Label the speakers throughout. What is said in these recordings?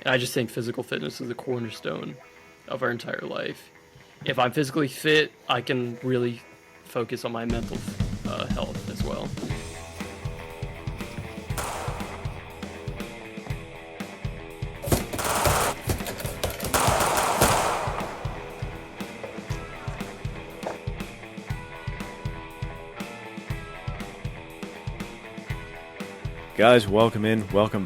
Speaker 1: And I just think physical fitness is the cornerstone of our entire life. If I'm physically fit, I can really focus on my mental health as well.
Speaker 2: Guys, welcome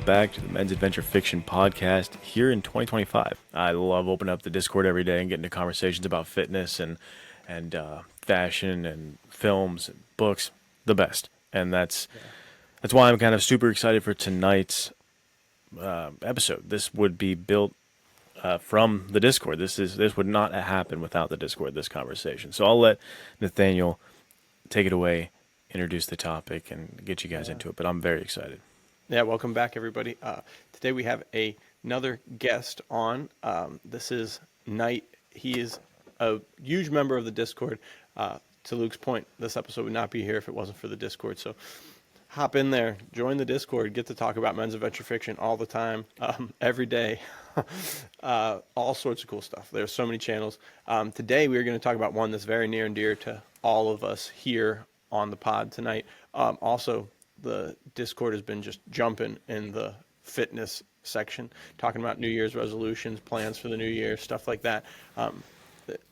Speaker 2: back to the Men's Adventure Fiction Podcast here in 2025. I love opening up the Discord every day and getting into conversations about fitness and fashion and films and books, the best. And that's why I'm kind of super excited for tonight's episode. This would be built from the Discord. This would not happen without the Discord. This conversation. So I'll let Nathaniel take it away, introduce the topic, and get you guys into it. But I'm very excited.
Speaker 3: Yeah, welcome back, everybody. Today we have another guest on. This is Knight. He is a huge member of the Discord. To Luke's point, this episode would not be here if it wasn't for the Discord. So hop in there, join the Discord, get to talk about men's adventure fiction all the time, every day. All sorts of cool stuff. There's so many channels. Today we are going to talk about one that's very near and dear to all of us here on the pod tonight. Also, the Discord has been just jumping in the fitness section, talking about New Year's resolutions, plans for the new year, stuff like that.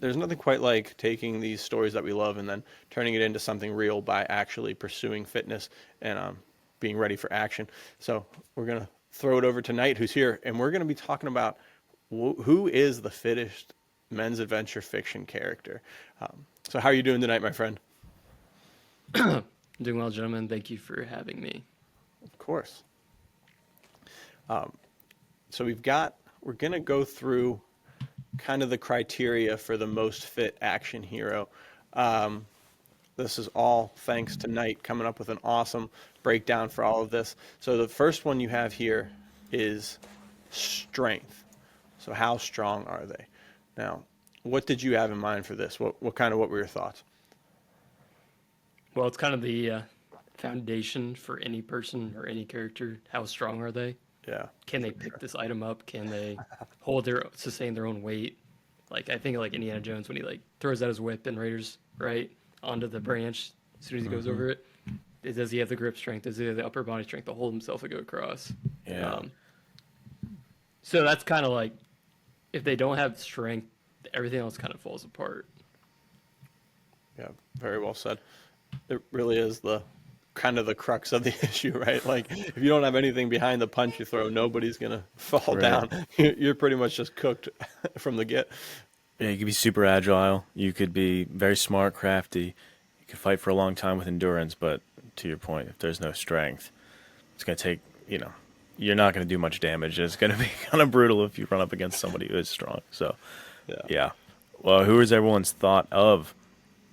Speaker 3: There's nothing quite like taking these stories that we love and then turning it into something real by actually pursuing fitness and being ready for action. So we're going to throw it over to Knight, who's here, and we're going to be talking about who is the fittest men's adventure fiction character. So how are you doing tonight, my friend?
Speaker 1: Doing well, gentlemen. Thank you for having me.
Speaker 3: Of course. So we're going to go through kind of the criteria for the most fit action hero. This is all thanks to Knight coming up with an awesome breakdown for all of this. So the first one you have here is strength. So how strong are they? Now, what did you have in mind for this? What were your thoughts?
Speaker 1: Well, it's kind of the foundation for any person or any character. How strong are they?
Speaker 3: Yeah.
Speaker 1: Can they pick this item up? Can they sustain their own weight? Like, I think like Indiana Jones when he like throws out his whip and Raiders right onto the branch as soon as he goes over it. Does he have the grip strength? Does he have the upper body strength to hold himself and go across?
Speaker 2: Yeah.
Speaker 1: So that's kind of like, if they don't have strength, everything else kind of falls apart.
Speaker 3: Yeah, very well said. It really is the kind of the crux of the issue, right? Like, if you don't have anything behind the punch you throw, nobody's going to fall down. You're pretty much just cooked from the get.
Speaker 2: Yeah, you could be super agile. You could be very smart, crafty. You could fight for a long time with endurance, but to your point, if there's no strength, it's going to take, you're not going to do much damage. It's going to be kind of brutal if you run up against somebody who is strong. So, yeah. Well, who is everyone's thought of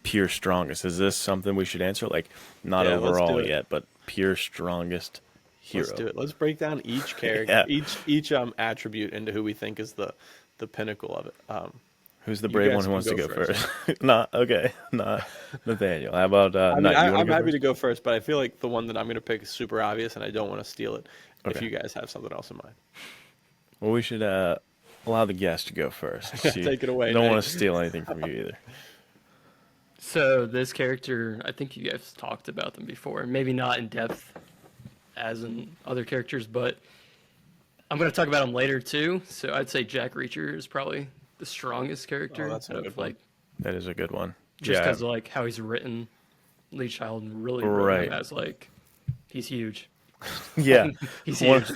Speaker 2: pure strongest? Is this something we should answer? Like, not overall yet, but pure strongest hero.
Speaker 3: Let's do it. Let's break down each character, each attribute into who we think is the pinnacle of it.
Speaker 2: Who's the brave one who wants to go first? Not Nathaniel. How about
Speaker 3: I'm happy to go first, but I feel like the one that I'm going to pick is super obvious, and I don't want to steal it. Okay. If you guys have something else in mind.
Speaker 2: Well, we should allow the guest to go first.
Speaker 3: Take it away.
Speaker 2: I don't want to steal anything from you either.
Speaker 1: So this character, I think you guys talked about them before, maybe not in depth as in other characters, but I'm going to talk about them later too. So I'd say Jack Reacher is probably the strongest character.
Speaker 3: That's a good one.
Speaker 2: That is a good one.
Speaker 1: Just because of like how he's written, Lee Child really wrote him as like, he's huge.
Speaker 2: Yeah.
Speaker 1: He's huge.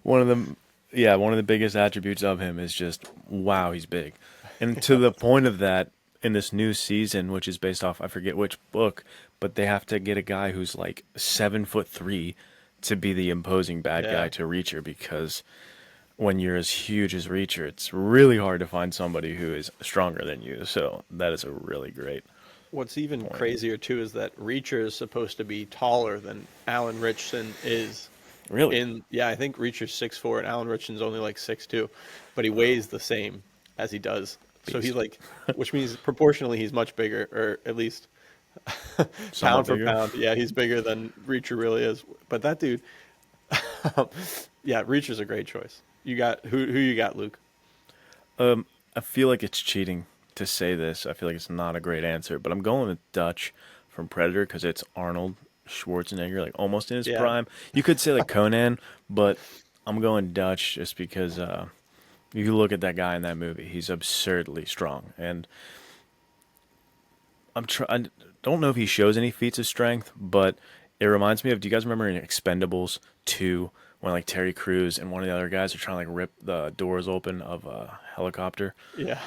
Speaker 2: One of the biggest attributes of him is just, wow, he's big. And to the point of that, in this new season, which is based off, I forget which book, but they have to get a guy who's like 7'3" to be the imposing bad guy to Reacher, because when you're as huge as Reacher, it's really hard to find somebody who is stronger than you. So that is a really great
Speaker 3: What's even crazier too is that Reacher is supposed to be taller than Alan Ritchson is.
Speaker 2: Really?
Speaker 3: I think Reacher's 6'4" and Alan Ritchson's only like 6'2", but he weighs the same as he does. So he's like, which means proportionally he's much bigger, or at least pound for pound. Yeah, he's bigger than Reacher really is. But that dude, Yeah, Reacher's a great choice. You got who you got, Luke?
Speaker 2: I feel like it's cheating to say this. I feel like it's not a great answer, but I'm going with Dutch from Predator because it's Arnold Schwarzenegger, like almost in his
Speaker 3: Yeah.
Speaker 2: prime. You could say like Conan, but I'm going Dutch just because you look at that guy in that movie, he's absurdly strong, and I don't know if he shows any feats of strength, but it reminds me of. Do you guys remember in Expendables 2 when like Terry Crews and one of the other guys are trying to like rip the doors open of a helicopter?
Speaker 3: Yeah.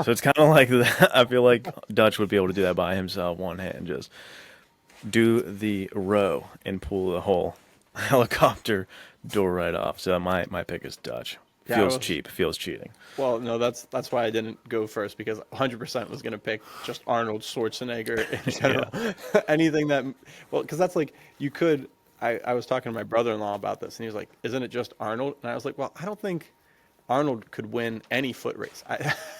Speaker 2: So it's kind of like that. I feel like Dutch would be able to do that by himself, one hand, just do the row and pull the whole helicopter door right off. So my pick is Dutch.
Speaker 3: Yeah,
Speaker 2: Feels cheap. Feels cheating.
Speaker 3: well, no, that's why I didn't go first because 100% was going to pick just Arnold Schwarzenegger in general. Anything that, well, because that's like, you could, I was talking to my brother-in-law about this and he was like, isn't it just Arnold? And I was like, well, I don't think Arnold could win any foot race.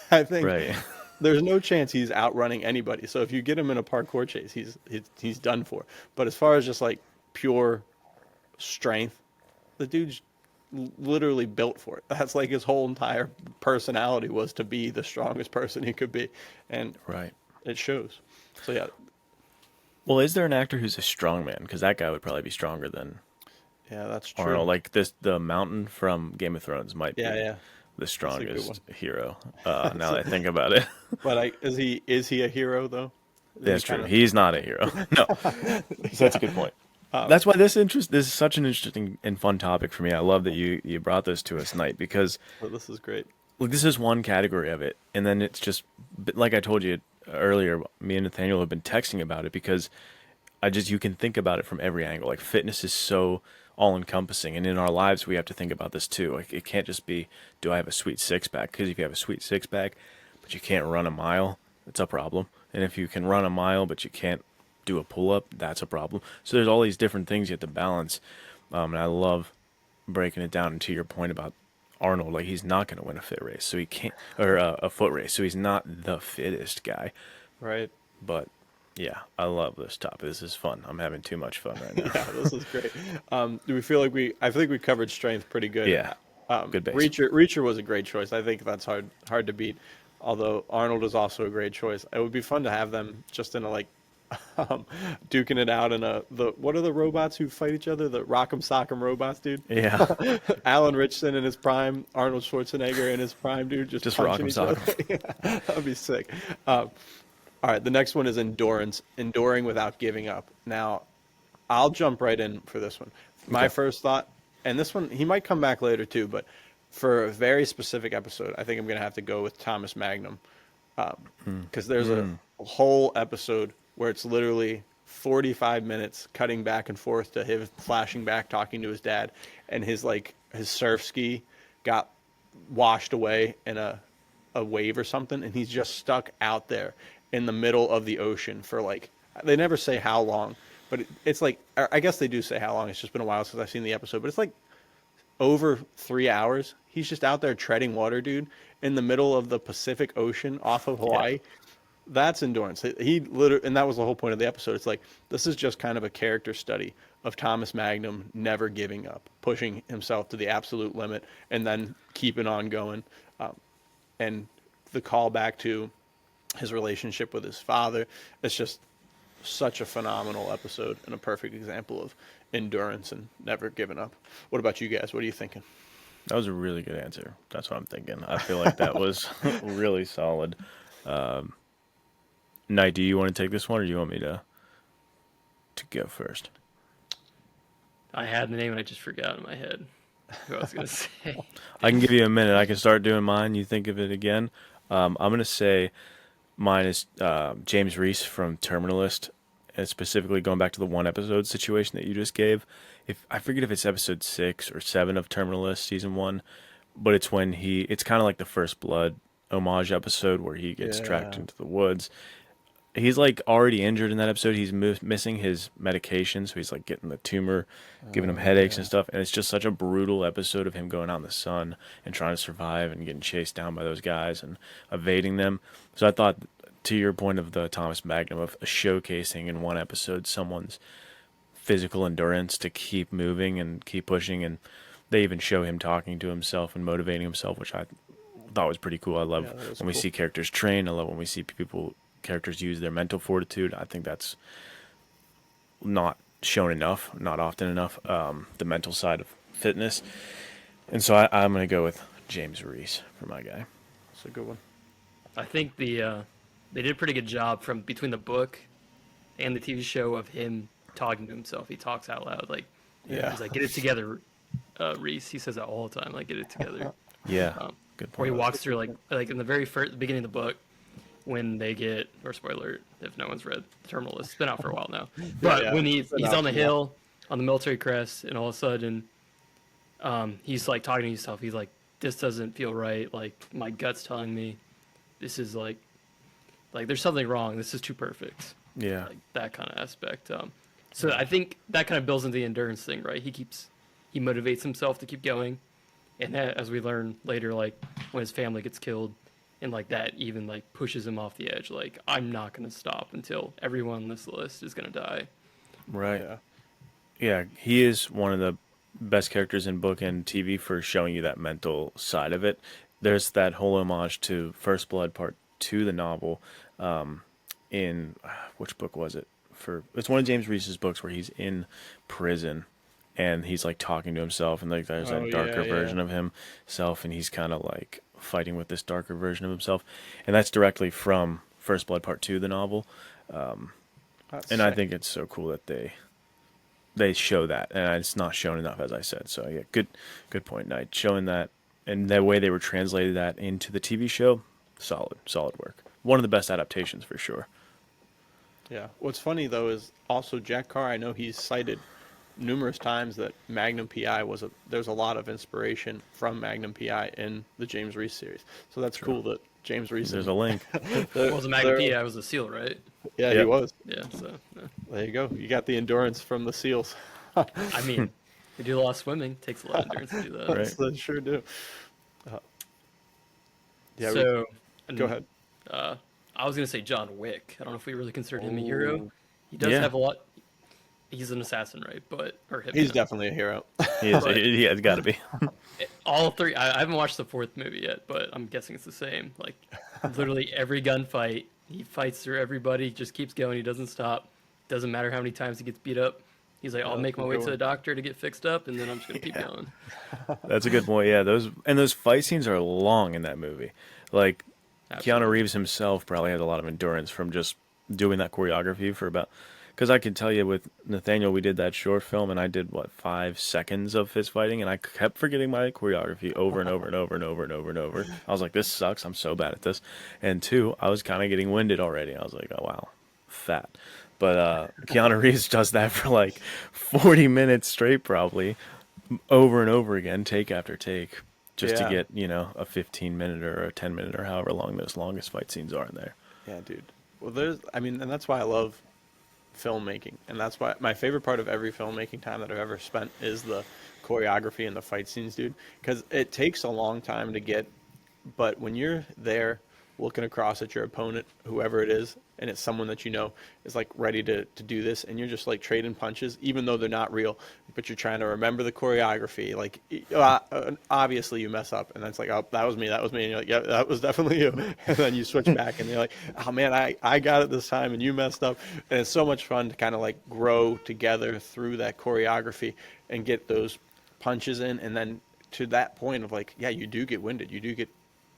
Speaker 3: I think
Speaker 2: Right.
Speaker 3: there's no chance he's outrunning anybody. So if you get him in a parkour chase, he's done for. But as far as just like pure strength, the dude's literally built for it. That's like his whole entire personality was to be the strongest person he could be, and
Speaker 2: Right.
Speaker 3: it shows. So yeah,
Speaker 2: Well, is there an actor who's a strong man? Because that guy would probably be stronger than
Speaker 3: yeah, that's true.
Speaker 2: Arnold. Like this, the Mountain from Game of Thrones might be
Speaker 3: Yeah, yeah.
Speaker 2: the
Speaker 3: a good
Speaker 2: strongest
Speaker 3: one.
Speaker 2: hero. Now that I think about it,
Speaker 3: But is he a hero though? Is
Speaker 2: that's
Speaker 3: he
Speaker 2: true.
Speaker 3: kinda-
Speaker 2: He's not a hero. No, so that's a good point. That's why this is such an interesting and fun topic for me. I love that you brought this to us, Knight, because
Speaker 3: Well, this is great.
Speaker 2: look, this is one category of it, and then it's just like I told you earlier. Me and Nathaniel have been texting about it because you can think about it from every angle. Like fitness is so all encompassing, and in our lives we have to think about this too. Like it can't just be, do I have a sweet six pack? Because if you have a sweet six pack, but you can't run a mile, it's a problem. And if you can run a mile but you can't do a pull up, that's a problem. So there's all these different things you have to balance, and I love breaking it down. And to your point about Arnold, like he's not going to win a fit race, so he can't, or a foot race, so he's not the fittest guy.
Speaker 3: Right.
Speaker 2: But yeah, I love this topic. This is fun. I'm having too much fun right now.
Speaker 3: Yeah, this is great. Do we feel like I think we covered strength pretty good.
Speaker 2: Yeah, good base.
Speaker 3: Reacher was a great choice. I think that's hard to beat. Although Arnold is also a great choice. It would be fun to have them just in a like duking it out in what are the robots who fight each other? The Rock'em Sock'em robots, dude.
Speaker 2: Yeah,
Speaker 3: Alan Richardson in his prime, Arnold Schwarzenegger in his prime, dude. Just punching
Speaker 2: Rock'em
Speaker 3: each other.
Speaker 2: Sock'em.
Speaker 3: Yeah, that'd be sick. All right, the next one is endurance, enduring without giving up. Now, I'll jump right in for this one. My first thought, and this one, he might come back later too, but for a very specific episode, I think I'm going to have to go with Thomas Magnum. Because there's a whole episode where it's literally 45 minutes cutting back and forth to him flashing back, talking to his dad, and his surf ski got washed away in a wave or something, and he's just stuck out there in the middle of the ocean for like, they never say how long, but it's like, I guess they do say how long. It's just been a while since I've seen the episode, but it's like over 3 hours. He's just out there treading water, dude, in the middle of the Pacific Ocean off of Hawaii. Yeah. That's endurance. He literally, and that was the whole point of the episode. It's like, this is just kind of a character study of Thomas Magnum never giving up, pushing himself to the absolute limit, and then keeping on going. And the callback to his relationship with his father, it's just such a phenomenal episode and a perfect example of endurance and never giving up. What about you guys? What are you thinking?
Speaker 2: that was a really good answer. That's what I'm thinking. I feel like that was really solid. Knight, do you want to take this one, or do you want me to go first?
Speaker 1: I had the name and I just forgot in my head who I was gonna say.
Speaker 2: I can give you a minute. I can start doing mine. You think of it again. I'm going to say mine is James Reese from Terminalist, and specifically going back to the one episode situation that you just gave. If I forget if it's episode 6 or 7 of Terminalist season 1, but it's when it's kind of like the First Blood homage episode where he gets tracked into the woods. He's like already injured in that episode. He's missing his medication, so he's like getting the tumor, giving him headaches and stuff. And it's just such a brutal episode of him going out in the sun and trying to survive and getting chased down by those guys and evading them. So I thought, to your point of the Thomas Magnum of showcasing in one episode someone's physical endurance to keep moving and keep pushing. And they even show him talking to himself and motivating himself, which I thought was pretty cool. I love
Speaker 3: Yeah, that was
Speaker 2: when we
Speaker 3: cool.
Speaker 2: see characters train. I love when we see characters use their mental fortitude. I think that's not shown enough, not often enough, the mental side of fitness. And so I'm going to go with James Reese for my guy.
Speaker 3: That's a good one.
Speaker 1: I think they did a pretty good job from between the book and the TV show of him talking to himself. He talks out loud, like
Speaker 3: Yeah.
Speaker 1: he's like, "Get it together, Reese." He says that all the time, like, "Get it together."
Speaker 2: Yeah, good
Speaker 1: Or he
Speaker 2: point.
Speaker 1: walks through like in the very first beginning of the book when they get, or spoiler alert, if no one's read the Terminal List, it's been out for a while now. But
Speaker 3: yeah,
Speaker 1: when
Speaker 3: it's been
Speaker 1: he's
Speaker 3: out
Speaker 1: on the
Speaker 3: for a while.
Speaker 1: hill on the military crest, and all of a sudden, he's like talking to himself. He's like, "This doesn't feel right. Like my gut's telling me this is like there's something wrong. This is too perfect."
Speaker 2: Yeah,
Speaker 1: Like that kind of aspect. So I think that kind of builds into the endurance thing, right? He motivates himself to keep going, and that, as we learn later, like when his family gets killed, and like that even like pushes him off the edge. Like, I'm not gonna stop until everyone on this list is gonna die.
Speaker 2: right.
Speaker 3: Yeah.
Speaker 2: Yeah, he is one of the best characters in book and TV for showing you that mental side of it. There's that whole homage to First Blood Part 2, the novel, in which book was it? It's one of James Reese's books where he's in prison and he's like talking to himself, and like there's
Speaker 3: Oh,
Speaker 2: that darker
Speaker 3: yeah,
Speaker 2: version of himself, and he's kind of like fighting with this darker version of himself, and that's directly from First Blood Part 2, the novel.
Speaker 3: That's
Speaker 2: And I
Speaker 3: sick.
Speaker 2: think it's so cool that they show that, and it's not shown enough, as I said. So yeah, good point, Knight. Showing that, and the way they were translated that into the TV show, solid work. One of the best adaptations for sure.
Speaker 3: Yeah. What's funny though is also Jack Carr. I know he's cited numerous times that Magnum PI there's a lot of inspiration from Magnum PI in the James Reese series. So that's cool that James Reese
Speaker 2: There's
Speaker 3: is.
Speaker 2: a link.
Speaker 1: Well, it was a Magnum PI, was a SEAL, right?
Speaker 3: Yeah, he
Speaker 2: Yep.
Speaker 3: was.
Speaker 1: Yeah. So
Speaker 3: There you go. You got the endurance from the SEALs.
Speaker 1: I mean, they do a lot of swimming. Takes a lot of endurance to do that.
Speaker 2: Right.
Speaker 3: They sure do. Yeah.
Speaker 1: So
Speaker 3: Go ahead.
Speaker 1: I was gonna say John Wick. I don't know if we really consider him a hero. He does
Speaker 2: Yeah.
Speaker 1: have a lot. He's an assassin, right? Or
Speaker 3: He's
Speaker 1: hitman.
Speaker 3: definitely a hero.
Speaker 2: He is.
Speaker 1: But-
Speaker 2: He has got to be.
Speaker 1: All three. I haven't watched the fourth movie yet, but I'm guessing it's the same. Like, literally every gunfight, he fights through everybody. Just keeps going. He doesn't stop. Doesn't matter how many times he gets beat up. He's like, I'll make my way to the doctor to get fixed up, and then I'm just gonna keep going.
Speaker 2: That's a good point. Yeah, those fight scenes are long in that movie. Like Keanu
Speaker 1: Absolutely.
Speaker 2: Reeves himself probably has a lot of endurance from just doing that choreography for about. Because I can tell you with Nathaniel, we did that short film, and I did 5 seconds of his fighting, and I kept forgetting my choreography over and over and over and over and over and over. I was like, this sucks. I'm so bad at this. And 2, I was kind of getting winded already. I was like, oh wow, fat. But Keanu Reeves does that for like 40 minutes straight, probably over and over again, take after take, just to
Speaker 3: Yeah.
Speaker 2: get a 15-minute or a 10-minute or however long those longest fight scenes are in there.
Speaker 3: Yeah, dude. Well, and that's why I love filmmaking, and that's why my favorite part of every filmmaking time that I've ever spent is the choreography and the fight scenes, dude. Because it takes a long time to get, but when you're there looking across at your opponent, whoever it is, and it's someone that you know is like ready to do this, and you're just like trading punches, even though they're not real, but you're trying to remember the choreography. Like, obviously you mess up, and then it's like, oh, that was me, and you're like, yeah, that was definitely you. And then you switch back, and you're like, oh man, I got it this time, and you messed up. And it's so much fun to kind of like grow together through that choreography and get those punches in, and then to that point of like, yeah, you do get winded, you do get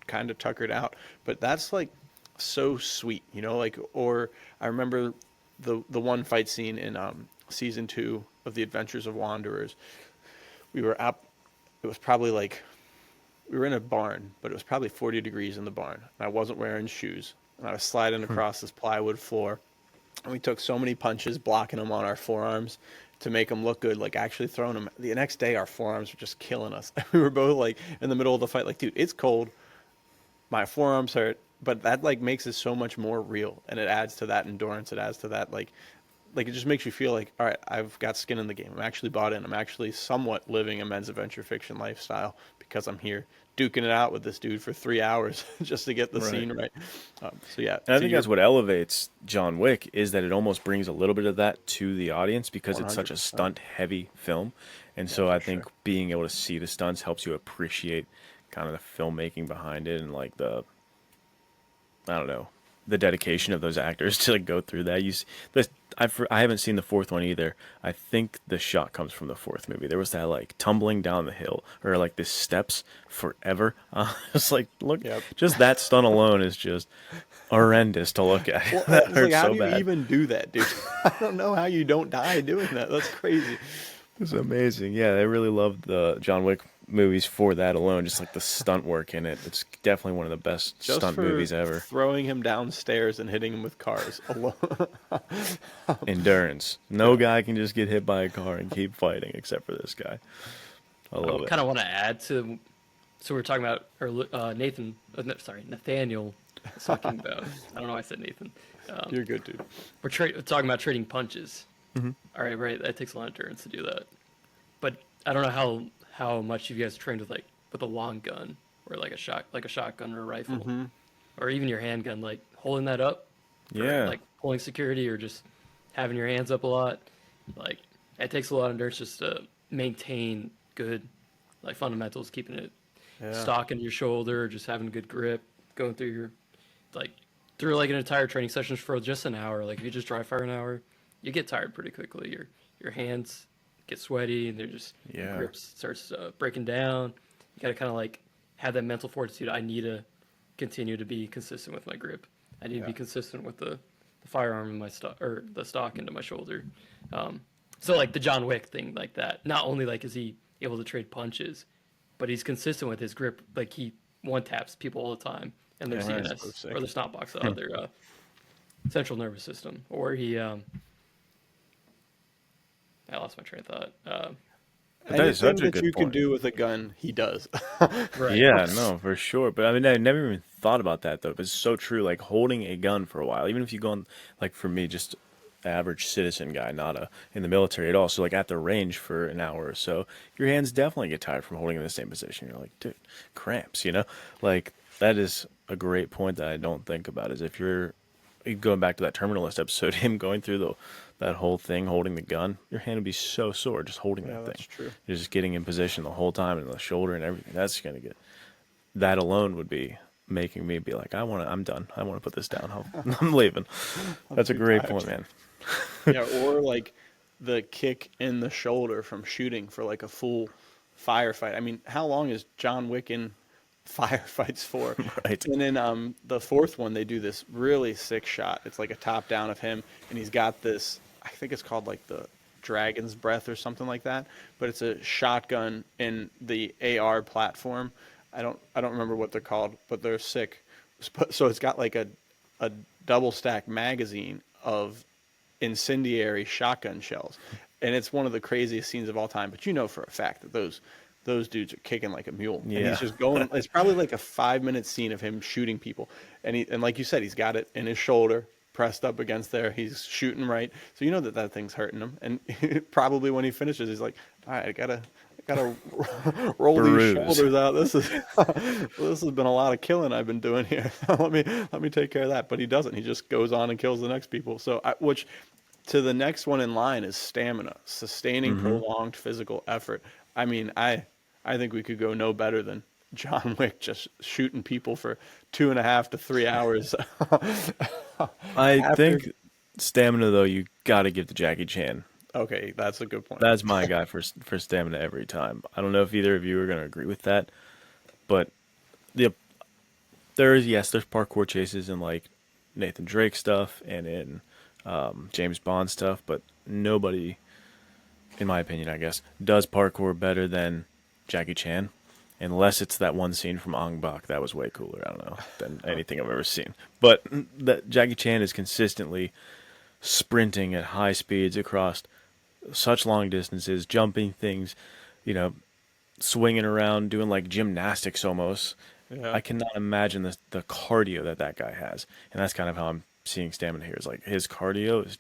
Speaker 3: kind of tuckered out, but that's like so sweet, like. Or I remember the one fight scene in season 2 of The Adventures of Wanderers. We were up, it was probably like, we were in a barn, but it was probably 40 degrees in the barn, and I wasn't wearing shoes, and I was sliding across this plywood floor, and we took so many punches blocking them on our forearms to make them look good, like actually throwing them. The next day our forearms were just killing us. We were both like in the middle of the fight, like, dude, it's cold, my forearms hurt, but that like makes it so much more real, and it adds to that endurance. It adds to that like like it just makes you feel like, all right, I've got skin in the game. I'm actually bought in. I'm actually somewhat living a men's adventure fiction lifestyle because I'm here duking it out with this dude for 3 hours just to get the
Speaker 2: Right.
Speaker 3: scene right. So yeah,
Speaker 2: And I
Speaker 3: to
Speaker 2: think
Speaker 3: your
Speaker 2: that's what elevates John Wick is that it almost brings a little bit of that to the audience because it's such a
Speaker 3: 100%.
Speaker 2: stunt-heavy film, and
Speaker 3: Yeah,
Speaker 2: so
Speaker 3: for
Speaker 2: I think
Speaker 3: sure.
Speaker 2: being able to see the stunts helps you appreciate kind of the filmmaking behind it and like the I don't know the dedication of those actors to like go through that. This I haven't seen the fourth one either. I think the shot comes from the fourth movie. There was that like tumbling down the hill or like the steps forever. It's like look,
Speaker 3: Yep.
Speaker 2: just that stunt alone is just horrendous to look at.
Speaker 3: Well,
Speaker 2: That
Speaker 3: it's like,
Speaker 2: hurts
Speaker 3: how
Speaker 2: so
Speaker 3: do you
Speaker 2: bad.
Speaker 3: even do that, dude? I don't know how you don't die doing that. That's crazy.
Speaker 2: It's amazing. Yeah, they really loved the John Wick movies for that alone. Just like the stunt work in it. It's definitely one of the best
Speaker 3: Just
Speaker 2: stunt
Speaker 3: for
Speaker 2: movies ever.
Speaker 3: throwing him downstairs and hitting him with cars alone.
Speaker 2: Endurance. No guy can just get hit by a car and keep fighting except for this guy. I
Speaker 1: I
Speaker 2: love it.
Speaker 1: kind of want to add to. So we're talking about, or Nathaniel was talking about. I don't know why I said Nathan.
Speaker 3: You're good, dude.
Speaker 1: We're talking about trading punches. All right, that takes a lot of endurance to do that. But I don't know how much you guys trained with a long gun or like a shotgun or a rifle, or even your handgun, like holding that up, for,
Speaker 2: Yeah.
Speaker 1: like pulling security or just having your hands up a lot. Like it takes a lot of endurance just to maintain good like fundamentals, keeping it
Speaker 3: Yeah.
Speaker 1: stock into your shoulder, just having good grip, going through like through like an entire training session for just an hour. Like if you just dry fire an hour, you get tired pretty quickly. Your hands get sweaty and they're just your
Speaker 2: Yeah.
Speaker 1: grip starts breaking down. You gotta kind of like have that mental fortitude. I need to continue to be consistent with my grip. I need to
Speaker 3: Yeah.
Speaker 1: be consistent with the firearm in my stock or the stock into my shoulder. So like the John Wick thing, like that. Not only like is he able to trade punches, but he's consistent with his grip. Like he one taps people all the time, and their
Speaker 3: Yeah, that's so
Speaker 1: CNS
Speaker 3: sick.
Speaker 1: or their snot box, their central nervous system. Or he, I lost my train of thought.
Speaker 2: But that is such
Speaker 3: Anything
Speaker 2: a
Speaker 3: that
Speaker 2: good
Speaker 3: you can
Speaker 2: point.
Speaker 3: do with a gun, he does.
Speaker 1: Right.
Speaker 2: Yeah, no, for sure. But I mean, I never even thought about that though. But it's so true. Like holding a gun for a while, even if you go on, like for me, just average citizen guy, not in the military at all. So like at the range for an hour or so, your hands definitely get tired from holding in the same position. You're like, dude, cramps, you know? Like that is a great point that I don't think about. Is if you're going back to that Terminalist episode, him going through that whole thing, holding the gun, your hand would be so sore just holding
Speaker 3: Yeah,
Speaker 2: that
Speaker 3: that's
Speaker 2: thing.
Speaker 3: true.
Speaker 2: You're just getting in position the whole time and the shoulder and everything. That's gonna get that alone would be making me be like, I'm done. I want to put this down. I'm leaving. That's a
Speaker 3: too
Speaker 2: great
Speaker 3: tired.
Speaker 2: point, man.
Speaker 3: Yeah, or like the kick in the shoulder from shooting for like a full firefight. I mean, how long is John Wick in firefights for?
Speaker 2: Right.
Speaker 3: And then the fourth one, they do this really sick shot. It's like a top down of him, and he's got this. I think it's called like the dragon's breath or something like that. But it's a shotgun in the AR platform. I don't remember what they're called, but they're sick. So it's got like a double stack magazine of incendiary shotgun shells, and it's one of the craziest scenes of all time. But you know for a fact that those dudes are kicking like a mule, and
Speaker 2: Yeah.
Speaker 3: he's just going. It's probably like a 5-minute scene of him shooting people, and like you said, he's got it in his shoulder, pressed up against there. He's shooting right, so you know that thing's hurting him. And probably when he finishes, he's like, "All right, I gotta roll these
Speaker 2: Bruise.
Speaker 3: shoulders out. This has been a lot of killing I've been doing here. let me take care of that." But he doesn't. He just goes on and kills the next people. So which to the next one in line is stamina, sustaining prolonged physical effort. I mean, I think we could go no better than John Wick just shooting people for 2.5 to 3 hours.
Speaker 2: I
Speaker 3: After-
Speaker 2: think stamina though, you got to give to Jackie Chan.
Speaker 3: Okay, that's a good point.
Speaker 2: That's my guy for stamina every time. I don't know if either of you are going to agree with that, but the there's parkour chases in like Nathan Drake stuff and in James Bond stuff, but nobody, in my opinion, I guess, does parkour better than Jackie Chan, unless it's that one scene from Ong Bak that was way cooler. I don't know than anything I've ever seen, but that Jackie Chan is consistently sprinting at high speeds across such long distances, jumping things, swinging around, doing like gymnastics almost.
Speaker 3: Yeah.
Speaker 2: I cannot imagine the cardio that guy has, and that's kind of how I'm seeing stamina here. Is like his cardio is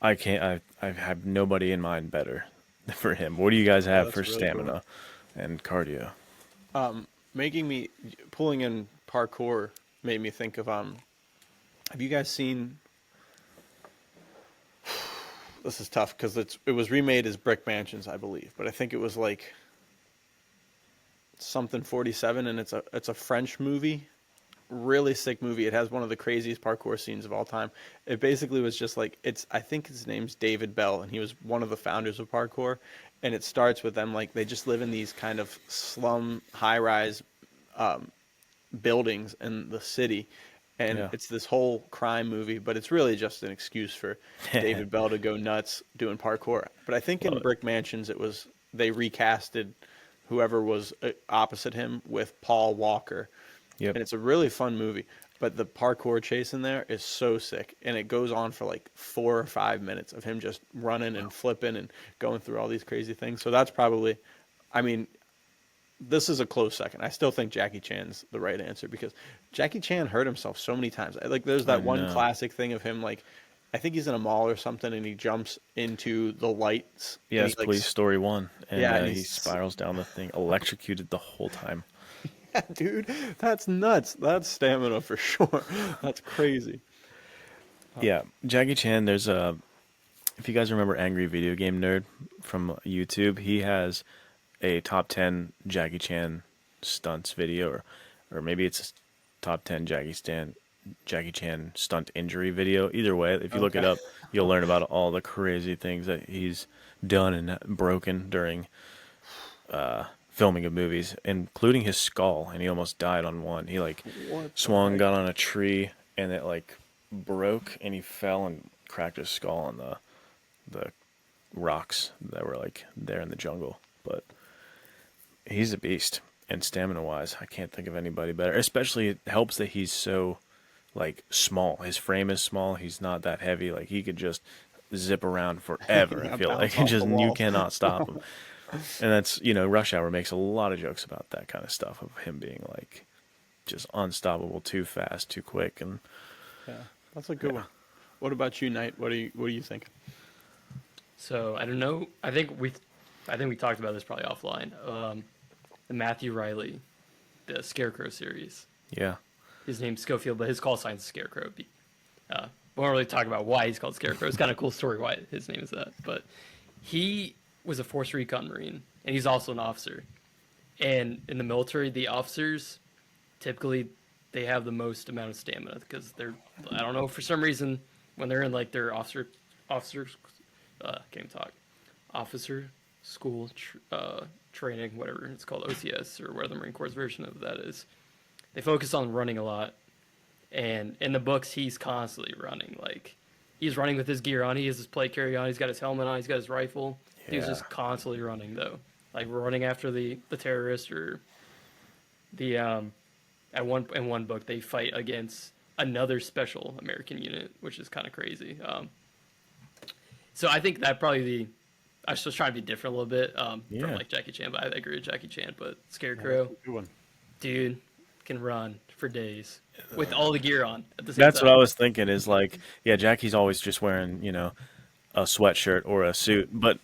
Speaker 2: I can't. I have nobody in mind better for him. What do you guys have
Speaker 3: That's
Speaker 2: for
Speaker 3: really cool.
Speaker 2: stamina and cardio?
Speaker 3: Making me pulling in parkour made me think of have you guys seen, this is tough because it was remade as Brick Mansions, I believe, but I think it was like something 47, and it's a French movie, really sick movie. It has one of the craziest parkour scenes of all time. It basically was just like, I think his name's David Bell, and he was one of the founders of parkour, and it starts with them like they just live in these kind of slum high rise buildings in the city, and
Speaker 2: Yeah.
Speaker 3: it's this whole crime movie, but it's really just an excuse for David Bell to go nuts doing parkour. But I think
Speaker 2: Love
Speaker 3: in
Speaker 2: it.
Speaker 3: Brick Mansions they recasted whoever was opposite him with Paul Walker,
Speaker 2: Yep.
Speaker 3: and it's a really fun movie. But the parkour chase in there is so sick, and it goes on for like 4 or 5 minutes of him just running and flipping and going through all these crazy things. So that's probably, I mean, this is a close second. I still think Jackie Chan's the right answer because Jackie Chan hurt himself so many times. Like there's
Speaker 2: I
Speaker 3: that one
Speaker 2: know.
Speaker 3: classic thing of him, like I think he's in a mall or something and he jumps into the lights and
Speaker 2: Yes,
Speaker 3: he like
Speaker 2: Police Story 1, and
Speaker 3: yeah, and
Speaker 2: he
Speaker 3: he's
Speaker 2: spirals down the thing, electrocuted the whole time.
Speaker 3: yeah, dude, that's nuts. That's stamina for sure. That's crazy.
Speaker 2: Yeah, Jackie Chan. There's a if you guys remember Angry Video Game Nerd from YouTube, he has a top 10 Jackie Chan stunts video, or maybe it's a top 10 Jackie Chan stunt injury video. Either way, if you look it
Speaker 3: Okay.
Speaker 2: up, you'll learn about all the crazy things that he's done and broken during filming of movies, including his skull. And he almost died on one. He like
Speaker 3: What the
Speaker 2: swung,
Speaker 3: heck?
Speaker 2: got on a tree, and it like broke, and he fell and cracked his skull on the rocks that were like there in the jungle. But he's a beast, and stamina wise, I can't think of anybody better. Especially it helps that he's so like small. His frame is small. He's not that heavy. Like he could just zip around forever. I
Speaker 3: Yeah,
Speaker 2: feel
Speaker 3: bounce
Speaker 2: like and
Speaker 3: off
Speaker 2: just
Speaker 3: the
Speaker 2: you
Speaker 3: walls.
Speaker 2: cannot stop him. And that's Rush Hour makes a lot of jokes about that kind of stuff of him being like just unstoppable, too fast, too quick, and
Speaker 3: Yeah, that's a good one. What about you, Knight? What do you think?
Speaker 1: So I don't know. I think we talked about this probably offline. The Matthew Riley, the Scarecrow series.
Speaker 2: yeah,
Speaker 1: His name's Schofield, but his call sign's Scarecrow. We won't really talk about why he's called Scarecrow. It's kind of a cool story why his name is that. But he was a Force Recon Marine, and he's also an officer. And in the military, the officers typically they have the most amount of stamina because I don't know, for some reason when they're in like their officers can't even talk officer school training, whatever it's called, OCS or whatever the Marine Corps version of that is. They focus on running a lot, and in the books he's constantly running. Like he's running with his gear on, he has his plate carry on, he's got his helmet on, he's got his rifle. He was
Speaker 2: Yeah.
Speaker 1: just constantly running though, like running after the terrorist or the in one book they fight against another special American unit, which is kind of crazy. So I think that probably I was just trying to be different a little bit from
Speaker 2: Yeah.
Speaker 1: like Jackie Chan, but I agree with Jackie Chan. But
Speaker 3: Yeah,
Speaker 1: Scarecrow,
Speaker 3: that's a good one.
Speaker 1: dude, can run for days with all the gear on at the same
Speaker 2: That's what I
Speaker 1: time.
Speaker 2: was thinking. Is like, yeah, Jackie's always just wearing a sweatshirt or a suit, but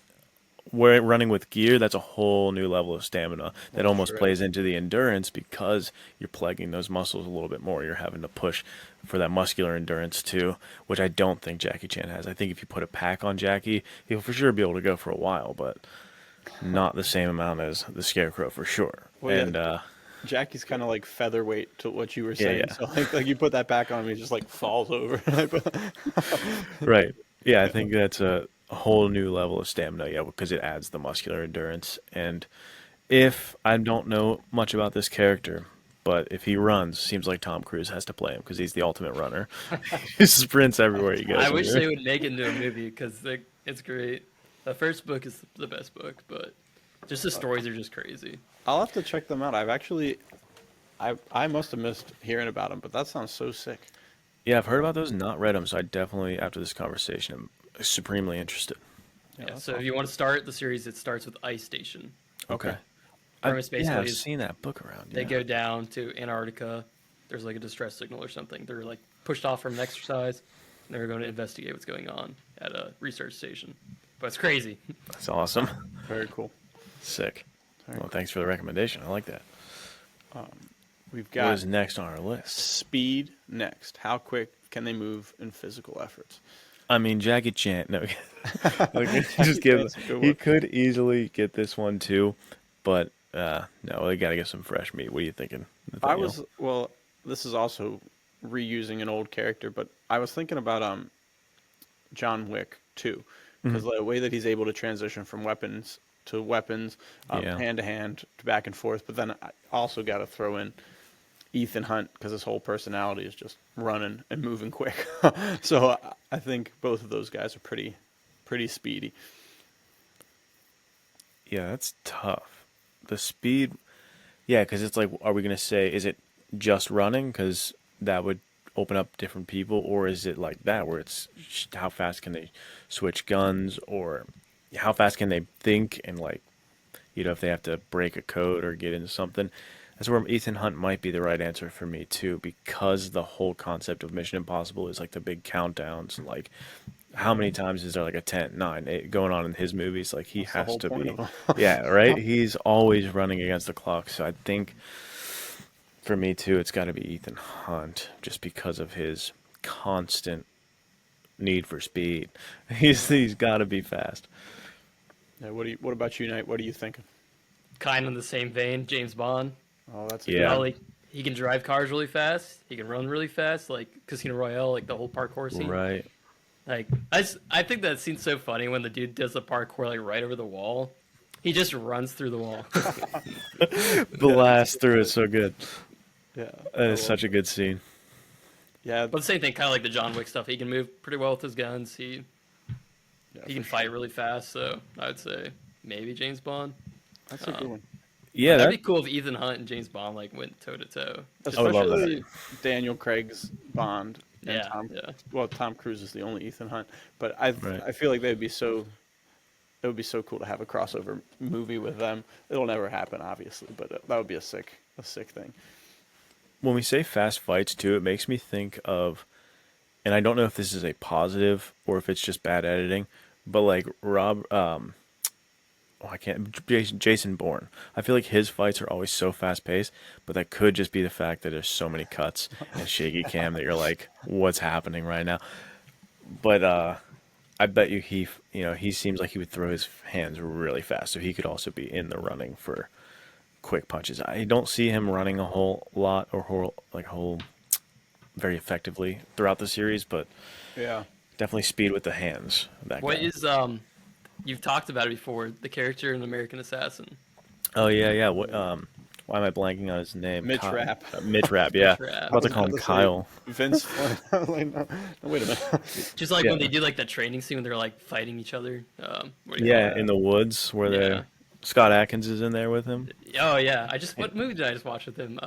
Speaker 2: we're running with gear. That's a whole new level of stamina that
Speaker 3: That's
Speaker 2: almost
Speaker 3: true.
Speaker 2: plays into the endurance because you're plaguing those muscles a little bit more. You're having to push for that muscular endurance too, which I don't think Jackie Chan has. I think if you put a pack on Jackie, he'll for sure be able to go for a while, but not the same amount as the Scarecrow for sure.
Speaker 3: Well, yeah,
Speaker 2: And
Speaker 3: Jackie's kind of like featherweight to what you were
Speaker 2: yeah,
Speaker 3: saying.
Speaker 2: yeah,
Speaker 3: So like you put that back on, he just like falls over.
Speaker 2: right. Yeah, I think that's a whole new level of stamina. Yeah, because it adds the muscular endurance. And if I don't know much about this character, but if he runs, seems like Tom Cruise has to play him because he's the ultimate runner. He sprints everywhere he goes.
Speaker 1: I wish they would make it into a movie because it's great. The first book is the best book, but just the stories are just crazy.
Speaker 3: I'll have to check them out. I must have missed hearing about them, but that sounds so sick.
Speaker 2: Yeah, I've heard about those, not read them, so I definitely, after this conversation, am supremely interested.
Speaker 3: Yeah,
Speaker 1: Yeah.
Speaker 3: that's
Speaker 1: So if
Speaker 3: awesome.
Speaker 1: you want to start the series, it starts with Ice Station.
Speaker 2: Okay.
Speaker 1: Premise
Speaker 2: Yeah,
Speaker 1: basically
Speaker 2: I've
Speaker 1: is
Speaker 2: seen that book around.
Speaker 1: they
Speaker 2: Yeah.
Speaker 1: go down to Antarctica. There's like a distress signal or something. They're like pushed off from an exercise. And they're going to investigate what's going on at a research station. But it's crazy.
Speaker 2: That's awesome.
Speaker 3: Very cool.
Speaker 2: Sick.
Speaker 3: Very
Speaker 2: Well,
Speaker 3: cool.
Speaker 2: thanks for the recommendation. I like that.
Speaker 3: We've
Speaker 2: What
Speaker 3: got
Speaker 2: is next on our list?
Speaker 3: speed next. How quick can they move in physical efforts?
Speaker 2: I mean, Jackie Chan. No, okay, just give.
Speaker 3: That's a good
Speaker 2: He
Speaker 3: one.
Speaker 2: could easily get this one too, but no, they got to get some fresh meat. What are you thinking?
Speaker 3: I
Speaker 2: Nathaniel?
Speaker 3: was well. This is also reusing an old character, but I was thinking about John Wick too, because the way that he's able to transition from weapons to weapons,
Speaker 2: Yeah.
Speaker 3: hand to hand, back and forth. But then I also got to throw in Ethan Hunt because his whole personality is just running and moving quick. So I think both of those guys are pretty speedy.
Speaker 2: Yeah, that's tough. The speed, yeah, because it's like, are we gonna say is it just running? Because that would open up different people, or is it like that where it's how fast can they switch guns, or how fast can they think and like, if they have to break a code or get into something. That's where Ethan Hunt might be the right answer for me too, because the whole concept of Mission Impossible is like the big countdowns and like how many times is there like a 10, 9, 8 going on in his movies? Like he
Speaker 3: That's the
Speaker 2: has
Speaker 3: whole
Speaker 2: to
Speaker 3: point
Speaker 2: be,
Speaker 3: of them.
Speaker 2: yeah, right. He's always running against the clock. So I think for me too, it's got to be Ethan Hunt, just because of his constant need for speed. He's got to be fast.
Speaker 3: Yeah. What about you, Knight? What are you thinking?
Speaker 1: Kind of in the same vein, James Bond.
Speaker 3: Oh, that's a
Speaker 1: You
Speaker 3: good
Speaker 2: Yeah.
Speaker 1: know,
Speaker 3: one.
Speaker 1: like he can drive cars really fast. He can run really fast, like Casino Royale, like the whole parkour scene.
Speaker 2: Right.
Speaker 1: Like I think that scene's so funny when the dude does the parkour like right over the wall. He just runs through the wall.
Speaker 2: The last through is so good.
Speaker 3: Yeah.
Speaker 2: That is such a good scene.
Speaker 3: Yeah.
Speaker 1: But the same thing, kind of like the John Wick stuff. He can move pretty well with his guns. He
Speaker 3: Yeah,
Speaker 1: can
Speaker 3: for
Speaker 1: fight
Speaker 3: sure.
Speaker 1: really fast. So I would say maybe James Bond.
Speaker 3: That's a good one.
Speaker 2: Yeah,
Speaker 1: That'd
Speaker 2: that,
Speaker 1: be cool if Ethan Hunt and James Bond like went toe to toe.
Speaker 2: I would love that.
Speaker 3: Especially Daniel Craig's Bond and
Speaker 1: Yeah,
Speaker 3: Tom.
Speaker 1: yeah.
Speaker 3: Well, Tom Cruise is the only Ethan Hunt, but I
Speaker 2: Right.
Speaker 3: I feel like they'd be so. It would be so cool to have a crossover movie with them. It'll never happen, obviously, but that would be a sick thing.
Speaker 2: when we say fast fights too, it makes me think of, and I don't know if this is a positive or if it's just bad editing, but like I can't, Jason Bourne. I feel like his fights are always so fast paced, but that could just be the fact that there's so many cuts and shaky cam that you're like, what's happening right now? But I bet you he seems like he would throw his hands really fast, so he could also be in the running for quick punches. I don't see him running a whole lot or whole very effectively throughout the series, but
Speaker 3: Yeah.
Speaker 2: definitely speed with the hands. That
Speaker 1: What
Speaker 2: guy.
Speaker 1: is You've talked about it before. The character in American Assassin.
Speaker 2: Oh yeah, yeah. What? Why am I blanking on his name?
Speaker 3: Mitch Rapp.
Speaker 2: Mitch Rapp. Yeah.
Speaker 1: Rapp.
Speaker 2: I'm about to call him Kyle.
Speaker 3: Vince Flynn. I was like, no, wait a minute.
Speaker 1: Just like
Speaker 2: Yeah.
Speaker 1: when they do like that training scene when they're like fighting each other. What do you
Speaker 2: Yeah,
Speaker 1: call
Speaker 2: in the woods where
Speaker 1: Yeah.
Speaker 2: they Scott Atkins is in there with him.
Speaker 1: it? Oh yeah. What movie did I just watch with him?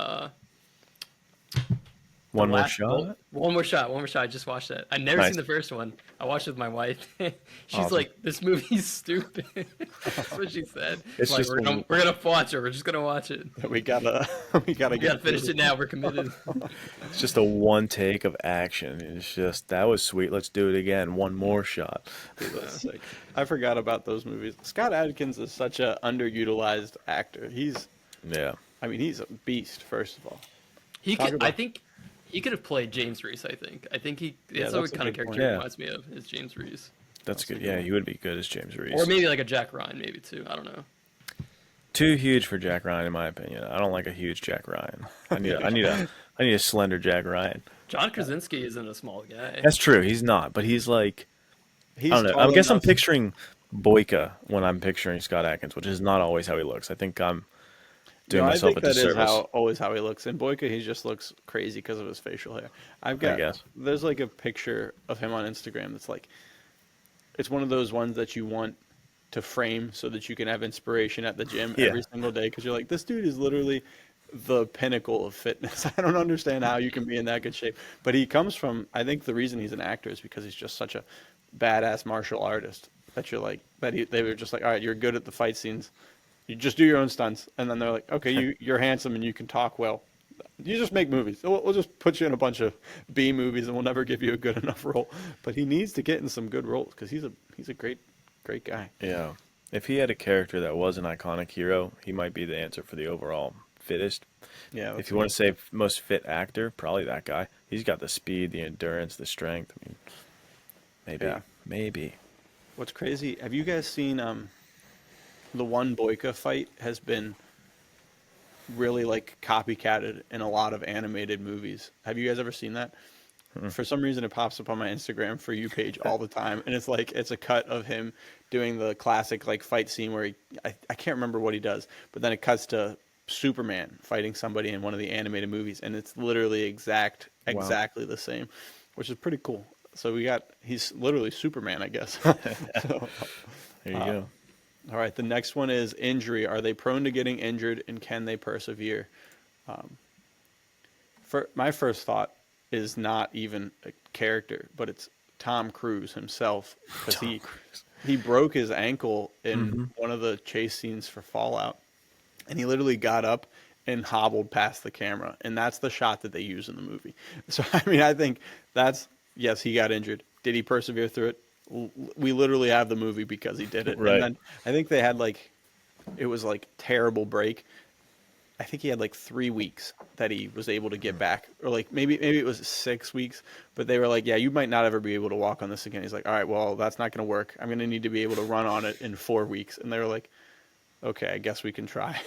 Speaker 2: One more
Speaker 1: Last-
Speaker 2: shot.
Speaker 1: One more shot. One more shot. I just watched that. I've never
Speaker 2: Nice.
Speaker 1: seen the first one. I watched it with my wife. She's
Speaker 2: Awesome.
Speaker 1: like, "This movie's stupid." That's what she said.
Speaker 2: It's
Speaker 1: Like,
Speaker 2: just
Speaker 1: we're gonna watch it. We're just gonna watch it.
Speaker 3: We gotta
Speaker 1: We gotta
Speaker 3: get
Speaker 1: finish it now. We're committed.
Speaker 2: It's just a one take of action. It's just that was sweet. Let's do it again. One more shot.
Speaker 3: That's sick. I forgot about those movies. Scott Adkins is such a underutilized actor. He's a beast. First of all,
Speaker 1: He
Speaker 3: Talk
Speaker 1: could.
Speaker 3: about-
Speaker 1: I think he could have played James Reese. I think. That's
Speaker 3: that's
Speaker 1: what
Speaker 3: a
Speaker 1: kind of
Speaker 3: good
Speaker 1: character
Speaker 3: point.
Speaker 1: he
Speaker 2: Yeah.
Speaker 1: reminds me of is James Reese,
Speaker 2: That's
Speaker 3: a
Speaker 2: good.
Speaker 3: good
Speaker 2: Yeah,
Speaker 3: one.
Speaker 2: he would be good as James Reese.
Speaker 1: or maybe like a Jack Ryan, maybe too. I don't know.
Speaker 2: Too huge for Jack Ryan, in my opinion. I don't like a huge Jack Ryan. I need a slender Jack Ryan.
Speaker 1: John Krasinski isn't a small guy.
Speaker 2: That's true. He's not, but he's like
Speaker 3: he's
Speaker 2: I don't know.
Speaker 3: tall
Speaker 2: I guess I'm
Speaker 3: enough-
Speaker 2: picturing Boyka when I'm picturing Scott Atkins, which is not always how he looks. I think I'm doing
Speaker 3: No, I
Speaker 2: myself
Speaker 3: think
Speaker 2: a
Speaker 3: that is
Speaker 2: disservice.
Speaker 3: always how he looks. In Boyka, he just looks crazy because of his facial hair.
Speaker 2: guess.
Speaker 3: There's like a picture of him on Instagram that's like, it's one of those ones that you want to frame so that you can have inspiration at the gym
Speaker 2: Yeah.
Speaker 3: every single day because you're like, this dude is literally the pinnacle of fitness. I don't understand how you can be in that good shape. But he comes from, I think the reason he's an actor is because he's just such a badass martial artist that you're like, they were just like, all right, you're good at the fight scenes. You just do your own stunts. And then they're like, okay, you're handsome and you can talk well. You just make movies. We'll just put you in a bunch of B movies, and we'll never give you a good enough role. But he needs to get in some good roles because he's a great guy.
Speaker 2: Yeah. If he had a character that was an iconic hero, he might be the answer for the overall fittest.
Speaker 3: Yeah.
Speaker 2: If you want to say most fit actor, probably that guy. He's got the speed, the endurance, the strength. I mean, maybe,
Speaker 3: Yeah.
Speaker 2: maybe.
Speaker 3: What's crazy? Have you guys seen the one Boyka fight has been really like copycatted in a lot of animated movies. Have you guys ever seen that? For some reason, it pops up on my Instagram For You page all the time, and it's a cut of him doing the classic like fight scene where I can't remember what he does, but then it cuts to Superman fighting somebody in one of the animated movies, and it's literally exactly the same, which is pretty cool. So he's literally Superman, I guess. So,
Speaker 2: There you go.
Speaker 3: all right, the next one is injury. Are they prone to getting injured, and can they persevere? My first thought is not even a character, but it's Tom Cruise himself, because he broke his ankle in one of the chase scenes for Fallout, and he literally got up and hobbled past the camera, and that's the shot that they use in the movie. So I mean, I think yes, he got injured. Did he persevere through it? We literally have the movie because he did it.
Speaker 2: Right.
Speaker 3: And then I think they had it was terrible break. I think he had 3 weeks that he was able to get back, or maybe it was 6 weeks, but they were like, yeah, you might not ever be able to walk on this again. He's like, all right, well, that's not going to work. I'm going to need to be able to run on it in 4 weeks. And they were like, okay, I guess we can try.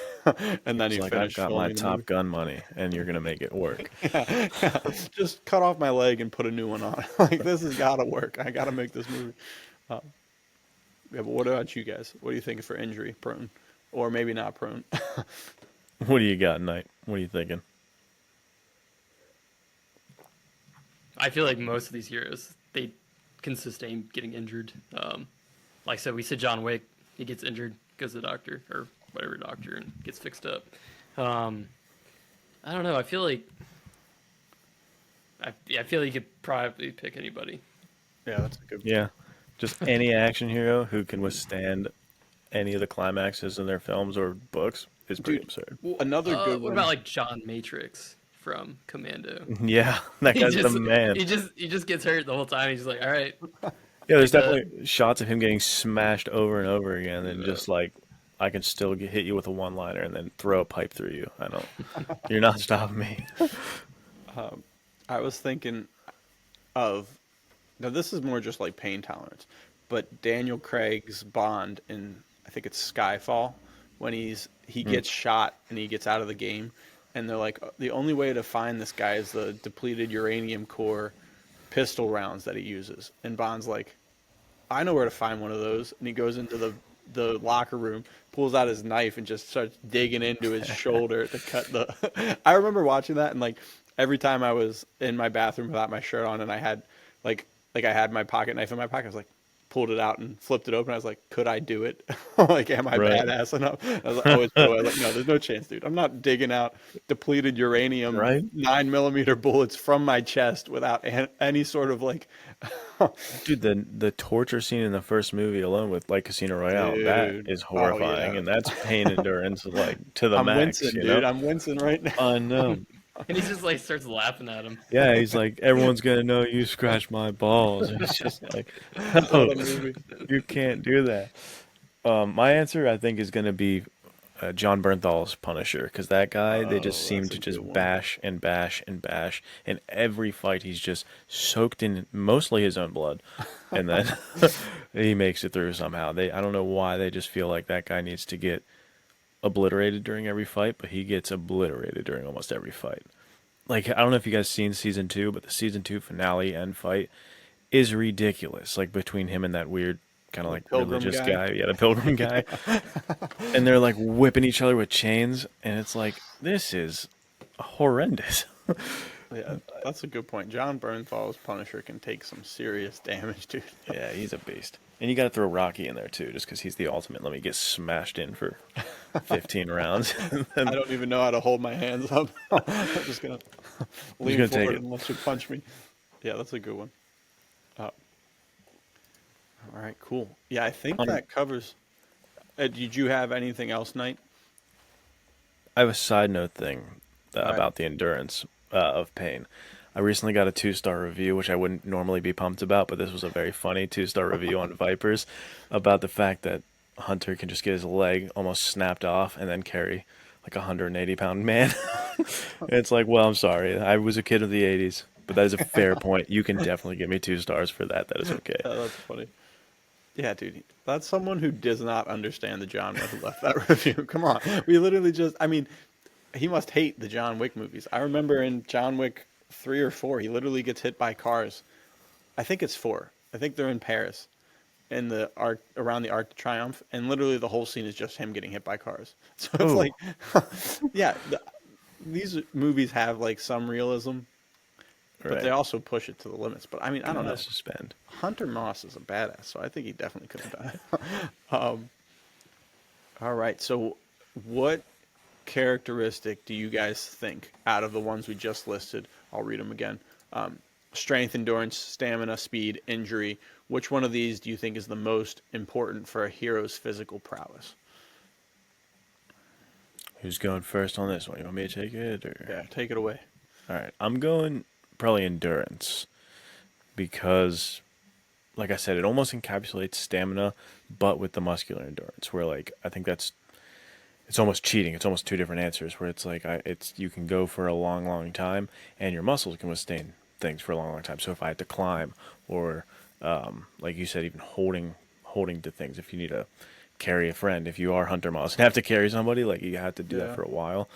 Speaker 3: And then he
Speaker 2: I've
Speaker 3: finished
Speaker 2: got my
Speaker 3: filming the
Speaker 2: Top
Speaker 3: movie.
Speaker 2: Gun money, and you're gonna make it work.
Speaker 3: Just cut off my leg and put a new one on. This has got to work. I got to make this movie. Yeah, but what about you guys? What do you think for injury prone, or maybe not prone?
Speaker 2: What do you got, Knight? What are you thinking?
Speaker 1: I feel like most of these heroes, they can sustain getting injured. Like I said, we said John Wick, he gets injured, goes to the doctor or whatever doctor and gets fixed up. I don't know. I feel like you could probably pick anybody.
Speaker 3: Yeah, that's a good.
Speaker 2: Yeah, just any action hero who can withstand any of the climaxes in their films or books is pretty absurd.
Speaker 3: Another good
Speaker 1: What
Speaker 3: one.
Speaker 1: about John Matrix from Commando?
Speaker 2: Yeah, that guy's the man.
Speaker 1: He just gets hurt the whole time. He's like, all right.
Speaker 2: Yeah, there's
Speaker 1: Like
Speaker 2: definitely shots of him getting smashed over and over again, and just I can still hit you with a one-liner and then throw a pipe through you. I don't. You're not stopping me.
Speaker 3: I was thinking of, now this is more just pain tolerance, but Daniel Craig's Bond in, I think it's Skyfall, when he gets shot and he gets out of the game, and they're like, the only way to find this guy is the depleted uranium core pistol rounds that he uses. And Bond's like, I know where to find one of those. And he goes into the locker room, pulls out his knife, and just starts digging into his shoulder to cut the. I remember watching that, and every time I was in my bathroom without my shirt on, and I had I had my pocket knife in my pocket, I was pulled it out and flipped it open. I was like, could I do it? Am I
Speaker 2: Right.
Speaker 3: badass enough? I was always no, there's no chance, dude. I'm not digging out depleted uranium
Speaker 2: Right.
Speaker 3: 9mm bullets from my chest without any sort of
Speaker 2: Dude, the torture scene in the first movie alone with Casino Royale, that
Speaker 3: Dude.
Speaker 2: is horrifying,
Speaker 3: yeah.
Speaker 2: and that's pain endurance to the
Speaker 3: I'm
Speaker 2: max.
Speaker 3: wincing,
Speaker 2: You know?
Speaker 3: dude. I'm wincing right now.
Speaker 2: I know.
Speaker 1: And he just starts laughing at him.
Speaker 2: Yeah, he's like, everyone's gonna know you scratched my balls. And it's just like,
Speaker 3: What
Speaker 2: no,
Speaker 3: a movie.
Speaker 2: you can't do that. My answer, I think, is gonna be John Bernthal's Punisher, because that guy, they just seem
Speaker 3: that's
Speaker 2: to
Speaker 3: a
Speaker 2: just
Speaker 3: good one.
Speaker 2: bash and bash and bash. In every fight, he's just soaked in mostly his own blood, and then he makes it through somehow. I don't know why, they just feel like that guy needs to get obliterated during every fight, but he gets obliterated during almost every fight. I don't know if you guys seen season 2, but the season 2 finale end fight is ridiculous. Between him and that weird kind of
Speaker 3: Pilgrim
Speaker 2: religious
Speaker 3: guy?
Speaker 2: guy, yeah, the pilgrim guy, and they're whipping each other with chains, and it's this is horrendous.
Speaker 3: Yeah, that's a good point. John Bernthal's Punisher can take some serious damage, dude.
Speaker 2: Yeah, he's a beast. And you got to throw Rocky in there too, just because he's the ultimate. Let me get smashed in for 15 rounds.
Speaker 3: I don't even know how to hold my hands up. I'm just gonna lean
Speaker 2: gonna take
Speaker 3: forward
Speaker 2: it.
Speaker 3: and let you punch me. Yeah, that's a good one. All right, cool. Yeah, I think that covers. Did you have anything else, Knight?
Speaker 2: I have a side note thing
Speaker 3: right.
Speaker 2: about the endurance of pain. I recently got a 2-star review, which I wouldn't normally be pumped about, but this was a very funny 2-star review on Vipers about the fact that Hunter can just get his leg almost snapped off and then carry like a 180-pound man. It's like, well, I'm sorry. I was a kid of the 80s, but that is a fair point. You can definitely give me 2 stars for that. That is okay.
Speaker 3: That's funny. Yeah, dude, that's someone who does not understand the genre who left that review. Come on, we literally I mean, he must hate the John Wick movies. I remember in John Wick 3 or 4, he literally gets hit by cars. I think it's 4. I think they're in Paris, in the arc around the Arc de Triomphe, and literally the whole scene is just him getting hit by cars. So it's
Speaker 2: Ooh.
Speaker 3: like, yeah, these movies have like some realism, but
Speaker 2: Right.
Speaker 3: they also push it to the limits. But I mean, I don't know.
Speaker 2: Suspend.
Speaker 3: Hunter Moss is a badass, so I think he definitely could have done it. All right, so what characteristic do you guys think out of the ones we just listed? I'll read them again. Strength, endurance, stamina, speed, injury. Which one of these do you think is the most important for a hero's physical prowess?
Speaker 2: Who's going first on this one? You want me to take it? Or?
Speaker 3: Yeah, take it away.
Speaker 2: All right. I'm going probably endurance because, like I said, it almost encapsulates stamina, but with the muscular endurance, where like I think it's almost cheating. It's almost two different answers where it's like you can go for a long, long time, and your muscles can withstand things for a long, long time. So if I have to climb, or like you said, even holding to things, if you need to carry a friend, if you are Hunter Moss and have to carry somebody, like you have to do that for a while.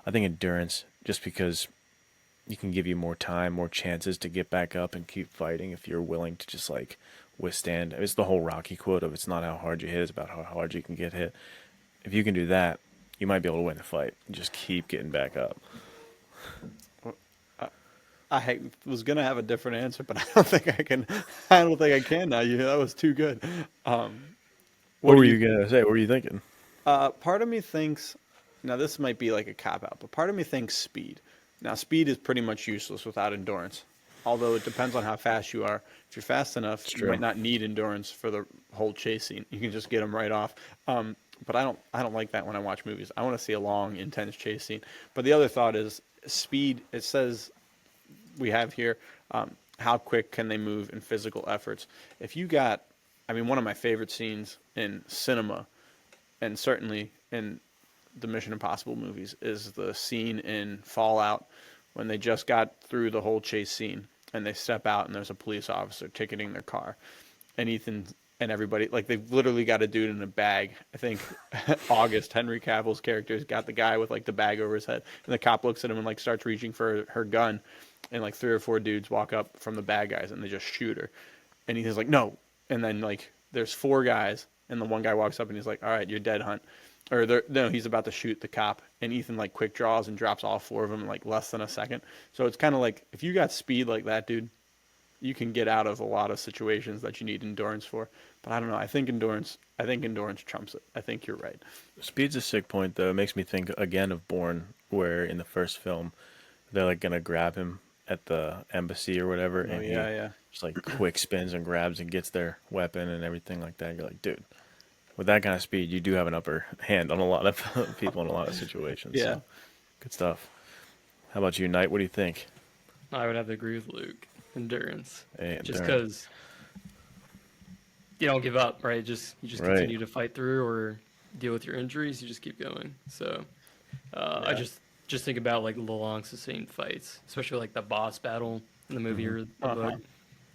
Speaker 2: I think endurance, just because you can give you more time, more chances to get back up and keep fighting if you're willing to just like withstand. It's the whole Rocky quote of it's not how hard you hit, it's about how hard you can get hit. If you can do that, you might be able to win the fight. Just keep getting back up.
Speaker 3: I was gonna have a different answer, but I don't think I can. I don't think I can now. That was too good.
Speaker 2: What were you gonna say? What were you thinking?
Speaker 3: Part of me thinks, now this might be like a cop out, but part of me thinks speed. Now speed is pretty much useless without endurance. Although it depends on how fast you are. If you're fast enough, you might not need endurance for the whole chase scene. You can just get them right off. But I don't like that when I watch movies. I want to see a long, intense chase scene. But the other thought is speed. It says we have here, how quick can they move in physical efforts? If you got, I mean, one of my favorite scenes in cinema, and certainly in the Mission Impossible movies, is the scene in Fallout when they just got through the whole chase scene and they step out and there's a police officer ticketing their car, and Ethan and everybody, like, they've literally got a dude in a bag. I think August, Henry Cavill's character, has got the guy with like the bag over his head, and the cop looks at him and like starts reaching for her gun, and like 3 or 4 dudes walk up from the bad guys and they just shoot her, and he's like, no, and then like there's 4 guys, and the one guy walks up and he's like, all right, you're dead, Hunt. Or no, he's about to shoot the cop, and Ethan like quick draws and drops all 4 of them in like less than a second. So it's kind of like, if you got speed like that, dude, you can get out of a lot of situations that you need endurance for. But I don't know. I think endurance trumps it. I think you're right.
Speaker 2: Speed's a sick point, though. It makes me think again of Bourne, where in the first film, they're like gonna grab him at the embassy or whatever, and he just like quick spins and grabs and gets their weapon and everything like that. And you're like, dude, with that kind of speed, you do have an upper hand on a lot of people in a lot of situations.
Speaker 3: Yeah.
Speaker 2: So, good stuff. How about you, Knight? What do you think?
Speaker 1: I would have to agree with Luke. Endurance.
Speaker 2: Hey,
Speaker 1: Just
Speaker 2: endurance.
Speaker 1: because you don't give up, right? You just continue to fight through or deal with your injuries. You just keep going. So I just think about like the long sustained fights, especially like the boss battle in the movie or the book.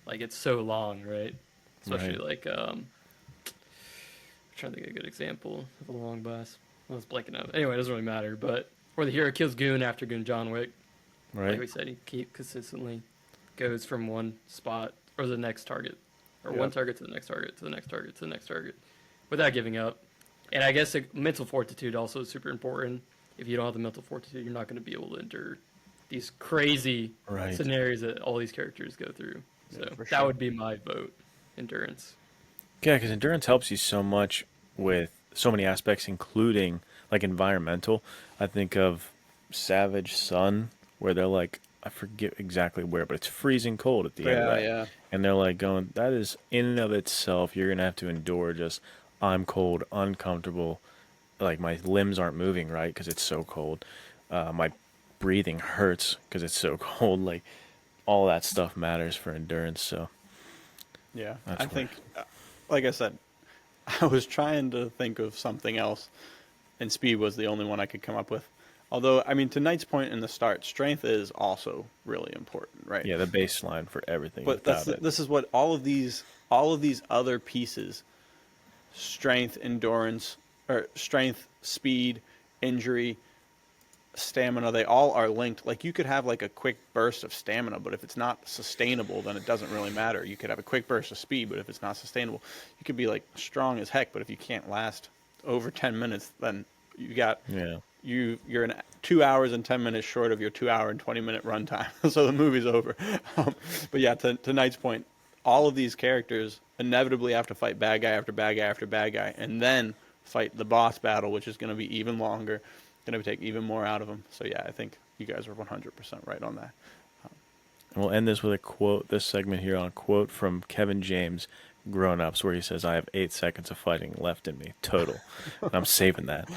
Speaker 1: Like it's so long, right? Especially like I'm trying to think of a good example of a long boss. I was blanking out. Anyway, it doesn't really matter. But where the hero kills Goon after Goon John Wick.
Speaker 2: Right.
Speaker 1: Like we said, he consistently goes from one spot or the next target, or one target to the next target, to the next target, to the next target, without giving up. And I guess mental fortitude also is super important. If you don't have the mental fortitude, you're not going to be able to endure these crazy scenarios that all these characters go through. So that would be my vote, endurance.
Speaker 2: Yeah, because endurance helps you so much with so many aspects, including like environmental. I think of Savage Sun, where they're like, I forget exactly where, but it's freezing cold at the end of that.
Speaker 3: Yeah.
Speaker 2: And they're like going, that is in and of itself, you're going to have to endure just, I'm cold, uncomfortable, like my limbs aren't moving right because it's so cold. My breathing hurts because it's so cold. Like all that stuff matters for endurance. So
Speaker 3: Yeah,
Speaker 2: that's
Speaker 3: I
Speaker 2: what.
Speaker 3: think, like I said, I was trying to think of something else, and speed was the only one I could come up with. Although, I mean, to Knight's point in the start, strength is also really important, right?
Speaker 2: Yeah, the baseline for everything.
Speaker 3: But
Speaker 2: Without it,
Speaker 3: this is what all of these other pieces, strength, endurance, or strength, speed, injury, stamina, they all are linked. Like you could have like a quick burst of stamina, but if it's not sustainable, then it doesn't really matter. You could have a quick burst of speed, but if it's not sustainable, you could be like strong as heck, but if you can't last over 10 minutes, then you got
Speaker 2: yeah.
Speaker 3: you're in 2 hours and 10 minutes short of your 2 hour and 20-minute runtime. So the movie's over. But yeah, to Knight's point, all of these characters inevitably have to fight bad guy after bad guy after bad guy, and then fight the boss battle, which is going to be even longer, going to take even more out of them. So yeah, I think you guys are 100% right on that.
Speaker 2: And we'll end this with a quote. This segment here on a quote from Kevin James, Grown Ups, where he says, "I have 8 seconds of fighting left in me total." And I'm saving that.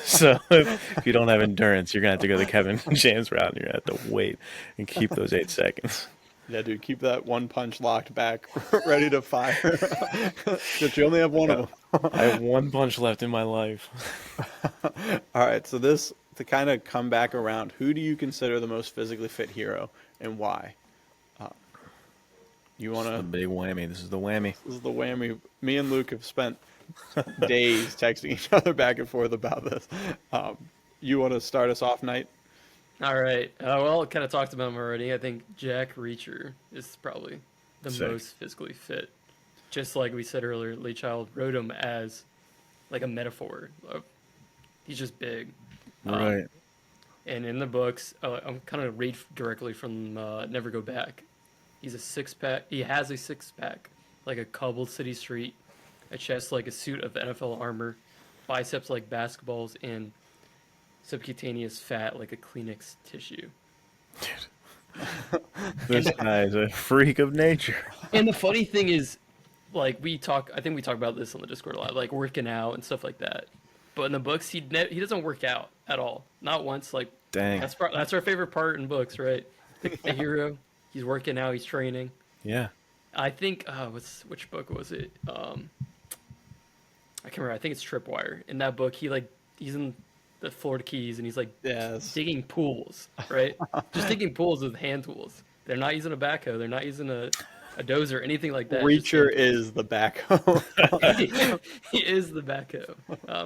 Speaker 2: So if you don't have endurance, you're gonna have to go the Kevin James route, and you're gonna have to wait and keep those 8 seconds.
Speaker 3: Yeah, dude, keep that one punch locked back, ready to fire. But you only have one of them.
Speaker 2: I have one punch left in my life.
Speaker 3: All right, so this to kind of come back around, who do you consider the most physically fit hero and why? You want
Speaker 2: The
Speaker 3: to?
Speaker 2: big whammy. This is the whammy.
Speaker 3: This is the whammy. Me and Luke have spent days texting each other back and forth about this. You want to start us off, Knight?
Speaker 1: All right. Well, kind of talked about him already. I think Jack Reacher is probably the
Speaker 2: Sick.
Speaker 1: most physically fit. Just like we said earlier, Lee Child wrote him as like a metaphor of he's just big.
Speaker 2: Right.
Speaker 1: And in the books, I'm kind of read directly from Never Go Back. He's a six pack. He has a six pack, like a cobbled city street, a chest like a suit of NFL armor, biceps like basketballs, and subcutaneous fat like a Kleenex tissue.
Speaker 2: This guy is a freak of nature.
Speaker 1: And the funny thing is, like I think we talk about this on the Discord a lot, like working out and stuff like that. But in the books, he doesn't work out at all, not once. Like
Speaker 2: Dang.
Speaker 1: that's our favorite part in books, right? The hero, he's working out, he's training.
Speaker 2: Yeah.
Speaker 1: I think which book was it? I can't remember. I think it's Tripwire. In that book, he's in the Florida Keys and he's like
Speaker 3: Yes.
Speaker 1: digging pools, right? Just digging pools with hand tools. They're not using a backhoe. They're not using a dozer, anything like that.
Speaker 3: Reacher is the backhoe.
Speaker 1: He is the backhoe.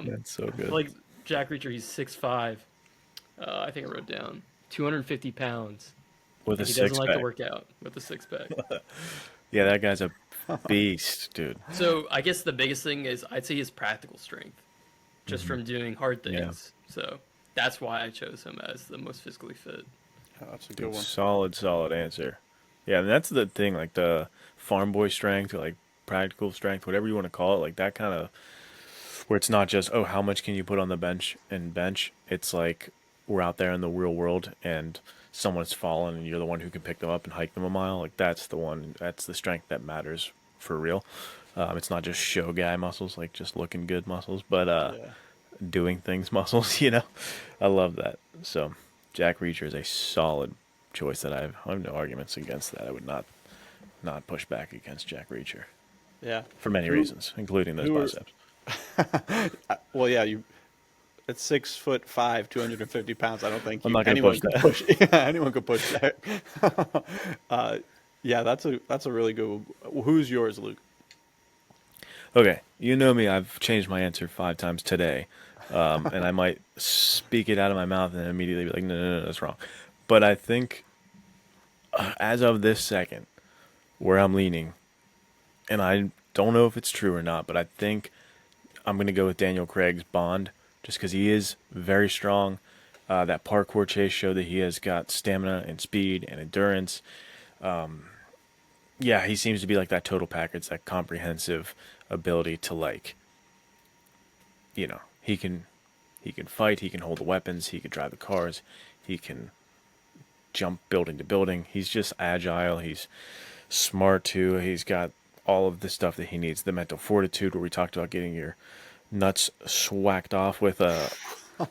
Speaker 2: That's so good.
Speaker 1: Like Jack Reacher, he's 6'5". I think I wrote down 250 pounds.
Speaker 2: With a
Speaker 1: He
Speaker 2: six
Speaker 1: doesn't like
Speaker 2: pack.
Speaker 1: to work out with a six pack.
Speaker 2: Yeah, that guy's a beast, dude.
Speaker 1: So I guess the biggest thing is I'd say his practical strength, just from doing hard
Speaker 2: Yeah.
Speaker 1: things. So that's why I chose him as the most physically fit.
Speaker 3: Oh, that's a good
Speaker 2: Dude,
Speaker 3: one.
Speaker 2: solid answer. Yeah, and that's the thing, like the farm boy strength or like practical strength, whatever you want to call it, like that kind of where it's not just, oh, how much can you put on the bench and bench? It's like we're out there in the real world and someone's fallen and you're the one who can pick them up and hike them a mile. Like that's the strength that matters for real. It's not just show guy muscles, like just looking good muscles, but
Speaker 3: Yeah.
Speaker 2: doing things muscles, you know? I love that. So Jack Reacher is a solid choice that I have no arguments against that. I would not push back against Jack Reacher
Speaker 3: Yeah.
Speaker 2: for many reasons, including those
Speaker 3: who are-
Speaker 2: biceps.
Speaker 3: Well, yeah, you. At 6'5", 250 pounds, I don't think
Speaker 2: I'm not gonna
Speaker 3: anyone
Speaker 2: push
Speaker 3: could
Speaker 2: that.
Speaker 3: push. Yeah, anyone could push that. Yeah, that's a really good one. Who's yours, Luke?
Speaker 2: Okay, you know me. I've changed my answer 5 times today, and I might speak it out of my mouth and then immediately be like, no, that's wrong. But I think, as of this second, where I'm leaning, and I don't know if it's true or not, but I think I'm going to go with Daniel Craig's Bond, just because he is very strong. That parkour chase showed that he has got stamina and speed and endurance. Yeah, he seems to be like that total package, that comprehensive ability to like, he can fight, he can hold the weapons, he can drive the cars, he can jump building to building. He's just agile. He's smart too. He's got all of the stuff that he needs. The mental fortitude, where we talked about getting your nuts swacked off with a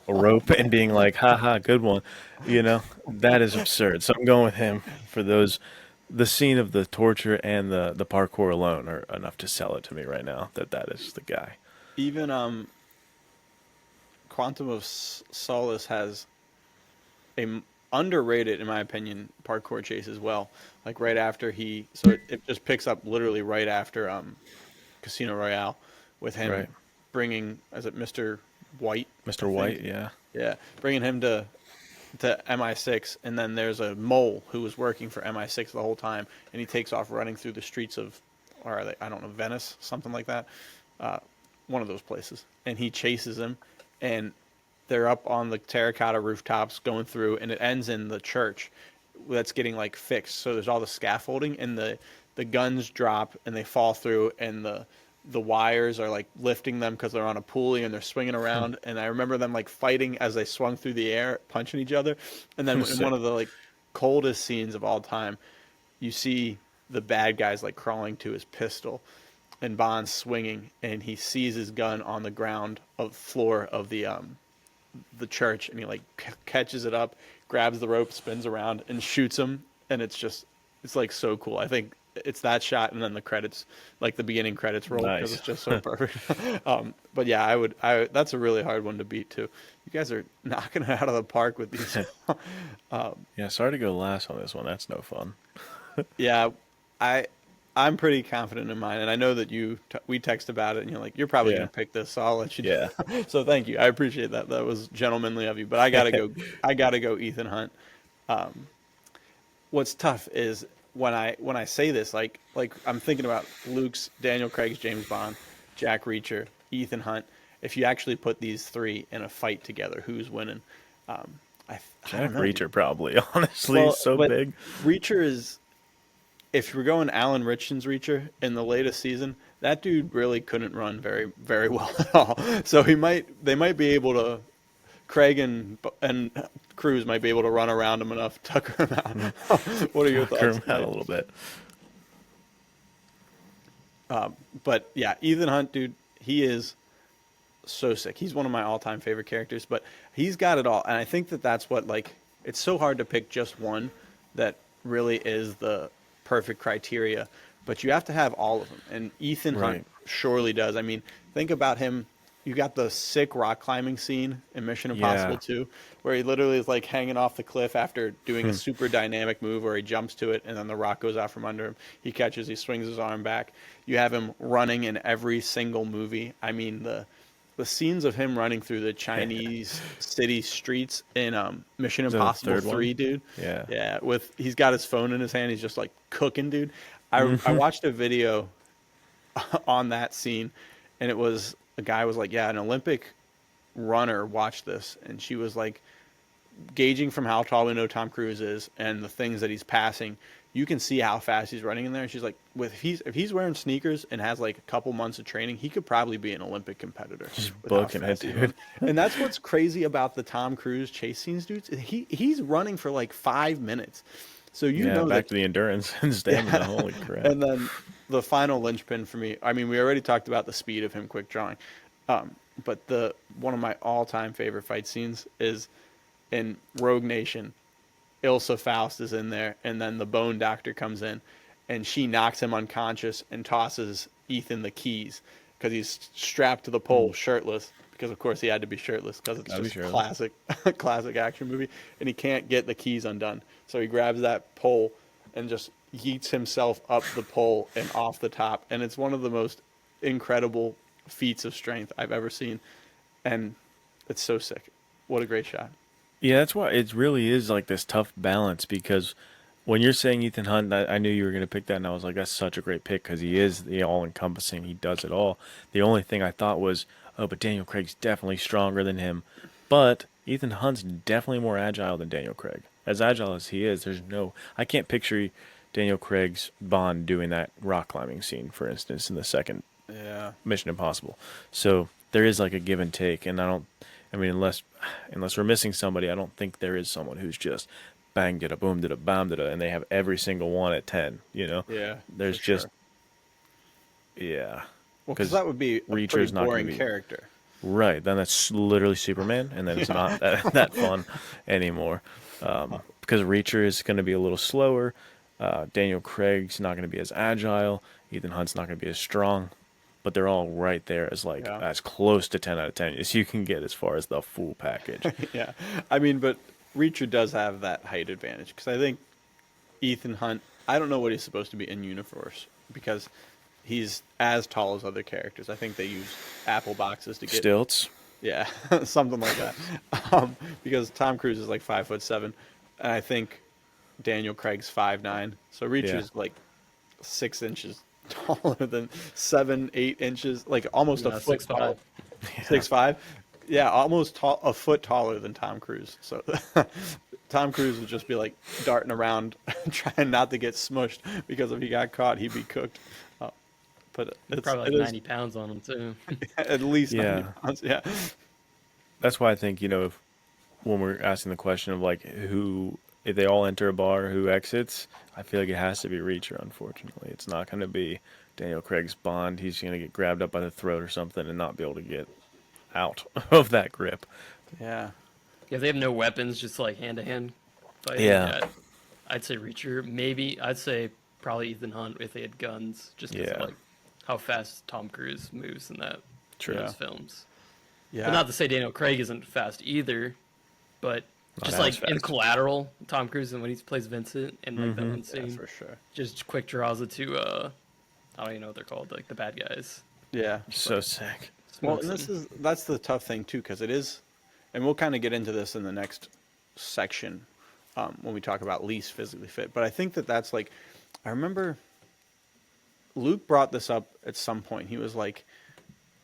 Speaker 2: a rope and being like, haha, good one. That is absurd. So I'm going with him for those. The scene of the torture and the parkour alone are enough to sell it to me right now that is the guy.
Speaker 3: Even Quantum of Solace has underrated, in my opinion, parkour chase as well. Like right after it just picks up literally right after Casino Royale with him
Speaker 2: Right.
Speaker 3: bringing, is it Mr. White?
Speaker 2: Mr. White, yeah.
Speaker 3: Yeah, bringing him to MI6, and then there's a mole who was working for MI6 the whole time, and he takes off running through the streets of, or are they, I don't know, Venice, something like that, one of those places, and he chases him, and they're up on the terracotta rooftops going through, and it ends in the church that's getting like fixed. So there's all the scaffolding, and the guns drop, and they fall through, and the wires are like lifting them because they're on a pulley and they're swinging around. And I remember them like fighting as they swung through the air, punching each other. And then in one of the like coldest scenes of all time, you see the bad guys like crawling to his pistol, and Bond's swinging, and he sees his gun on the ground of floor of the church, and he like catches it up, grabs the rope, spins around, and shoots him. And it's like so cool. I think it's that shot, and then the credits, like the beginning credits roll, because
Speaker 2: Nice.
Speaker 3: it's just so perfect. But yeah, that's a really hard one to beat too. You guys are knocking it out of the park with these.
Speaker 2: Yeah, sorry to go last on this one. That's no fun.
Speaker 3: Yeah, I'm pretty confident in mine, and I know that we text about it, and you're like, you're probably
Speaker 2: Yeah.
Speaker 3: gonna pick this, so I'll let you.
Speaker 2: Yeah.
Speaker 3: So thank you, I appreciate that. That was gentlemanly of you, but I gotta go. I gotta go, Ethan Hunt. What's tough is when I say this, like I'm thinking about Luke's, Daniel Craig's James Bond, Jack Reacher, Ethan Hunt. If you actually put these three in a fight together, who's winning? I
Speaker 2: Jack
Speaker 3: don't know.
Speaker 2: Reacher, probably, honestly.
Speaker 3: Well,
Speaker 2: So
Speaker 3: but
Speaker 2: big.
Speaker 3: Reacher is, if you're going Alan Ritchson's Reacher in the latest season, that dude really couldn't run very, very well at all. So they might be able to, Craig and Cruz might be able to run around him enough, tucker him out. What are your
Speaker 2: Tucker
Speaker 3: thoughts?
Speaker 2: him out a little bit.
Speaker 3: But yeah, Ethan Hunt, dude, he is so sick. He's one of my all-time favorite characters, but he's got it all. And I think that's what, like, it's so hard to pick just one that really is the perfect criteria, but you have to have all of them. And Ethan Hunt
Speaker 2: Right.
Speaker 3: surely does. I mean, think about him. You got the sick rock climbing scene in Mission Impossible
Speaker 2: Yeah.
Speaker 3: 2, where he literally is like hanging off the cliff after doing a super dynamic move where he jumps to it and then the rock goes out from under him. He catches, he swings his arm back. You have him running in every single movie. I mean, the scenes of him running through the Chinese city streets in Mission
Speaker 2: that the
Speaker 3: Impossible
Speaker 2: third one?
Speaker 3: 3, dude.
Speaker 2: Yeah.
Speaker 3: Yeah, he's got his phone in his hand. He's just like cooking, dude. I watched a video on that scene, and it was a guy was like, yeah, an Olympic runner watched this, and she was like, gauging from how tall we know Tom Cruise is and the things that he's passing, you can see how fast he's running in there. And she's like, if he's wearing sneakers and has like a couple months of training, he could probably be an Olympic competitor.
Speaker 2: Just
Speaker 3: with how
Speaker 2: booking it,
Speaker 3: fast he's
Speaker 2: dude.
Speaker 3: running. And that's what's crazy about the Tom Cruise chase scenes, dudes. He's running for like 5 minutes. So you
Speaker 2: Yeah,
Speaker 3: know
Speaker 2: back
Speaker 3: that.
Speaker 2: to the endurance and stamina. Holy crap.
Speaker 3: And then the final linchpin for me, I mean, we already talked about the speed of him quick drawing. But one of my all-time favorite fight scenes is in Rogue Nation. Ilsa Faust is in there, and then the Bone Doctor comes in, and she knocks him unconscious and tosses Ethan the keys because he's strapped to the pole shirtless, because of course he had to be shirtless because it's
Speaker 2: Gotta be
Speaker 3: just
Speaker 2: shirtless.
Speaker 3: classic action movie, and he can't get the keys undone. So he grabs that pole and just yeets himself up the pole and off the top, and it's one of the most incredible feats of strength I've ever seen, and it's so sick. What a great shot.
Speaker 2: Yeah, that's why it really is like this tough balance, because when you're saying Ethan Hunt, I knew you were going to pick that, and I was like, that's such a great pick because he is the all-encompassing. He does it all. The only thing I thought was, oh, but Daniel Craig's definitely stronger than him. But Ethan Hunt's definitely more agile than Daniel Craig. As agile as he is, I can't picture Daniel Craig's Bond doing that rock climbing scene, for instance, in the second
Speaker 3: Yeah.
Speaker 2: Mission Impossible. So there is like a give and take, and unless we're missing somebody, I don't think there is someone who's just bang, da boom, da bam, da, and they have every single one at 10.
Speaker 3: Yeah.
Speaker 2: There's
Speaker 3: for
Speaker 2: just
Speaker 3: sure.
Speaker 2: yeah.
Speaker 3: Well, because that would be a
Speaker 2: Reacher's
Speaker 3: pretty
Speaker 2: not gonna
Speaker 3: boring
Speaker 2: be-
Speaker 3: character.
Speaker 2: Right, then that's literally Superman, and then it's not that fun anymore. Because Reacher is going to be a little slower. Daniel Craig's not going to be as agile. Ethan Hunt's not going to be as strong. But they're all right there as like
Speaker 3: Yeah.
Speaker 2: as close to 10 out of 10 as you can get as far as the full package.
Speaker 3: Yeah. I mean, but Reacher does have that height advantage because I think Ethan Hunt, I don't know what he's supposed to be in universe because he's as tall as other characters. I think they use apple boxes to get
Speaker 2: Stilts.
Speaker 3: yeah, something like that. Because Tom Cruise is like 5'7", and I think Daniel Craig's 5'9". So Reacher's like 6 inches taller than 7-8 inches, like almost a
Speaker 1: No,
Speaker 3: foot
Speaker 1: 6'5".
Speaker 3: taller. 6'5". Yeah, almost a foot taller than Tom Cruise. So Tom Cruise would just be like darting around, trying not to get smushed because if he got caught, he'd be cooked. But it's
Speaker 1: Probably like
Speaker 3: it is
Speaker 1: 90 pounds on him too.
Speaker 3: at least 90
Speaker 2: Yeah.
Speaker 3: pounds. Yeah,
Speaker 2: That's why I think, if when we're asking the question of like if they all enter a bar, who exits, I feel like it has to be Reacher, unfortunately. It's not going to be Daniel Craig's Bond. He's going to get grabbed up by the throat or something and not be able to get out of that grip.
Speaker 3: yeah.
Speaker 1: If they have no weapons, just like hand-to-hand fighting,
Speaker 2: Yeah.
Speaker 1: I'd say Reacher. Maybe I'd say probably Ethan Hunt if they had guns, just because
Speaker 2: Yeah.
Speaker 1: of like how fast Tom Cruise moves in
Speaker 2: True.
Speaker 1: those films.
Speaker 3: Yeah.
Speaker 1: But not to say Daniel Craig isn't fast either, but
Speaker 2: Not
Speaker 1: just
Speaker 2: as
Speaker 1: like in
Speaker 2: fast.
Speaker 1: Collateral, Tom Cruise and when he plays Vincent and like that one
Speaker 3: Yeah,
Speaker 1: scene,
Speaker 3: for sure.
Speaker 1: just quick draws it to I don't even know what they're called, like the bad guys.
Speaker 3: Yeah.
Speaker 2: So sick.
Speaker 3: Well,
Speaker 1: Smokes
Speaker 3: and
Speaker 1: them.
Speaker 3: that's the tough thing too, because it is, and we'll kind of get into this in the next section when we talk about least physically fit. But I think that's like, I remember Luke brought this up at some point. He was like,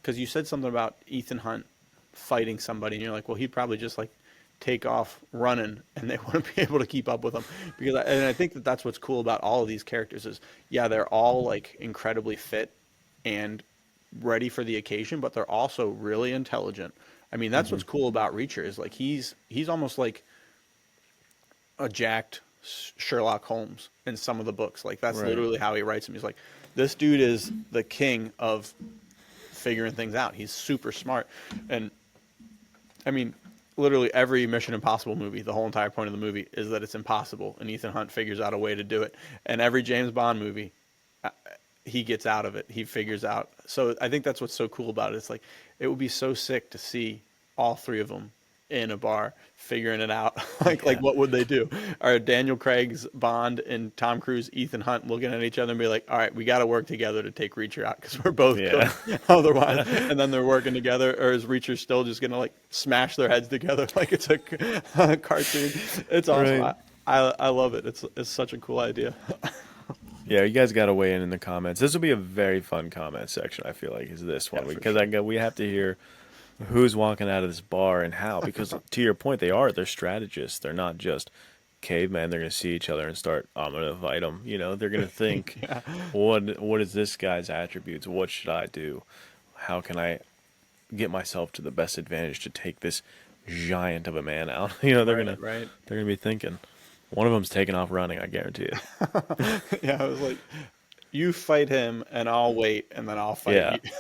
Speaker 3: because you said something about Ethan Hunt fighting somebody, and you're like, well, he'd probably just like take off running, and they wouldn't be able to keep up with him. And I think that's what's cool about all of these characters is, yeah, they're all like incredibly fit and ready for the occasion, but they're also really intelligent. I mean, that's what's cool about Reacher is like he's almost like a jacked Sherlock Holmes in some of the books. Like that's
Speaker 2: Right.
Speaker 3: literally how he writes him. He's like, this dude is the king of figuring things out. He's super smart. And I mean, literally every Mission Impossible movie, the whole entire point of the movie is that it's impossible, and Ethan Hunt figures out a way to do it. And every James Bond movie, he gets out of it. He figures out. So I think that's what's so cool about it. It's like it would be so sick to see all three of them in a bar figuring it out. like what would they do? Are Daniel Craig's Bond and Tom Cruise, Ethan Hunt looking at each other and be like, all right, we got to work together to take Reacher out because we're both
Speaker 2: Yeah.
Speaker 3: good otherwise. And then they're working together, or is Reacher still just gonna like smash their heads together like it's a cartoon? It's awesome.
Speaker 2: Right.
Speaker 3: I love it. It's such a cool idea.
Speaker 2: Yeah, you guys got to weigh in the comments. This will be a very fun comment section, I feel like, is this one.
Speaker 3: for
Speaker 2: Because we have to hear who's walking out of this bar and how. Because to your point, they're strategists. They're not just cavemen. They're going to see each other and start, I'm going to fight them. They're going to think, what is this guy's attributes? What should I do? How can I get myself to the best advantage to take this giant of a man out? They're
Speaker 3: Right.
Speaker 2: they're gonna be thinking. One of them's taking off running, I guarantee it.
Speaker 3: Yeah, I was like, you fight him and I'll wait and then I'll fight
Speaker 2: Yeah.
Speaker 3: you.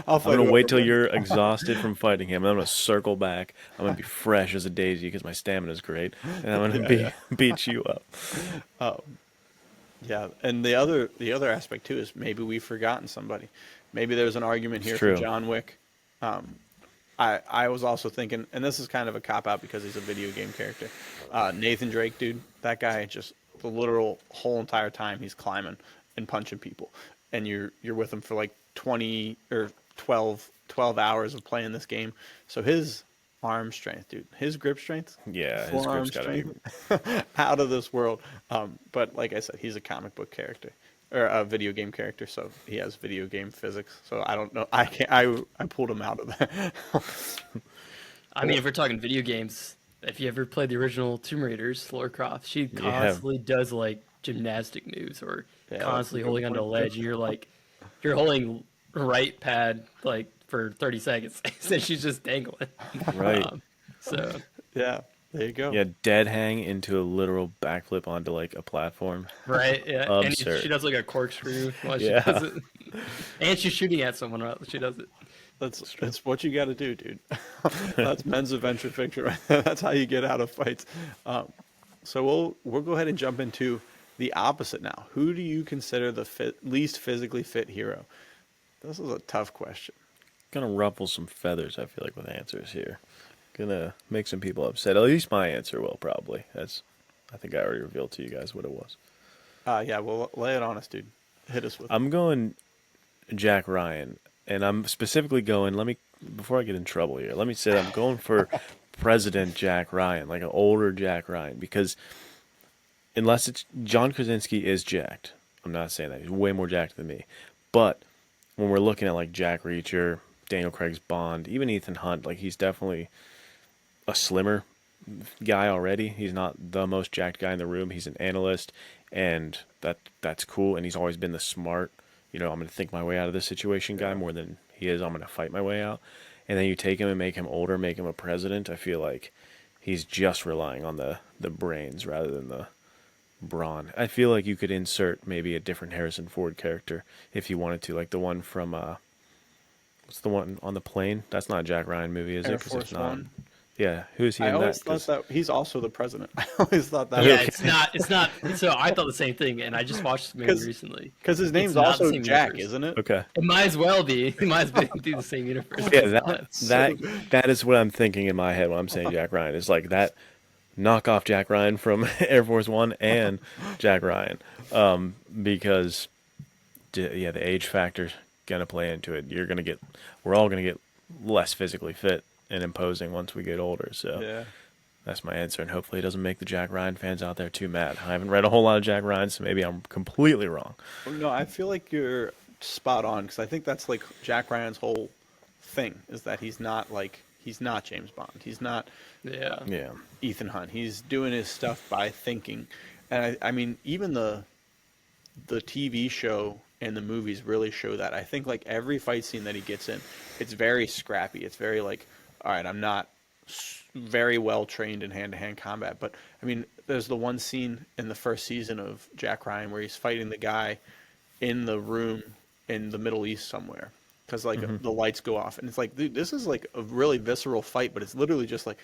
Speaker 3: I'll fight
Speaker 2: I'm gonna wait
Speaker 3: whoever
Speaker 2: till
Speaker 3: wins.
Speaker 2: you're exhausted from fighting him, and I'm gonna circle back. I'm gonna be fresh as a daisy because my stamina's great, and I'm gonna beat you up.
Speaker 3: Yeah, and the other aspect too is maybe we've forgotten somebody. Maybe there's an argument here
Speaker 2: true.
Speaker 3: for John Wick. I was also thinking, and this is kind of a cop out because he's a video game character. Nathan Drake, dude, that guy just the literal whole entire time he's climbing and punching people, and you're with him for like 20 or 12 hours of playing this game. So his arm strength, dude, his grip strength,
Speaker 2: Yeah, his
Speaker 3: forearm
Speaker 2: grip's gotta be.
Speaker 3: strength, out of this world. But like I said, he's a comic book character or a video game character, so he has video game physics. So I don't know. I can't. I pulled him out of that.
Speaker 1: I mean, if we're talking video games, if you ever played the original Tomb Raiders, Lara Croft, she constantly does like gymnastic moves or
Speaker 3: Yeah,
Speaker 1: constantly
Speaker 3: that's a good
Speaker 1: holding onto a
Speaker 3: point,
Speaker 1: ledge,
Speaker 3: too.
Speaker 1: and you're holding right pad like for 30 seconds, and she's just dangling.
Speaker 2: Right.
Speaker 1: So
Speaker 3: Yeah, there you go.
Speaker 2: Yeah, dead hang into a literal backflip onto like a platform.
Speaker 1: right, yeah, and
Speaker 2: Absurd.
Speaker 1: she does like a corkscrew while she
Speaker 2: Yeah.
Speaker 1: does it, and she's shooting at someone while she does it.
Speaker 3: That's what you got to do, dude. That's men's adventure fiction. Right? That's how you get out of fights. So we'll go ahead and jump into the opposite now. Who do you consider the least physically fit hero? This is a tough question.
Speaker 2: Gonna ruffle some feathers, I feel like, with answers here. Gonna make some people upset. At least my answer will, probably. I think I already revealed to you guys what it was.
Speaker 3: Yeah, well, lay it on us, dude. Hit us with it.
Speaker 2: I'm going Jack Ryan, and I'm specifically going, before I get in trouble here, let me say I'm going for President Jack Ryan, like an older Jack Ryan, because unless it's John Krasinski is jacked. I'm not saying that. He's way more jacked than me. But when we're looking at like Jack Reacher, Daniel Craig's Bond, even Ethan Hunt, like he's definitely a slimmer guy already. He's not the most jacked guy in the room. He's an analyst, and that's cool. And he's always been the smart, I'm going to think my way out of this situation guy more than he is. I'm going to fight my way out. And then you take him and make him older, make him a president. I feel like he's just relying on the brains rather than the brawn. I feel like you could insert maybe a different Harrison Ford character if you wanted to, like the one from what's the one on the plane? That's not a Jack Ryan movie, is
Speaker 3: Air
Speaker 2: it? 'Cause
Speaker 3: Force
Speaker 2: it's not.
Speaker 3: One.
Speaker 2: Yeah, who's he
Speaker 3: I
Speaker 2: in
Speaker 3: always
Speaker 2: that?
Speaker 3: thought that he's also the president. I always thought that.
Speaker 1: Yeah, it's not. So I thought the same thing, and I just watched the movie
Speaker 3: 'Cause-
Speaker 1: recently.
Speaker 3: Because his name's
Speaker 1: not the
Speaker 3: also
Speaker 1: same
Speaker 3: Jack,
Speaker 1: universe.
Speaker 3: isn't it?
Speaker 2: Okay.
Speaker 1: It might as well be. It might as well be the same universe.
Speaker 2: Yeah,
Speaker 1: It's not.
Speaker 2: that is what I'm thinking in my head when I'm saying Jack Ryan. It's like that knockoff Jack Ryan from Air Force One and Jack Ryan, because the age factor's gonna play into it. We're all gonna get less physically fit and imposing once we get older. So
Speaker 3: Yeah.
Speaker 2: that's my answer, and hopefully it doesn't make the Jack Ryan fans out there too mad. I haven't read a whole lot of Jack Ryan, so maybe I'm completely wrong.
Speaker 3: No, I feel like you're spot on because I think that's like Jack Ryan's whole thing is that he's not James Bond. He's not
Speaker 1: Yeah.
Speaker 2: Yeah.
Speaker 3: Ethan Hunt. He's doing his stuff by thinking, and I mean even the TV show and the movies really show that. I think like every fight scene that he gets in, it's very scrappy. It's very like, all right, I'm not very well trained in hand-to-hand combat, but I mean, there's the one scene in the first season of Jack Ryan where he's fighting the guy in the room in the Middle East somewhere because like the lights go off, and it's like, dude, this is like a really visceral fight, but it's literally just like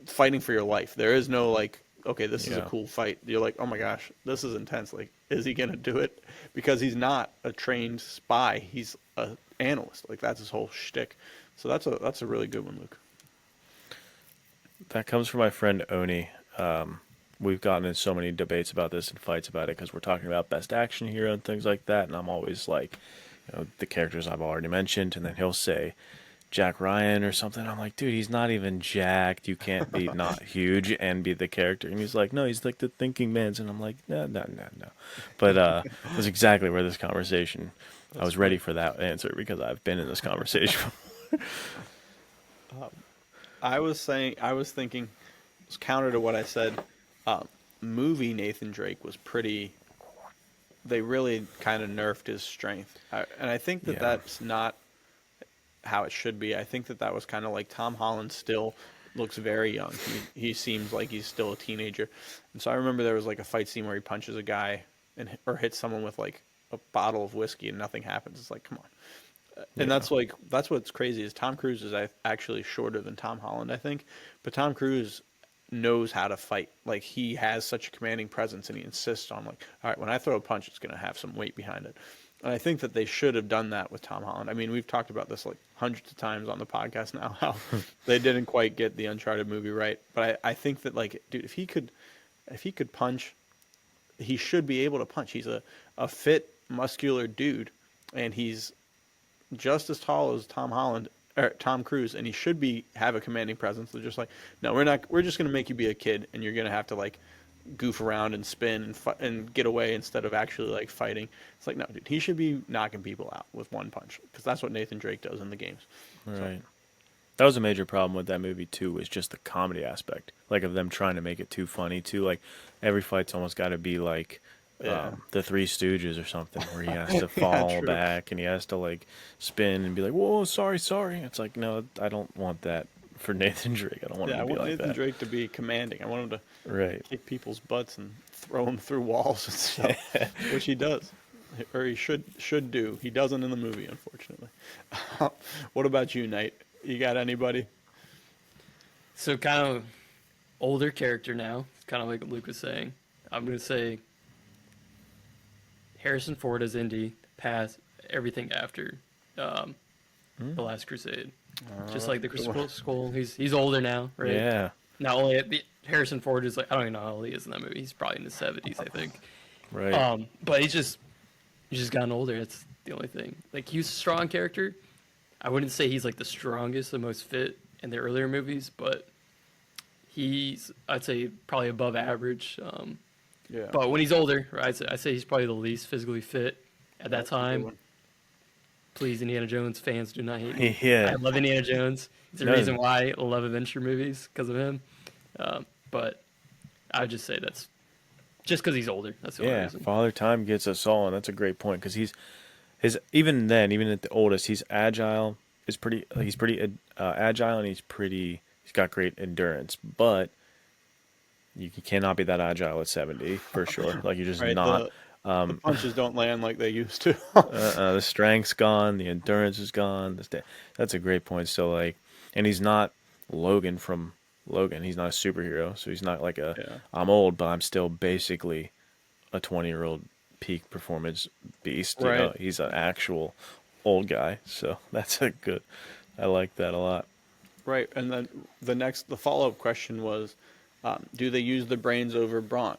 Speaker 3: fighting for your life. There is no like, okay, this is a cool fight. You're like, oh my gosh, this is intense. Like, is he gonna do it? Because he's not a trained spy. He's an analyst. Like that's his whole shtick. So that's a really good one, Luke.
Speaker 2: That comes from my friend Oni. We've gotten in so many debates about this and fights about it because we're talking about best action hero and things like that, and I'm always like, the characters I've already mentioned, and then he'll say Jack Ryan or something. I'm like, dude, he's not even jacked. You can't be not huge and be the character. And he's like, no, he's like the thinking man's. And I'm like, no. But that's exactly where this conversation. I was ready for that answer because I've been in this conversation.
Speaker 3: I was thinking, it's counter to what I said. Movie Nathan Drake was pretty. They really kind of nerfed his strength, and I think that that's not how it should be. I think that was kind of like Tom Holland still looks very young. He seems like he's still a teenager, and so I remember there was like a fight scene where he punches a guy or hits someone with like a bottle of whiskey and nothing happens. It's like, come on. And that's what's crazy is Tom Cruise is actually shorter than Tom Holland, I think, but Tom Cruise knows how to fight. Like he has such a commanding presence, and he insists on like, all right, when I throw a punch, it's going to have some weight behind it. And I think that they should have done that with Tom Holland. I mean, we've talked about this like hundreds of times on the podcast now, how they didn't quite get the Uncharted movie right. But I think that like, dude, if he could punch, he should be able to punch. He's a fit, muscular dude, and he's just as tall as Tom Cruise, and he should have a commanding presence. They're just like, no, we're just going to make you be a kid, and you're going to have to like goof around and spin and get away instead of actually like fighting. It's like, no, dude, he should be knocking people out with one punch because that's what Nathan Drake does in the games.
Speaker 2: Right. That was a major problem with that movie too, was just the comedy aspect, like of them trying to make it too funny too. Like every fight's almost got to be like the Three Stooges or something, where he has to fall back and he has to like spin and be like, "Whoa, sorry." It's like, no, I don't want that for Nathan Drake. I don't want him to be like that.
Speaker 3: I want Nathan Drake to be commanding. I want him to kick people's butts and throw them through walls and stuff, which he does, or he should do. He doesn't in the movie, unfortunately. What about you, Knight? You got anybody?
Speaker 1: So kind of older character now, kind of like Luke was saying. I'm gonna say Harrison Ford as Indy, past everything after the Last Crusade. Just like the
Speaker 3: Good one.
Speaker 1: Crucible Skull, he's older now, right?
Speaker 2: Yeah.
Speaker 1: Not only Harrison Ford is like I don't even know how old he is in that movie. He's probably in his 70s, I think.
Speaker 2: Right.
Speaker 1: But he's just gotten older. That's the only thing. Like he's a strong character. I wouldn't say he's like the strongest, the most fit in the earlier movies, but I'd say probably above average.
Speaker 3: Yeah.
Speaker 1: But when he's older, right, I say he's probably the least physically fit at that
Speaker 3: That's a good
Speaker 1: time.
Speaker 3: one.
Speaker 1: Please, Indiana Jones fans, do not hate me.
Speaker 2: Yeah.
Speaker 1: I love Indiana Jones. It's the
Speaker 2: No.
Speaker 1: reason why I love adventure movies because of him. But I would just say that's just because he's older. That's the only
Speaker 2: Yeah,
Speaker 1: reason.
Speaker 2: Father Time gets us all, and that's a great point because even at the oldest, he's agile. He's pretty agile, and he's got great endurance. But you cannot be that agile at 70 for sure. Like you're just
Speaker 3: Right.
Speaker 2: not.
Speaker 3: The punches don't land like they used to.
Speaker 2: The strength's gone, the endurance is gone. That's a great point. So like, and he's not Logan from Logan. He's not a superhero, so he's not like
Speaker 3: Yeah.
Speaker 2: I'm old, but I'm still basically a 20-year-old peak performance beast. You know,
Speaker 3: Right.
Speaker 2: he's an actual old guy. So that's a good. I like that a lot.
Speaker 3: Right. And then the follow-up question was, do they use the brains over brawn?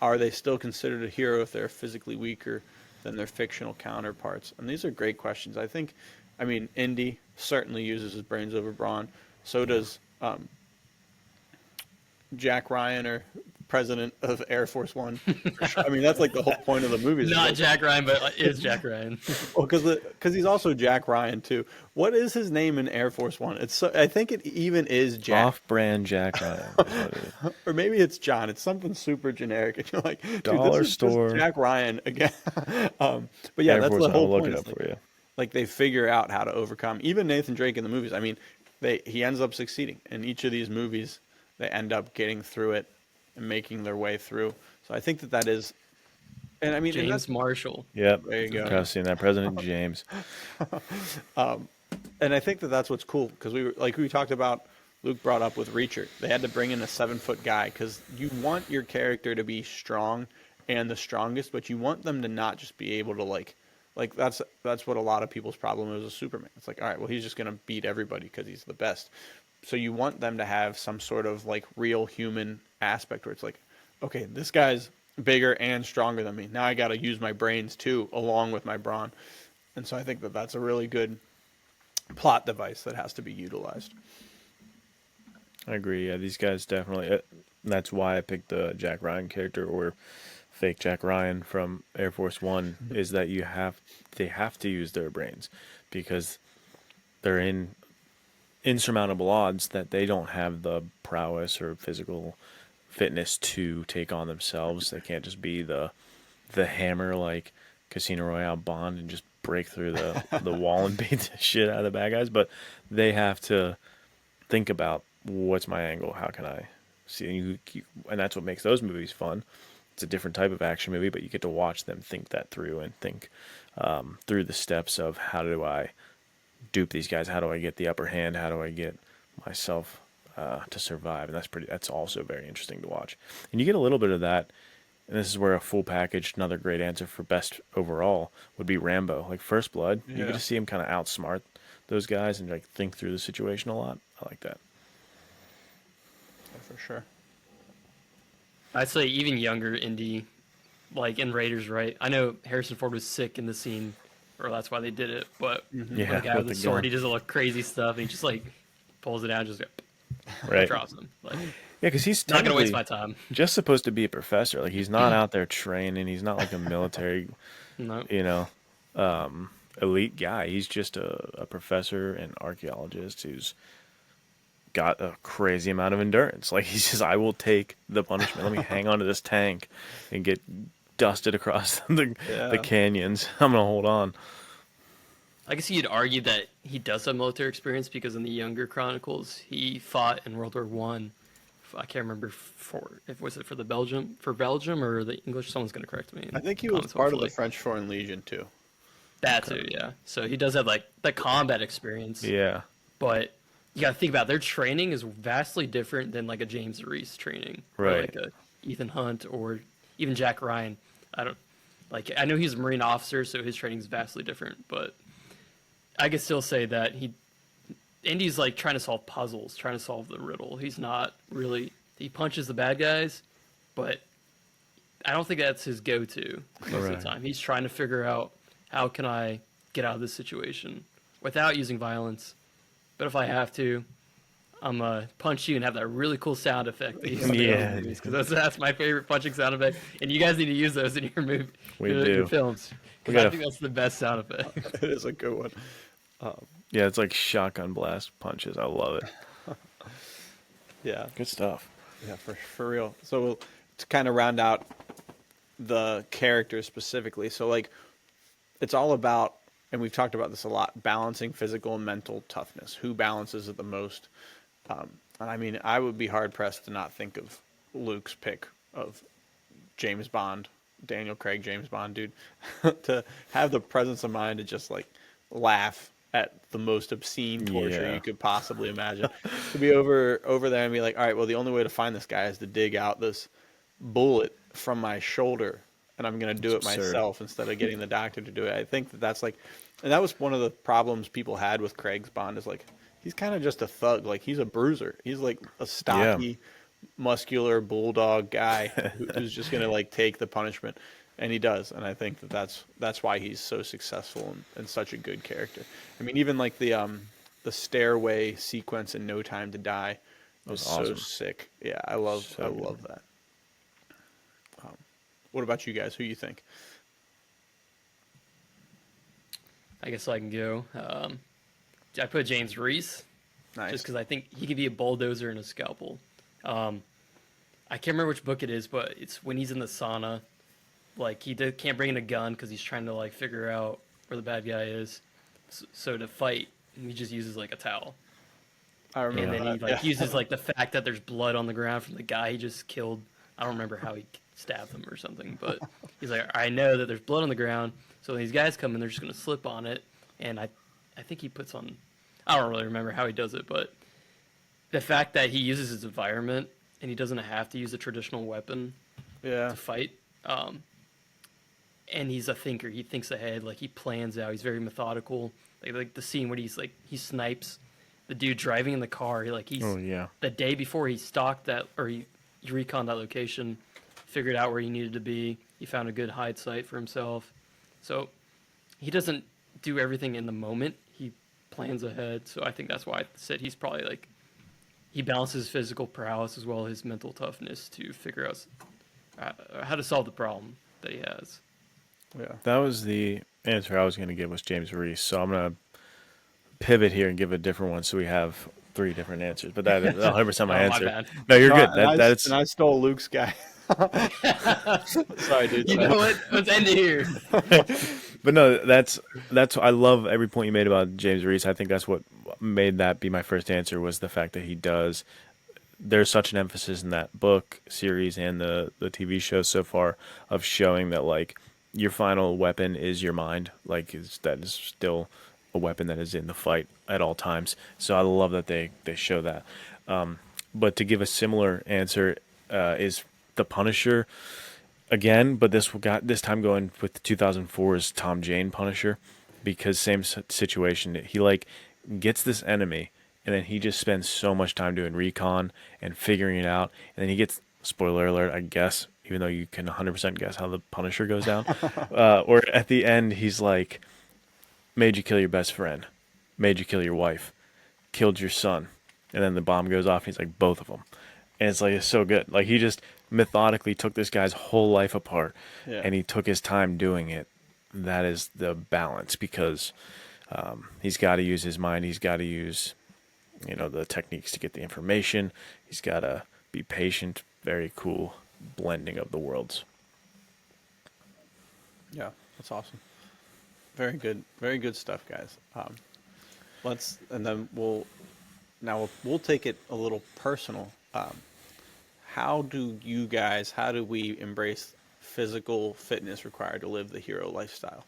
Speaker 3: Are they still considered a hero if they're physically weaker than their fictional counterparts? And these are great questions. I mean, Indy certainly uses his brains over brawn. So does Jack Ryan, or president of Air Force One. For sure. I mean, that's like the whole point of the movie.
Speaker 1: Not Jack Ryan, but it is Jack Ryan.
Speaker 3: Well, because he's also Jack Ryan too. What is his name in Air Force One? I think it even is Jack,
Speaker 2: Off-brand Jack Ryan. Is what it is.
Speaker 3: or maybe it's John. It's something super generic, and you're like, dude,
Speaker 2: Dollar
Speaker 3: this is
Speaker 2: store.
Speaker 3: just Jack Ryan again. But yeah,
Speaker 2: Air
Speaker 3: that's
Speaker 2: Force
Speaker 3: the
Speaker 2: One, I'll
Speaker 3: whole
Speaker 2: look
Speaker 3: point.
Speaker 2: it
Speaker 3: It's
Speaker 2: up for you.
Speaker 3: like they figure out how to overcome. Even Nathan Drake in the movies. I mean, he ends up succeeding in each of these movies. They end up getting through it and making their way through. So I think that is, and I mean, and
Speaker 1: James
Speaker 3: that's,
Speaker 1: Marshall.
Speaker 2: Yep.
Speaker 3: There you go.
Speaker 2: I've seen that. President James.
Speaker 3: and I think that that's what's cool because we talked about. Luke brought up with Reacher. They had to bring in a 7-foot guy because you want your character to be strong and the strongest, but you want them to not just be able to like that's what a lot of people's problem is with Superman. It's like, all right, well, he's just gonna beat everybody because he's the best. So you want them to have some sort of like real human aspect where it's like, okay, this guy's bigger and stronger than me. Now I got to use my brains too, along with my brawn. And so I think that that's a really good plot device that has to be utilized.
Speaker 2: I agree. Yeah, these guys definitely. That's why I picked the Jack Ryan character or fake Jack Ryan from Air Force One. Is that they have to use their brains because they're in insurmountable odds that they don't have the prowess or physical fitness to take on themselves. They can't just be the hammer like Casino Royale Bond and just break through the wall and beat the shit out of the bad guys. But they have to think about what's my angle, how can I see, and that's what makes those movies fun. It's a different type of action movie, but you get to watch them think that through and think through the steps of how do I dupe these guys, how do I get the upper hand, how do I get myself to survive, and that's also very interesting to watch. And you get a little bit of that, and this is where a full package, another great answer for best overall would be Rambo, like First Blood. You get to see him kind of outsmart those guys and like think through the situation a lot. I like that.
Speaker 3: Yeah, for sure.
Speaker 1: I'd say even younger Indy, like in Raiders, right? I know Harrison Ford was sick in the scene, or that's why they did it. But when the guy with the sword,
Speaker 2: gun.
Speaker 1: he does all the crazy stuff, and he just like pulls it out, and just
Speaker 2: Right.
Speaker 1: drops him. Like,
Speaker 2: Yeah, because he's
Speaker 1: not gonna waste
Speaker 2: technically
Speaker 1: my time.
Speaker 2: just supposed to be a professor. Like he's not out there training. He's not like a military,
Speaker 1: No.
Speaker 2: elite guy. He's just a professor and archaeologist who's got a crazy amount of endurance. Like he says, I will take the punishment. Let me hang onto this tank and get dusted across the canyons. I'm gonna hold on.
Speaker 1: I guess you'd argue that he does have military experience because in the younger chronicles, he fought in World War One. I can't remember was it for Belgium or the English. Someone's gonna correct me.
Speaker 3: I think he was part of the French Foreign Legion too.
Speaker 1: That too, yeah. So he does have like the combat experience,
Speaker 2: Yeah.
Speaker 1: but you gotta think about their training is vastly different than like a James Reese training or
Speaker 2: Right.
Speaker 1: like a Ethan Hunt or even Jack Ryan. I don't like. I know he's a Marine officer, so his training is vastly different, but I could still say that Indy's like trying to solve puzzles, trying to solve the riddle. He's not really. He punches the bad guys, but I don't think that's his go-to most of
Speaker 2: Right.
Speaker 1: the time. He's trying to figure out how can I get out of this situation without using violence. But if I have to, I'm gonna punch you and have that really cool sound effect that you used to make in
Speaker 2: Yeah.
Speaker 1: movies because that's my favorite punching sound effect. And you guys need to use those in your movie,
Speaker 2: We
Speaker 1: your
Speaker 2: do.
Speaker 1: films,
Speaker 2: We
Speaker 1: because I
Speaker 2: gotta-
Speaker 1: think that's the best sound effect.
Speaker 3: It is a good one.
Speaker 2: Yeah, it's like shotgun blast punches. I love it.
Speaker 3: Yeah.
Speaker 2: Good stuff.
Speaker 3: Yeah, for real. So to kind of round out the characters specifically, so like it's all about, and we've talked about this a lot, balancing physical and mental toughness. Who balances it the most? And I mean, I would be hard pressed to not think of Luke's pick of James Bond, Daniel Craig, James Bond, dude, to have the presence of mind to just like laugh at the most obscene torture
Speaker 2: Yeah.
Speaker 3: you could possibly imagine. To be over there and be like, all right, well, the only way to find this guy is to dig out this bullet from my shoulder, and I'm going to do it
Speaker 2: It's absurd.
Speaker 3: myself instead of getting the doctor to do it. I think that's like, and that was one of the problems people had with Craig's Bond is like, he's kind of just a thug. Like he's a bruiser. He's like a stocky, muscular bulldog guy who's just going to like take the punishment. And he does. And I think that's why he's so successful and such a good character. I mean, even like the stairway sequence in No Time to Die was so
Speaker 2: awesome.
Speaker 3: sick. Yeah, I love
Speaker 2: So good.
Speaker 3: that. What about you guys? Who you think?
Speaker 1: I guess I can go. I put James Reese
Speaker 3: Nice.
Speaker 1: just because I think he could be a bulldozer and a scalpel. I can't remember which book it is, but it's when he's in the sauna. Like can't bring in a gun because he's trying to like figure out where the bad guy is. So to fight, he just uses like a towel,
Speaker 3: I remember
Speaker 1: and then he
Speaker 3: that.
Speaker 1: like uses like the fact that there's blood on the ground from the guy he just killed. I don't remember how he stabbed him or something, but he's like, I know that there's blood on the ground, so when these guys come in, they're just gonna slip on it, and I think he puts on. I don't really remember how he does it, but the fact that he uses his environment and he doesn't have to use a traditional weapon
Speaker 3: Yeah.
Speaker 1: to fight. And he's a thinker. He thinks ahead. Like he plans out. He's very methodical. Like the scene where he snipes the dude driving in the car. He's
Speaker 2: Oh yeah.
Speaker 1: the day before he stalked that or he reconned that location, figured out where he needed to be. He found a good hide site for himself. So he doesn't do everything in the moment. He plans ahead. So I think that's why I said he's probably like he balances physical prowess as well as his mental toughness to figure out how to solve the problem that he has.
Speaker 3: Yeah.
Speaker 2: That was the answer I was going to give was James Reese. So I'm going to pivot here and give a different one. So we have 3 different answers. But that is 100% my
Speaker 1: Oh, my
Speaker 2: answer.
Speaker 1: bad.
Speaker 2: No, you're
Speaker 3: No,
Speaker 2: good.
Speaker 3: and
Speaker 2: That's
Speaker 3: I stole Luke's guy. Sorry, dude.
Speaker 1: You know what? Let's end it here.
Speaker 2: But no, that's I love every point you made about James Reese. I think that's what made that be my first answer was the fact that he does. There's such an emphasis in that book series and the TV show so far of showing that like your final weapon is your mind. Like that is still a weapon that is in the fight at all times. So I love that they show that. But to give a similar answer is the Punisher again, but this time going with the 2004's Tom Jane Punisher because same situation. He like gets this enemy and then he just spends so much time doing recon and figuring it out, and then he gets spoiler alert, I guess, even though you can 100% guess how the Punisher goes down, or at the end he's like, made you kill your best friend, made you kill your wife, killed your son, and then the bomb goes off. And he's like both of them, and it's like it's so good. Like he just methodically took this guy's whole life apart,
Speaker 3: Yeah.
Speaker 2: and he took his time doing it. That is the balance because he's got to use his mind. He's got to use, the techniques to get the information. He's got to be patient. Very cool blending of the worlds.
Speaker 3: Yeah, that's awesome. Very good stuff, guys. We'll take it a little personal. How do we embrace physical fitness required to live the hero lifestyle?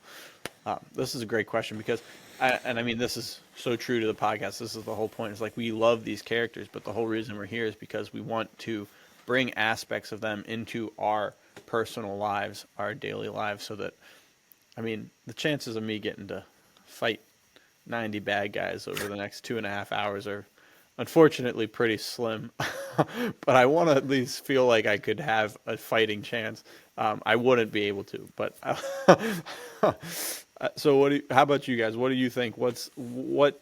Speaker 3: This is a great question because, I mean, this is so true to the podcast. This is the whole point. It's like we love these characters, but the whole reason we're here is because we want to bring aspects of them into our personal lives, our daily lives, so that, I mean, the chances of me getting to fight 90 bad guys over the next 2.5 hours are unfortunately pretty slim. But I want to at least feel like I could have a fighting chance. I wouldn't be able to, but so how about you guys? What do you think? What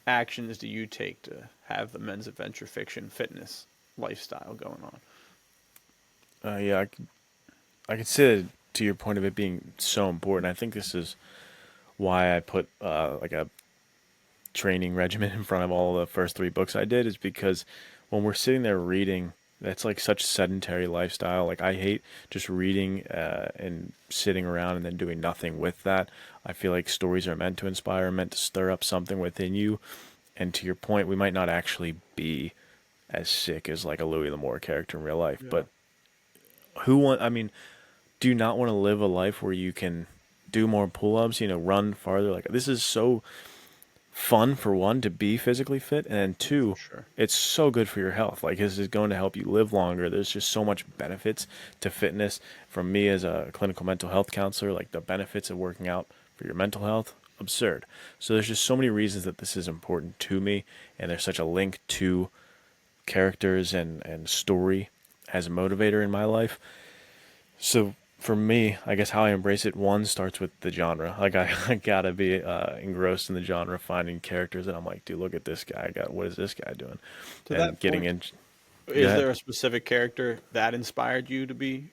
Speaker 3: actions do you take to have the men's adventure fiction fitness lifestyle going on?
Speaker 2: Yeah, I could say that to your point of it being so important. I think this is why I put like a training regimen in front of all the first 3 books I did, is because when we're sitting there reading, that's like such sedentary lifestyle. Like I hate just reading and sitting around and then doing nothing with that. I feel like stories are meant to inspire, meant to stir up something within you. And to your point, we might not actually be as sick as like a Louis L'Amour character in real life,
Speaker 3: Yeah.
Speaker 2: but I mean, do you not want to live a life where you can do more pull-ups, run farther? Like this is so fun, for one, to be physically fit, and then two,
Speaker 3: Sure.
Speaker 2: it's so good for your health. Like this is going to help you live longer. There's just so much benefits to fitness. From me as a clinical mental health counselor, like the benefits of working out for your mental health, absurd. So there's just so many reasons that this is important to me, and there's such a link to characters and story as a motivator in my life. So for me, I guess how I embrace it, one, starts with the genre. Like I gotta be engrossed in the genre, finding characters that I'm like, dude, look at this guy. What is this guy doing?
Speaker 3: To
Speaker 2: And
Speaker 3: that
Speaker 2: getting
Speaker 3: point,
Speaker 2: in.
Speaker 3: is
Speaker 2: ahead.
Speaker 3: there a specific character that inspired you to be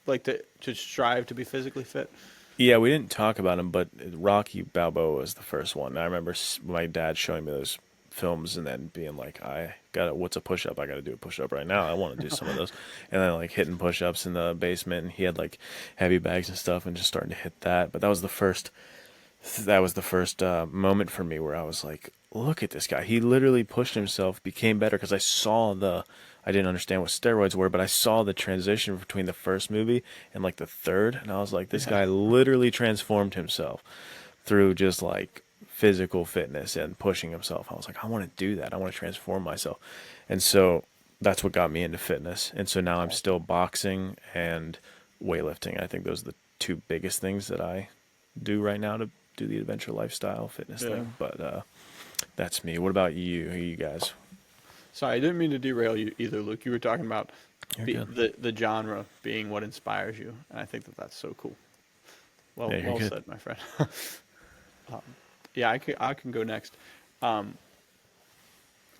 Speaker 3: like to strive to be physically fit?
Speaker 2: Yeah, we didn't talk about him, but Rocky Balboa was the first one. I remember my dad showing me those films and then being like, what's a push-up? I got to do a push-up right now. I want to do some of those. And then like hitting push-ups in the basement, and he had like heavy bags and stuff and just starting to hit that. But that was the first moment for me where I was like, look at this guy. He literally pushed himself, became better, because I didn't understand what steroids were, but I saw the transition between the first movie and like the third, and I was like, this guy literally transformed himself through just like physical fitness and pushing himself. I was like, I want to do that. I want to transform myself. And so that's what got me into fitness. And so now I'm still boxing and weightlifting. I think those are the 2 biggest things that I do right now to do the adventure lifestyle fitness
Speaker 3: Yeah.
Speaker 2: thing. But that's me. What about you? Who you guys?
Speaker 3: Sorry, I didn't mean to derail you either, Luke. You were talking about
Speaker 2: You're good.
Speaker 3: the genre being what inspires you, and I think that that's so cool. Well,
Speaker 2: Yeah, you're
Speaker 3: well
Speaker 2: good.
Speaker 3: said, my friend. Yeah, I can go next. Um,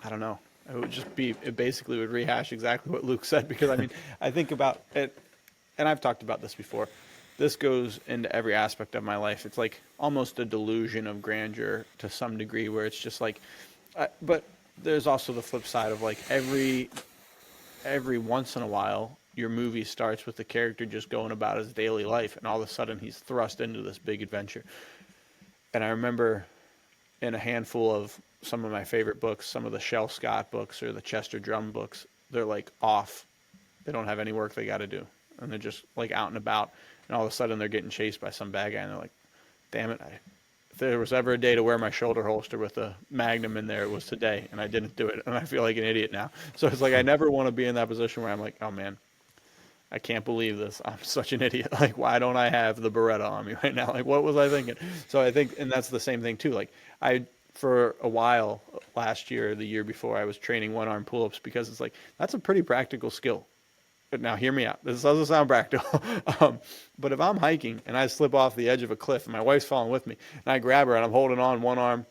Speaker 3: I don't know. It basically would rehash exactly what Luke said, because I mean, I think about it, and I've talked about this before. This goes into every aspect of my life. It's like almost a delusion of grandeur to some degree, where it's just like, but there's also the flip side of like every once in a while, your movie starts with the character just going about his daily life, and all of a sudden he's thrust into this big adventure. And I remember in a handful of some of my favorite books, some of the Shel Scott books or the Chester Drum books, they're like off. They don't have any work they got to do, and they're just like out and about. And all of a sudden they're getting chased by some bad guy, and they're like, "Damn it! If there was ever a day to wear my shoulder holster with a Magnum in there, it was today, and I didn't do it, and I feel like an idiot now." So it's like I never want to be in that position where I'm like, "Oh man, I can't believe this. I'm such an idiot. Like, why don't I have the Beretta on me right now? Like, what was I thinking?" So I think, and that's the same thing too. Like, for a while last year, the year before, I was training 1-arm pull-ups, because it's like, that's a pretty practical skill. But now hear me out. This doesn't sound practical. But if I'm hiking and I slip off the edge of a cliff and my wife's falling with me, and I grab her and I'm holding on one arm,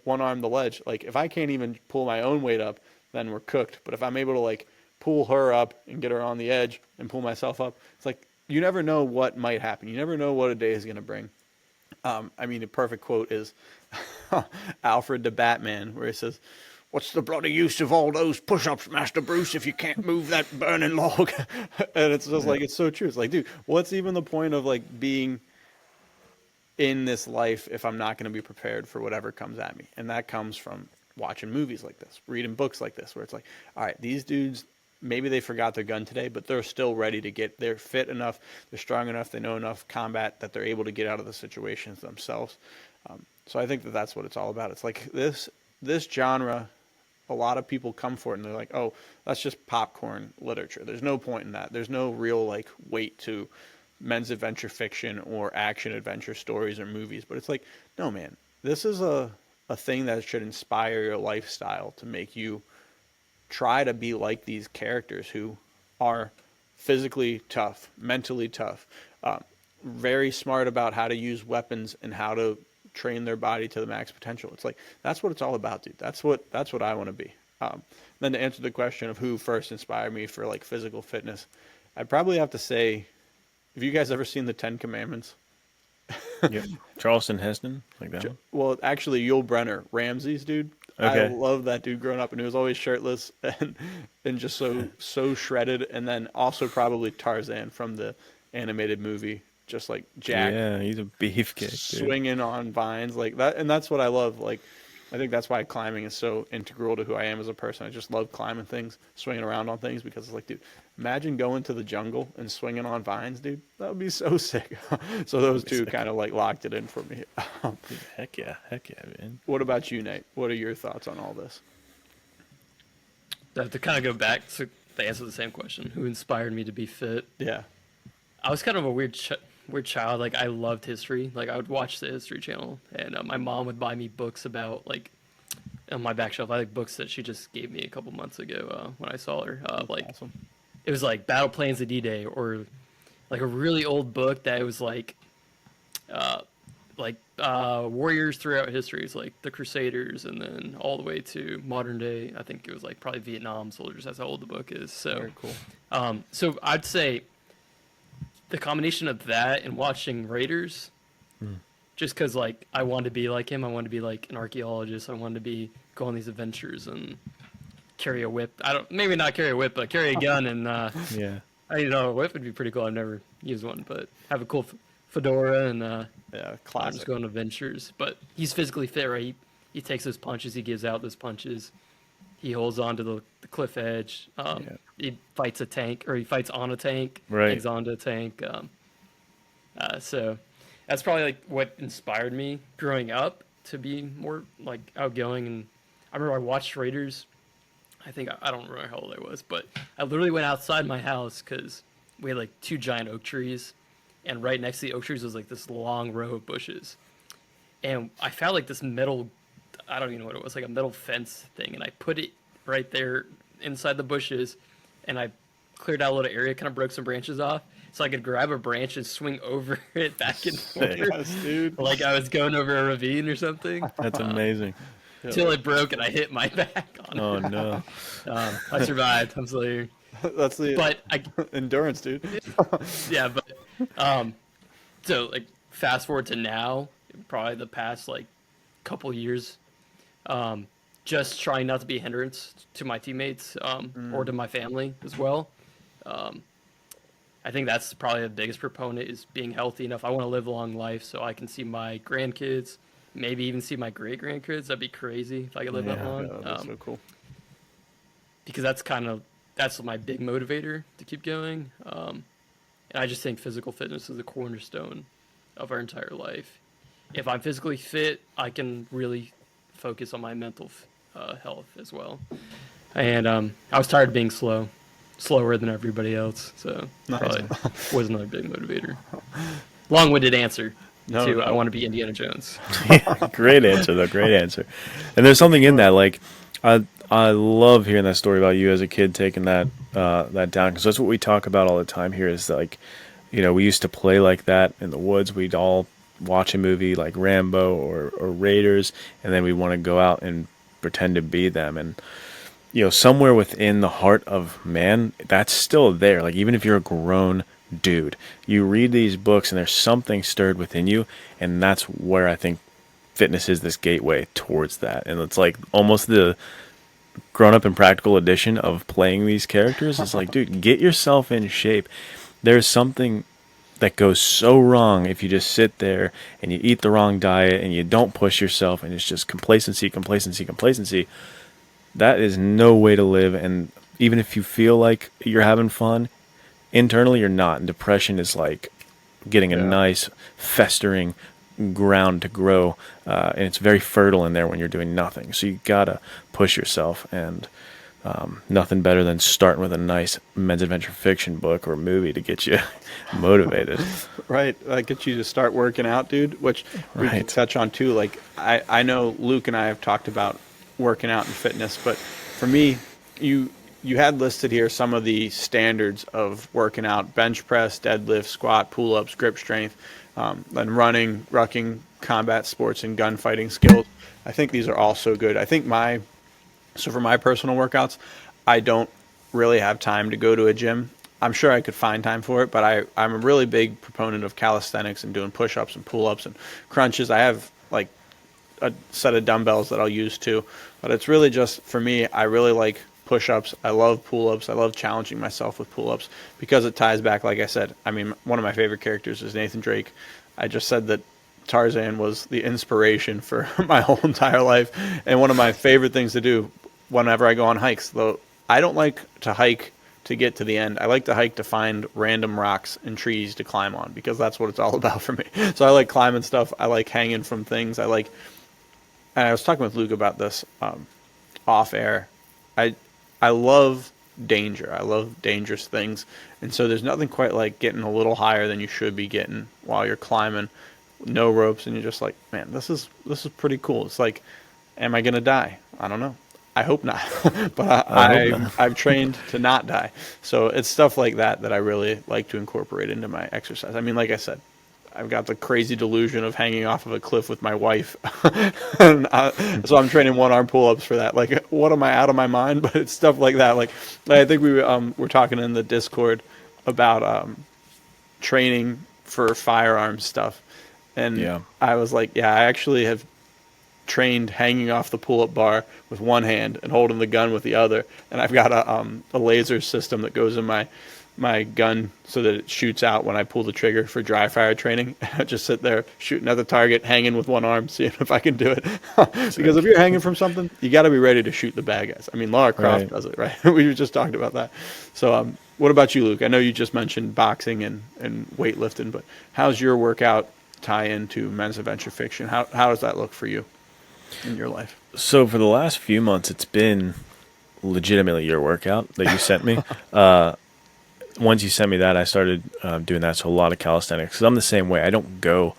Speaker 3: one arm the ledge, like if I can't even pull my own weight up, then we're cooked. But if I'm able to like pull her up and get her on the edge and pull myself up, it's like you never know what might happen. You never know what a day is going to bring. I mean, a perfect quote is Alfred the Batman, where he says, "What's the bloody use of all those push-ups, Master Bruce, if you can't move that burning log?" And it's just like, it's so true. It's like, dude, what's even the point of like being in this life if I'm not going to be prepared for whatever comes at me? And that comes from watching movies like this, reading books like this, where it's like, all right, these dudes, maybe they forgot their gun today, but they're still ready to get. They're fit enough, they're strong enough, they know enough combat that they're able to get out of the situations themselves. So I think that that's what it's all about. It's like this genre. A lot of people come for it and they're like, oh, that's just popcorn literature. There's no point in that. There's no real like weight to men's adventure fiction or action adventure stories or movies. But it's like, no, man, this is a thing that should inspire your lifestyle to make you try to be like these characters who are physically tough, mentally tough, very smart about how to use weapons and how to train their body to the max potential. It's like, that's what it's all about, dude. That's what I want to be. Then to answer the question of who first inspired me for like physical fitness, I'd probably have to say, have you guys ever seen the 10 Commandments?
Speaker 2: Yep. Charleston Heston, like that one?
Speaker 3: Well, actually, Yul Brynner, Ramses, dude.
Speaker 2: Okay.
Speaker 3: I love that dude growing up, and he was always shirtless and just so shredded. And then also probably Tarzan from the animated movie, just like Jack.
Speaker 2: Yeah, he's a beefcake, dude.
Speaker 3: Swinging on vines like that, and that's what I love. Like, I think that's why climbing is so integral to who I am as a person. I just love climbing things, swinging around on things, because it's like, dude, imagine going to the jungle and swinging on vines, dude. That would be so sick. So those two kind of like locked it in for me.
Speaker 2: Dude, heck yeah, man.
Speaker 3: What about you, Nate? What are your thoughts on all this?
Speaker 1: To kind of go back to answer the same question, who inspired me to be fit?
Speaker 3: Yeah.
Speaker 1: I was kind of a weird child. Like, I loved history. Like, I would watch the History Channel, and my mom would buy me books about, like, on my back shelf. I like books that she just gave me a couple months ago when I saw her. Like,
Speaker 3: Awesome.
Speaker 1: it was like Battle Plans of D-Day, or like a really old book that was like warriors throughout history. It's like the Crusaders, and then all the way to modern day. I think it was like probably Vietnam soldiers. That's how old the book is. So
Speaker 3: Very cool.
Speaker 1: So I'd say the combination of that and watching Raiders, just because like I wanted to be like him. I wanted to be like an archaeologist. I wanted to go on these adventures and carry a whip. Maybe not carry a whip, but carry a gun. And
Speaker 2: Yeah.
Speaker 1: a whip would be pretty cool. I've never used one, but have a cool fedora and
Speaker 3: Yeah,
Speaker 1: just
Speaker 3: classic.
Speaker 1: go on adventures. But he's physically fit, right? He takes those punches. He gives out those punches. He holds on to the cliff edge. He fights a tank, or he fights on a tank.
Speaker 2: Right.
Speaker 1: Hangs onto a tank. So that's probably like what inspired me growing up to be more like outgoing. And I remember I watched Raiders. I think I don't remember how old I was, but I literally went outside my house because we had like 2 giant oak trees, and right next to the oak trees was like this long row of bushes. And I found like this metal, I don't even know what it was, like a metal fence thing, and I put it right there inside the bushes, and I cleared out a little area, kind of broke some branches off, so I could grab a branch and swing over it back and forth,
Speaker 3: Yes, dude.
Speaker 1: like I was going over a ravine or something.
Speaker 2: That's amazing.
Speaker 1: Till it broke and I hit my back on it.
Speaker 2: Oh no.
Speaker 1: I survived. I'm still here.
Speaker 3: That's the
Speaker 1: But I,
Speaker 3: endurance, dude.
Speaker 1: yeah, but so like fast forward to now, probably the past like couple years, just trying not to be a hindrance to my teammates or to my family as well. I think that's probably the biggest proponent, is being healthy enough. I want to live a long life so I can see my grandkids, maybe even see my great grandkids. That'd be crazy if I could live that long.
Speaker 3: Yeah, that's so cool.
Speaker 1: Because that's my big motivator to keep going. And I just think physical fitness is the cornerstone of our entire life. If I'm physically fit, I can really focus on my mental health as well. And I was tired of being slower than everybody else, so probably was another big motivator. Long-winded answer to I want to be Indiana Jones.
Speaker 2: Great answer, though. Great answer. And there's something in that, like, I love hearing that story about you as a kid taking that down, because that's what we talk about all the time here. Is like, we used to play like that in the woods. We'd all watch a movie like Rambo or Raiders, and then we want to go out and pretend to be them. And somewhere within the heart of man, that's still there. Like, even if you're a grown dude, you read these books and there's something stirred within you, and that's where I think fitness is this gateway towards that. And it's like almost the grown up and practical edition of playing these characters. It's like, dude, get yourself in shape. There's something that goes so wrong if you just sit there and you eat the wrong diet and you don't push yourself, and it's just complacency. That is no way to live. And even if you feel like you're having fun, internally you're not. And depression is like getting a
Speaker 3: Yeah.
Speaker 2: nice festering ground to grow, and it's very fertile in there when you're doing nothing. So you gotta push yourself, and nothing better than starting with a nice men's adventure fiction book or movie to get you motivated.
Speaker 3: Right. That gets you to start working out, dude, which we can
Speaker 2: Right.
Speaker 3: touch on too. Like, I know Luke and I have talked about working out and fitness, but for me, you had listed here some of the standards of working out: bench press, deadlift, squat, pull-ups, grip strength, then running, rucking, combat sports, and gunfighting skills. I think these are all so good. I think so for my personal workouts, I don't really have time to go to a gym. I'm sure I could find time for it, but I'm a really big proponent of calisthenics and doing push-ups and pull-ups and crunches. I have like a set of dumbbells that I'll use too, but it's really just for me. I really like push-ups. I love pull-ups. I love challenging myself with pull-ups because it ties back, like I said. I mean, one of my favorite characters is Nathan Drake. I just said that Tarzan was the inspiration for my whole entire life, and one of my favorite things to do whenever I go on hikes. Though I don't like to hike to get to the end. I like to hike to find random rocks and trees to climb on because that's what it's all about for me. So I like climbing stuff. I like hanging from things. And I was talking with Luke about this off air. I love danger. I love dangerous things. And so there's nothing quite like getting a little higher than you should be getting while you're climbing, no ropes, and you're just like, man, this is pretty cool. It's like, am I gonna die? I don't know. I hope not. But
Speaker 2: I hope not.
Speaker 3: I've trained to not die. So it's stuff like that that I really like to incorporate into my exercise. I mean, like I said, I've got the crazy delusion of hanging off of a cliff with my wife. So I'm training one arm pull-ups for that. Like, what am I, out of my mind? But it's stuff like that. Like I think we were talking in the Discord about training for firearms stuff. And
Speaker 2: Yeah.
Speaker 3: I was like, yeah, I actually have trained hanging off the pull-up bar with one hand and holding the gun with the other. And I've got a laser system that goes in my gun so that it shoots out when I pull the trigger for dry fire training. I just sit there shooting at the target, hanging with one arm, seeing if I can do it. Because if you're hanging from something, you got to be ready to shoot the bad guys. I mean, Lara Croft
Speaker 2: Right.
Speaker 3: does it, right? We just talked about that. So what about you, Luke? I know you just mentioned boxing and weightlifting, but how's your workout tie into men's adventure fiction? How does that look for you in your life?
Speaker 2: So for the last few months, it's been legitimately your workout that you sent me. Once you sent me that, I started doing that. So a lot of calisthenics. 'Cause I'm the same way. I don't go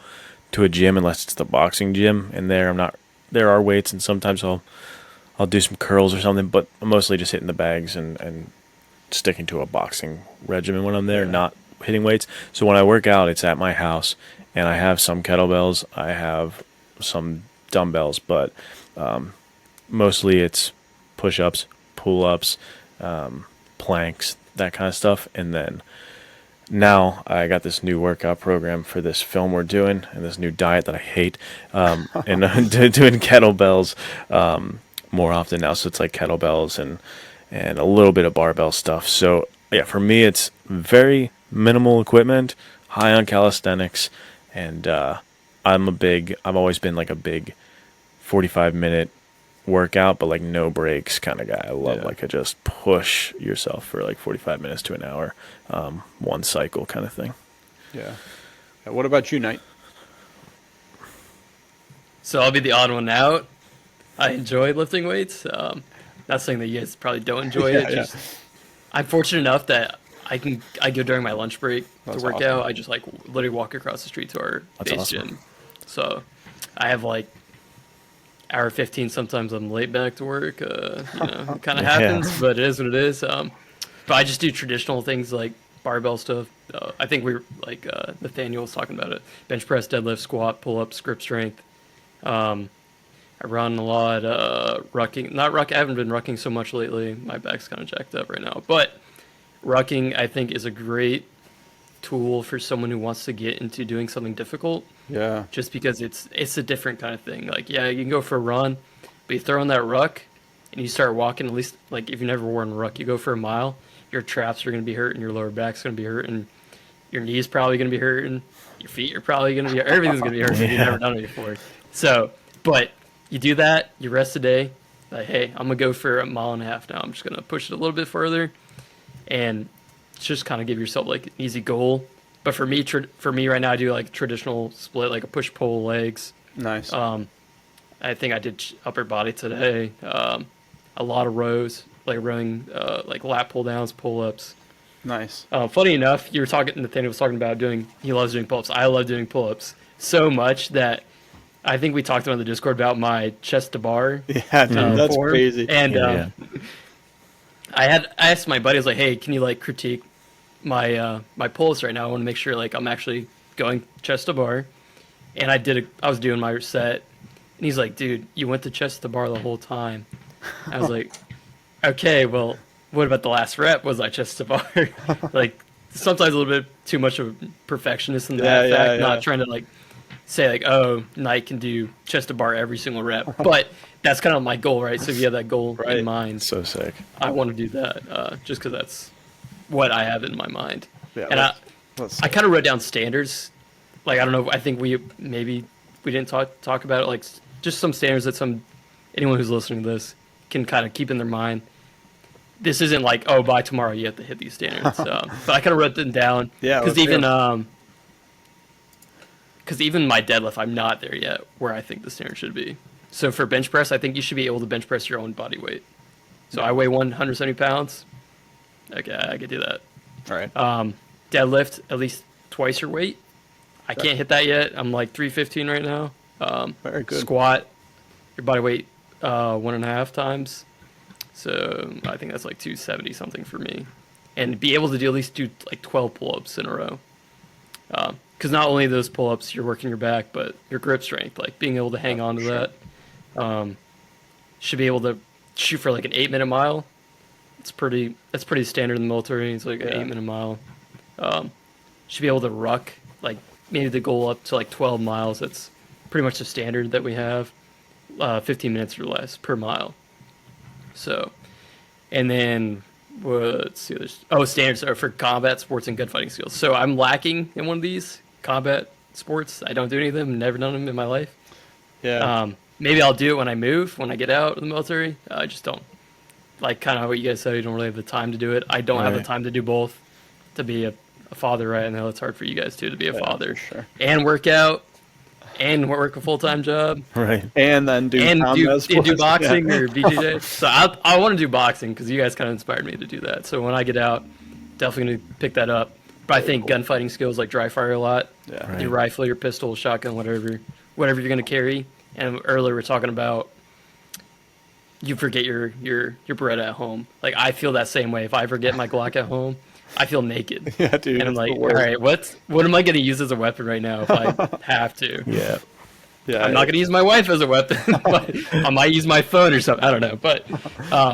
Speaker 2: to a gym unless it's the boxing gym, and there I'm not. There are weights, and sometimes I'll do some curls or something, but I'm mostly just hitting the bags and sticking to a boxing regimen when I'm there, not hitting weights. So when I work out, it's at my house, and I have some kettlebells, I have some dumbbells, but mostly it's push-ups, pull-ups, planks, that kind of stuff. And then now I got this new workout program for this film we're doing and this new diet that I hate, and I'm doing kettlebells more often now. So it's like kettlebells and a little bit of barbell stuff. So yeah, for me it's very minimal equipment, high on calisthenics, and I've always been like a big 45-minute workout, but like no breaks kind of guy. I love like a just push yourself for like 45 minutes to an hour, one cycle kind of thing.
Speaker 3: Yeah. What about you, Knight?
Speaker 1: So I'll be the odd one out. I enjoy lifting weights. Not saying that you guys probably don't enjoy it. Just I'm fortunate enough that I go during my lunch break
Speaker 3: That's
Speaker 1: to work
Speaker 3: awesome.
Speaker 1: out. I just like literally walk across the street to our
Speaker 2: That's
Speaker 1: base
Speaker 2: awesome.
Speaker 1: gym. So I have like hour 15. Sometimes I'm late back to work. It kind of happens, but it is what it is. But I just do traditional things like barbell stuff. I think we were like Nathaniel was talking about it: bench press, deadlift, squat, pull ups, grip strength. I run a lot, rucking. Not ruck. I haven't been rucking so much lately. My back's kind of jacked up right now. But rucking, I think, is a great tool for someone who wants to get into doing something difficult.
Speaker 3: Yeah.
Speaker 1: Just because it's a different kind of thing. Like, yeah, you can go for a run, but you throw in that ruck and you start walking. At least, like, if you've never worn a ruck, you go for a mile. Your traps are going to be hurting. Your lower back's going to be hurting. Your knees probably going to be hurting. Your feet are probably going to be. Everything's going to be hurting if you've never done it before. So, but you do that. You rest a day. like, hey, I'm gonna go for a mile and a half now. I'm just gonna push it a little bit further, and just kind of give yourself like an easy goal. But for me right now, I do like traditional split, like a push pull legs.
Speaker 3: Nice.
Speaker 1: I think I did upper body today. A lot of rows, like rowing, like lat pull downs, pull ups.
Speaker 3: Nice.
Speaker 1: Funny enough, you were talking. Nathaniel was talking about he loves doing pull ups. I love doing pull ups so much that I think we talked on the Discord about my chest to bar.
Speaker 3: Yeah, dude, that's
Speaker 1: form.
Speaker 3: crazy.
Speaker 1: And
Speaker 2: Yeah.
Speaker 1: I asked my buddy, I was like, hey, can you like critique my my pull-ups right now? I want to make sure like I'm actually going chest to bar. And I was doing my set, and he's like, dude, you went to chest to bar the whole time. I was like, okay, well, what about the last rep? Was I chest to bar? Like sometimes a little bit too much of a perfectionist in that fact, not trying to like say like, oh, Knight can do chest to bar every single rep. But that's kind of my goal, right? So if you have that goal in mind,
Speaker 2: So sick.
Speaker 1: I want to do that just because that's what I have in my mind.
Speaker 3: Yeah,
Speaker 1: And
Speaker 3: that's
Speaker 1: I kind of wrote down standards. Like, I don't know, I think we didn't talk about it. Like, just some standards that anyone who's listening to this can kind of keep in their mind. This isn't like, oh, by tomorrow you have to hit these standards. But I kind of wrote them down.
Speaker 3: Yeah,
Speaker 1: Because even my deadlift, I'm not there yet where I think the standard should be. So for bench press, I think you should be able to bench press your own body weight. So I weigh 170 pounds. Okay, I could do that.
Speaker 3: all right.
Speaker 1: Deadlift at least twice your weight. I can't hit that yet. I'm like 315 right now.
Speaker 3: Very good.
Speaker 1: Squat, your body weight 1.5 times. So I think that's like 270 something for me. And be able to at least do like 12 pull-ups in a row. Because not only those pull-ups, you're working your back, but your grip strength, like being able to hang on to that. Should be able to shoot for like an 8-minute mile. That's pretty standard in the military. It's like an 8-minute mile. Should be able to ruck, like maybe the goal up to like 12 miles. That's pretty much the standard that we have. 15 minutes or less per mile. So, and then what's the other? Standards are for combat sports and gunfighting skills. So I'm lacking in one of these combat sports. I don't do any of them. Never done them in my life.
Speaker 3: Yeah.
Speaker 1: Maybe I'll do it when I move, when I get out of the military. I just don't. Like kind of what you guys said, you don't really have the time to do it. I don't have the time to do both. To be a father, right? I know it's hard for you guys too to be a father.
Speaker 3: Sure.
Speaker 1: And work out and work a full-time job.
Speaker 2: Right.
Speaker 3: And then do
Speaker 1: do boxing or BJJ. So I want to do boxing because you guys kind of inspired me to do that. So when I get out, definitely going to pick that up. But I think gunfighting skills like dry fire a lot.
Speaker 3: Yeah.
Speaker 2: Right.
Speaker 1: Your rifle, your pistol, shotgun, whatever you're going to carry. And earlier we were talking about you forget your Beretta at home. Like I feel that same way. If I forget my Glock at home, I feel naked.
Speaker 3: Yeah, dude.
Speaker 1: And I'm like,
Speaker 3: the
Speaker 1: all
Speaker 3: worst.
Speaker 1: right, what am I going to use as a weapon right now if I have to?
Speaker 2: Yeah.
Speaker 3: Yeah,
Speaker 1: I'm not going to use my wife as a weapon, but I might use my phone or something. I don't know. But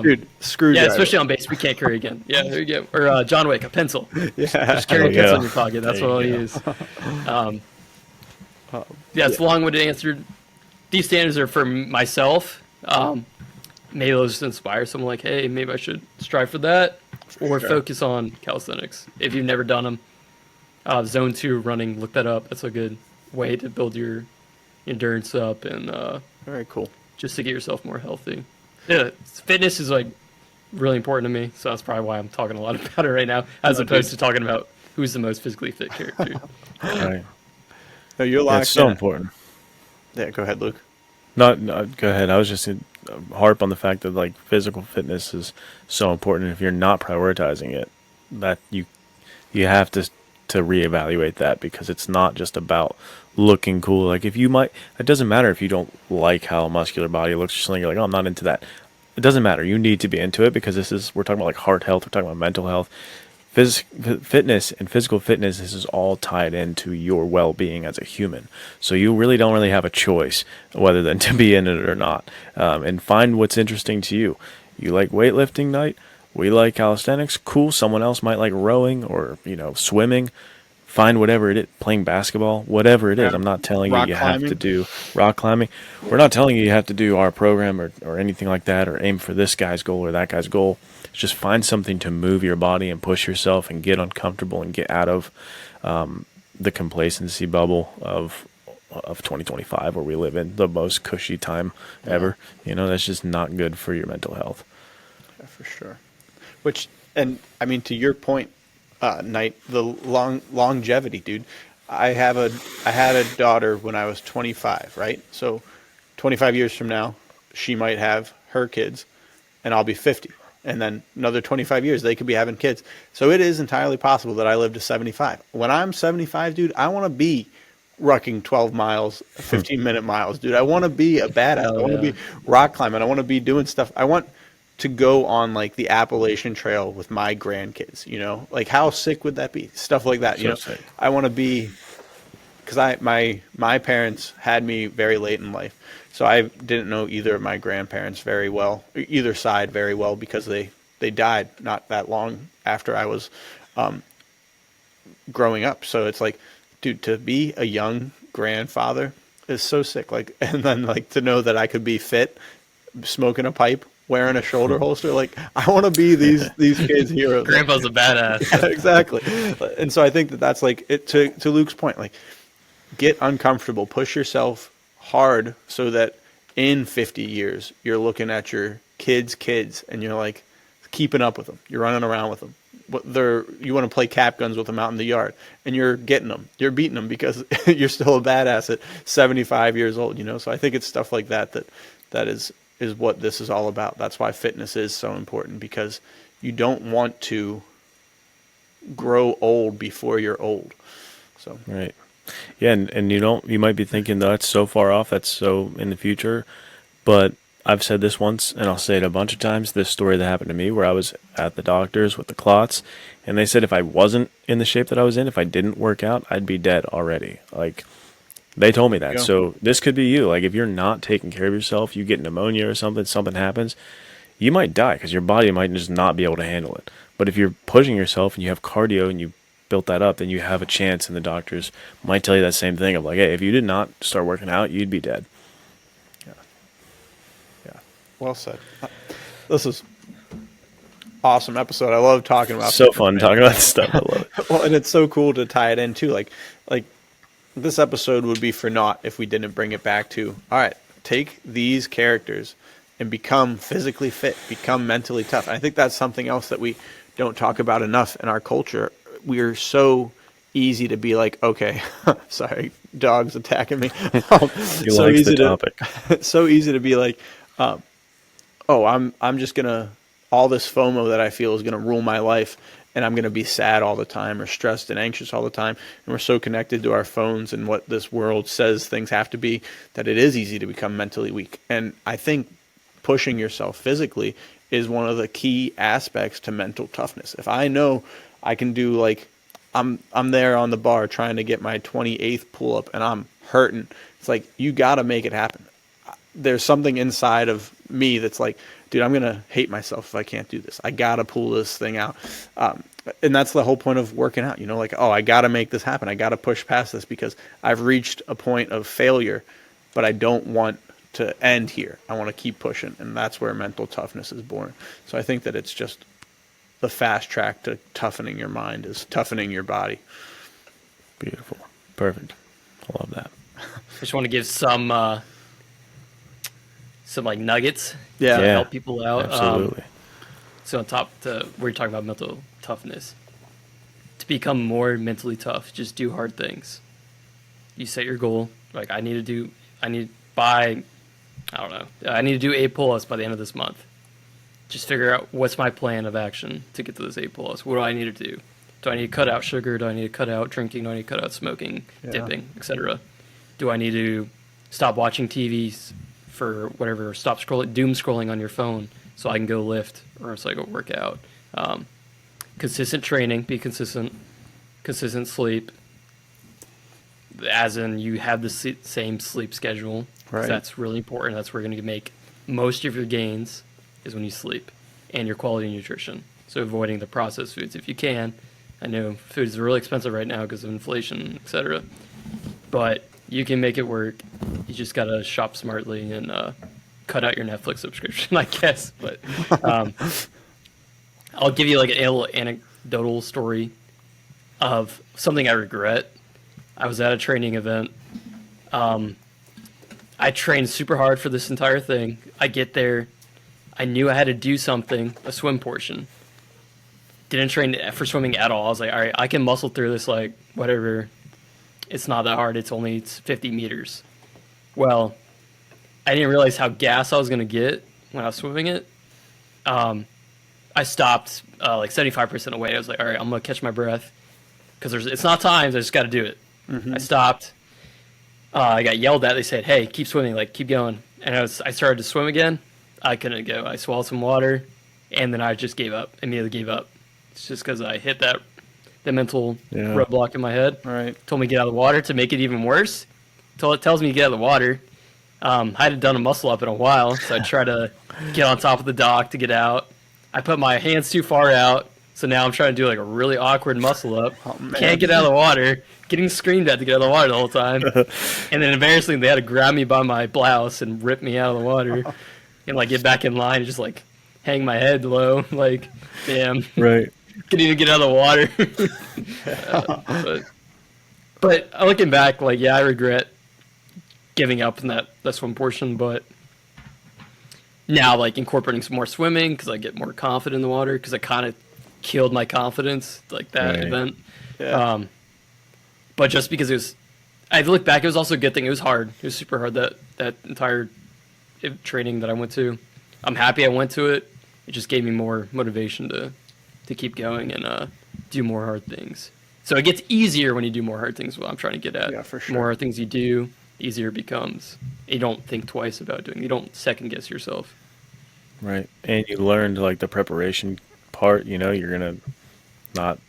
Speaker 3: dude, screw
Speaker 1: yeah, especially on base, we can't carry again. Yeah, there you go. Or John Wick, a pencil.
Speaker 3: Yeah.
Speaker 1: Just carry a
Speaker 2: There you
Speaker 1: pencil
Speaker 2: go.
Speaker 1: in your pocket. That's
Speaker 2: There
Speaker 1: what I'll
Speaker 2: you go.
Speaker 1: use. Yeah, it's a long-winded answer. These standards are for myself. Maybe they'll just inspire someone like, hey, maybe I should strive for that. Or
Speaker 3: sure.
Speaker 1: focus on calisthenics. If you've never done them, Zone 2 running, look that up. That's a good way to build your endurance up and
Speaker 3: Very cool.
Speaker 1: just to get yourself more healthy. Yeah, fitness is like really important to me, so that's probably why I'm talking a lot about it right now, as opposed to talking about who's the most physically fit character.
Speaker 2: Right.
Speaker 3: No, you're
Speaker 2: Yeah,
Speaker 3: locked
Speaker 2: it's so
Speaker 3: in.
Speaker 2: important.
Speaker 3: Yeah, go ahead, Luke.
Speaker 2: No, go ahead. I was just gonna harp on the fact that like physical fitness is so important. If you're not prioritizing it, that you have to reevaluate that, because it's not just about looking cool. Like if you might, it doesn't matter if you don't like how a muscular body looks or something. You're like, oh, I'm not into that. It doesn't matter. You need to be into it, because we're talking about like heart health. We're talking about mental health. Fitness and physical fitness, this is all tied into your well-being as a human. So you really don't have a choice whether than to be in it or not. And find what's interesting to you. You like weightlifting, Night? We like calisthenics. Cool. Someone else might like rowing or swimming. Find whatever it is, playing basketball, whatever it is. I'm not telling you have to do rock climbing. We're not telling you have to do our program or anything like that, or aim for this guy's goal or that guy's goal. Just find something to move your body and push yourself and get uncomfortable and get out of the complacency bubble of of 2025, where we live in the most cushy time ever. You know, that's just not good for your mental health.
Speaker 3: Yeah, for sure. Which, and I mean, to your point, Knight, the longevity, dude. I had a daughter when I was 25, right? So 25 years from now, she might have her kids, and I'll be 50. And then another 25 years, they could be having kids. So it is entirely possible that I live to 75. When I'm 75, dude, I want to be rucking 12 miles, 15-minute miles, dude. I want to be a badass.
Speaker 1: Hell
Speaker 3: I want to
Speaker 1: yeah.
Speaker 3: be rock climbing. I want to be doing stuff. I want to go on like the Appalachian Trail with my grandkids, you know? Like how sick would that be? Stuff like that, you
Speaker 2: So
Speaker 3: know?
Speaker 2: sick.
Speaker 3: I want to be, because my parents had me very late in life. So I didn't know either of my grandparents very well, either side very well, because they died not that long after I was growing up. So it's like, dude, to be a young grandfather is so sick. Like, and then like to know that I could be fit, smoking a pipe, wearing a shoulder holster. Like, I want to be these kids' heroes.
Speaker 1: Grandpa's a badass.
Speaker 3: Yeah, exactly. And so I think that that's like it, to Luke's point, like get uncomfortable, push yourself hard so that in 50 years you're looking at your kids and you're like keeping up with them. You're running around with them. You want to play cap guns with them out in the yard, and you're getting them. You're beating them because you're still a badass at 75 years old, you know? So I think it's stuff like that is what this is all about. That's why fitness is so important, because you don't want to grow old before you're old. So
Speaker 2: Right. Yeah, and you might be thinking that's so far off, that's so in the future, but I've said this once and I'll say it a bunch of times, this story that happened to me where I was at the doctor's with the clots, and they said if I wasn't in the shape that I was in, if I didn't work out, I'd be dead already. Like, they told me that.
Speaker 3: Yeah.
Speaker 2: So this could be you. Like, if you're not taking care of yourself, you get pneumonia or something happens, you might die because your body might just not be able to handle it. But if you're pushing yourself and you have cardio and you built that up, then you have a chance, and the doctors might tell you that same thing of like, hey, if you did not start working out, you'd be dead.
Speaker 3: yeah, well said. This is awesome episode. I love talking about
Speaker 2: So
Speaker 3: fitness,
Speaker 2: fun
Speaker 3: man.
Speaker 2: talking about this stuff. I love it.
Speaker 3: Well, and it's so cool to tie it in too. Like this episode would be for naught if we didn't bring it back to, all right, take these characters and become physically fit, become mentally tough. And I think that's something else that we don't talk about enough in our culture. We are so easy to be like, okay, sorry, dog's attacking me.
Speaker 2: He likes the topic.
Speaker 3: So easy to be like, oh, I'm just gonna, all this FOMO that I feel is gonna rule my life, and I'm gonna be sad all the time or stressed and anxious all the time. And we're so connected to our phones and what this world says things have to be, that it is easy to become mentally weak. And I think pushing yourself physically is one of the key aspects to mental toughness. If I know I can do, like, I'm there on the bar trying to get my 28th pull up and I'm hurting, it's like, you got to make it happen. There's something inside of me that's like, dude, I'm going to hate myself if I can't do this. I got to pull this thing out. And that's the whole point of working out, you know, like, oh, I got to make this happen. I got to push past this because I've reached a point of failure, but I don't want to end here. I want to keep pushing. And that's where mental toughness is born. So I think that it's just the fast track to toughening your mind is toughening your body.
Speaker 2: Beautiful. Perfect. I love that.
Speaker 1: I just want to give some like nuggets
Speaker 3: Yeah.
Speaker 1: to
Speaker 2: Yeah,
Speaker 1: help people out.
Speaker 2: Absolutely.
Speaker 1: So on top to we're talking about mental toughness. To become more mentally tough, just do hard things. You set your goal. Like I need to do 8 pull-ups by the end of this month. Just figure out what's my plan of action to get to those 8 pull-ups. What do I need to do? Do I need to cut out sugar? Do I need to cut out drinking? Do I need to cut out smoking, dipping, etc.? Do I need to stop watching TVs for whatever? Stop doom scrolling on your phone so I can go lift or so I go work out. Consistent training, be consistent. Consistent sleep, as in you have the same sleep schedule. 'Cause
Speaker 3: Right.
Speaker 1: that's really important. That's where you're going to make most of your gains is when you sleep and your quality nutrition. So avoiding the processed foods if you can. I know food is really expensive right now because of inflation, etc. But you can make it work. You just got to shop smartly and cut out your Netflix subscription, I guess. But I'll give you like a little anecdotal story of something I regret. I was at a training event I trained super hard for this entire thing. I get there. I knew I had to do something, a swim portion. Didn't train for swimming at all. I was like, all right, I can muscle through this, like, whatever. It's not that hard. It's 50 meters. Well, I didn't realize how gassed I was going to get when I was swimming it. I stopped like 75% away. I was like, all right, I'm going to catch my breath because it's not times. I just got to do it. I stopped. I got yelled at. They said, hey, keep swimming, like, keep going. And I started to swim again. I couldn't go. I swallowed some water, and then I just gave up, immediately gave up. It's just because I hit the mental roadblock in my head.
Speaker 3: Right.
Speaker 1: Told me to get out of the water. To make it even worse, it tells me to get out of the water. I hadn't done a muscle up in a while, so I try to get on top of the dock to get out. I put my hands too far out, so now I'm trying to do like a really awkward muscle up. Can't get out of the water. Getting screamed at to get out of the water the whole time. And then embarrassingly, they had to grab me by my blouse and rip me out of the water and like get back in line and just like hang my head low. Like, damn.
Speaker 2: Right.
Speaker 1: Couldn't even get out of the water. But looking back, like, yeah, I regret giving up in that swim portion, but now like incorporating some more swimming because I get more confident in the water because I kind of killed my confidence like that event.
Speaker 3: Yeah.
Speaker 1: But just because I look back, it was also a good thing. It was hard. It was super hard that entire training that I went to. I'm happy I went to it. It just gave me more motivation to keep going and do more hard things. So it gets easier when you do more hard things. What I'm trying to get at.
Speaker 3: Yeah, for sure.
Speaker 1: More hard things you do, easier it becomes. You don't think twice about doing. You don't second guess yourself.
Speaker 2: Right. And you learned like the preparation part, you're going to not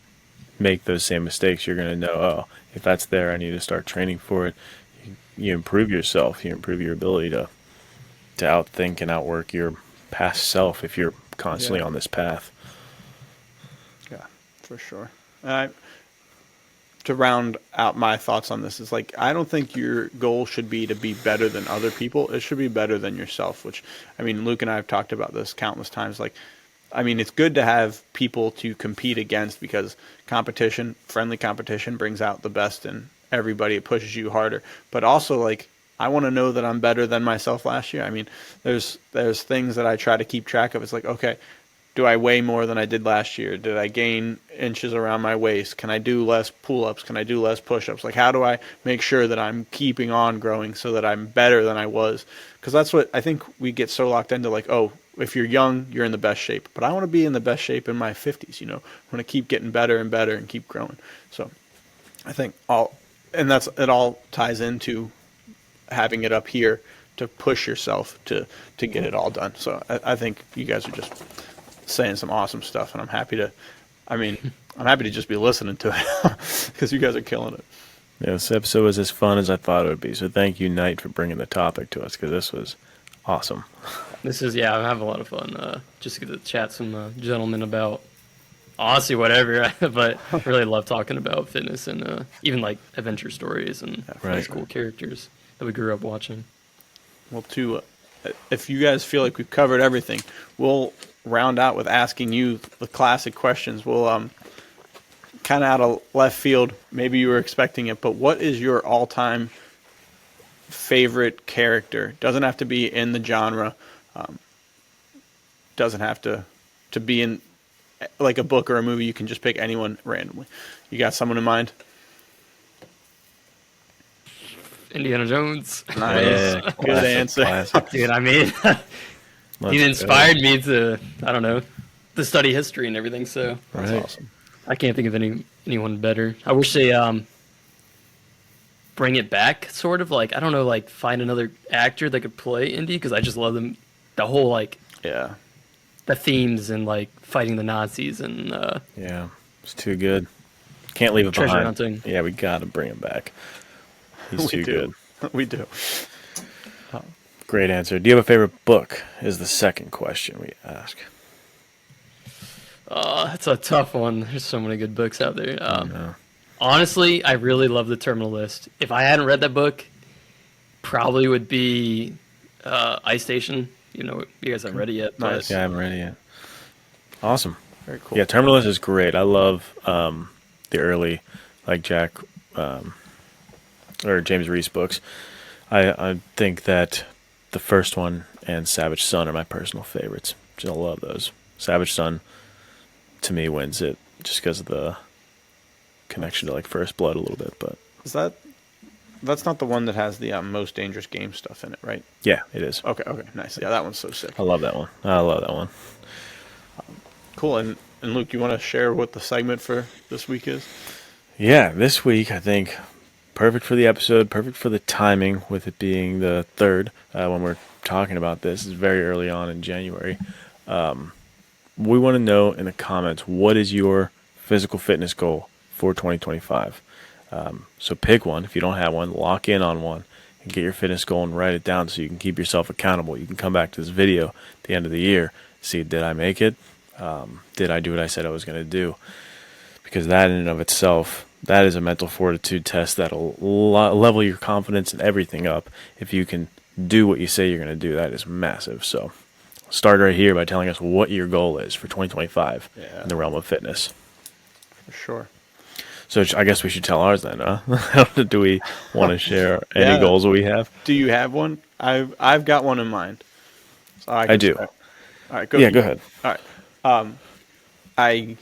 Speaker 2: make those same mistakes. You're going to know, oh, if that's there, I need to start training for it. You improve yourself. You improve your ability to outthink and outwork your past self if you're constantly on this path.
Speaker 3: Yeah, for sure. To round out my thoughts on this is like, I don't think your goal should be to be better than other people. It should be better than yourself, which, I mean, Luke and I have talked about this countless times. Like, I mean, it's good to have people to compete against because competition, friendly competition brings out the best in everybody. It pushes you harder. But also, like, I want to know that I'm better than myself last year. I mean, there's things that I try to keep track of. It's like, okay, do I weigh more than I did last year? Did I gain inches around my waist? Can I do less pull-ups? Can I do less push-ups? Like, how do I make sure that I'm keeping on growing so that I'm better than I was? Because that's what I think we get so locked into, like, oh, if you're young, you're in the best shape. But I want to be in the best shape in my 50s, I want to keep getting better and better and keep growing. So I think it all ties into having it up here to push yourself to get it all done. So I think you guys are just saying some awesome stuff, and I'm happy to just be listening to it because you guys are killing it.
Speaker 2: Yeah, this episode was as fun as I thought it would be. So thank you, Knight, for bringing the topic to us because this was awesome.
Speaker 1: I'm having a lot of fun. Just to get to chat some gentlemen about honestly whatever, but I really love talking about fitness and even like adventure stories and nice cool characters that we grew up watching.
Speaker 3: Well, if you guys feel like we've covered everything, we'll round out with asking you the classic questions. We'll kind of out of left field, maybe you were expecting it, but what is your all-time favorite character? Doesn't have to be in the genre, doesn't have to be in like a book or a movie. You can just pick anyone randomly. You got someone in mind?
Speaker 1: Indiana Jones.
Speaker 3: Nice.
Speaker 2: Yeah,
Speaker 3: Good answer.
Speaker 1: Dude, I mean, he inspired me to, I don't know, to study history and everything, so
Speaker 3: That's awesome.
Speaker 1: I can't think of anyone better. I wish they bring it back, sort of, like, I don't know, like, find another actor that could play Indy, because I just love them, the whole, like,
Speaker 3: Yeah.
Speaker 1: the themes and, like, fighting the Nazis and
Speaker 2: Yeah, it's too good. Can't leave it
Speaker 1: treasure
Speaker 2: behind.
Speaker 1: hunting.
Speaker 2: Yeah, we got to bring him back. He's too good.
Speaker 3: We do.
Speaker 2: Great answer. Do you have a favorite book? Is the second question we ask.
Speaker 1: That's a tough one. There's so many good books out there.
Speaker 2: No.
Speaker 1: Honestly, I really love The Terminal List. If I hadn't read that book, probably would be Ice Station. You guys haven't read it yet. But
Speaker 3: Nice.
Speaker 2: Yeah, I haven't read it yet. Awesome.
Speaker 3: Very cool.
Speaker 2: Yeah, Terminalist is great. I love the early, like Jack or James Reese books. I think that the first one and Savage Son are my personal favorites. I love those. Savage Son, to me, wins it just because of the connection to like First Blood a little bit. But
Speaker 3: Is that's not the one that has the most dangerous game stuff in it, right?
Speaker 2: yeah, it is.
Speaker 3: Okay, nice. Yeah, that one's so sick.
Speaker 2: I love that one. I love that one.
Speaker 3: Cool. And Luke, you want to share what the segment for this week is?
Speaker 2: Yeah, this week I think perfect for the episode, perfect for the timing with it being the 3rd when we're talking about this. It's very early on in January. We want to know in the comments, what is your physical fitness goal for 2025? So pick one. If you don't have one, lock in on one and get your fitness goal and write it down so you can keep yourself accountable. You can come back to this video at the end of the year, see, did I make it? Did I do what I said I was going to do? Because that in and of itself, that is a mental fortitude test that'll level your confidence and everything up. If you can do what you say you're going to do, that is massive. So start right here by telling us what your goal is for 2025 in the realm of fitness.
Speaker 3: For sure.
Speaker 2: So I guess we should tell ours then, huh? Do we want to share any goals that we have?
Speaker 3: Do you have one? I've got one in mind. So
Speaker 2: I do.
Speaker 3: Start. All right, go.
Speaker 2: Yeah, go ahead.
Speaker 3: All right. I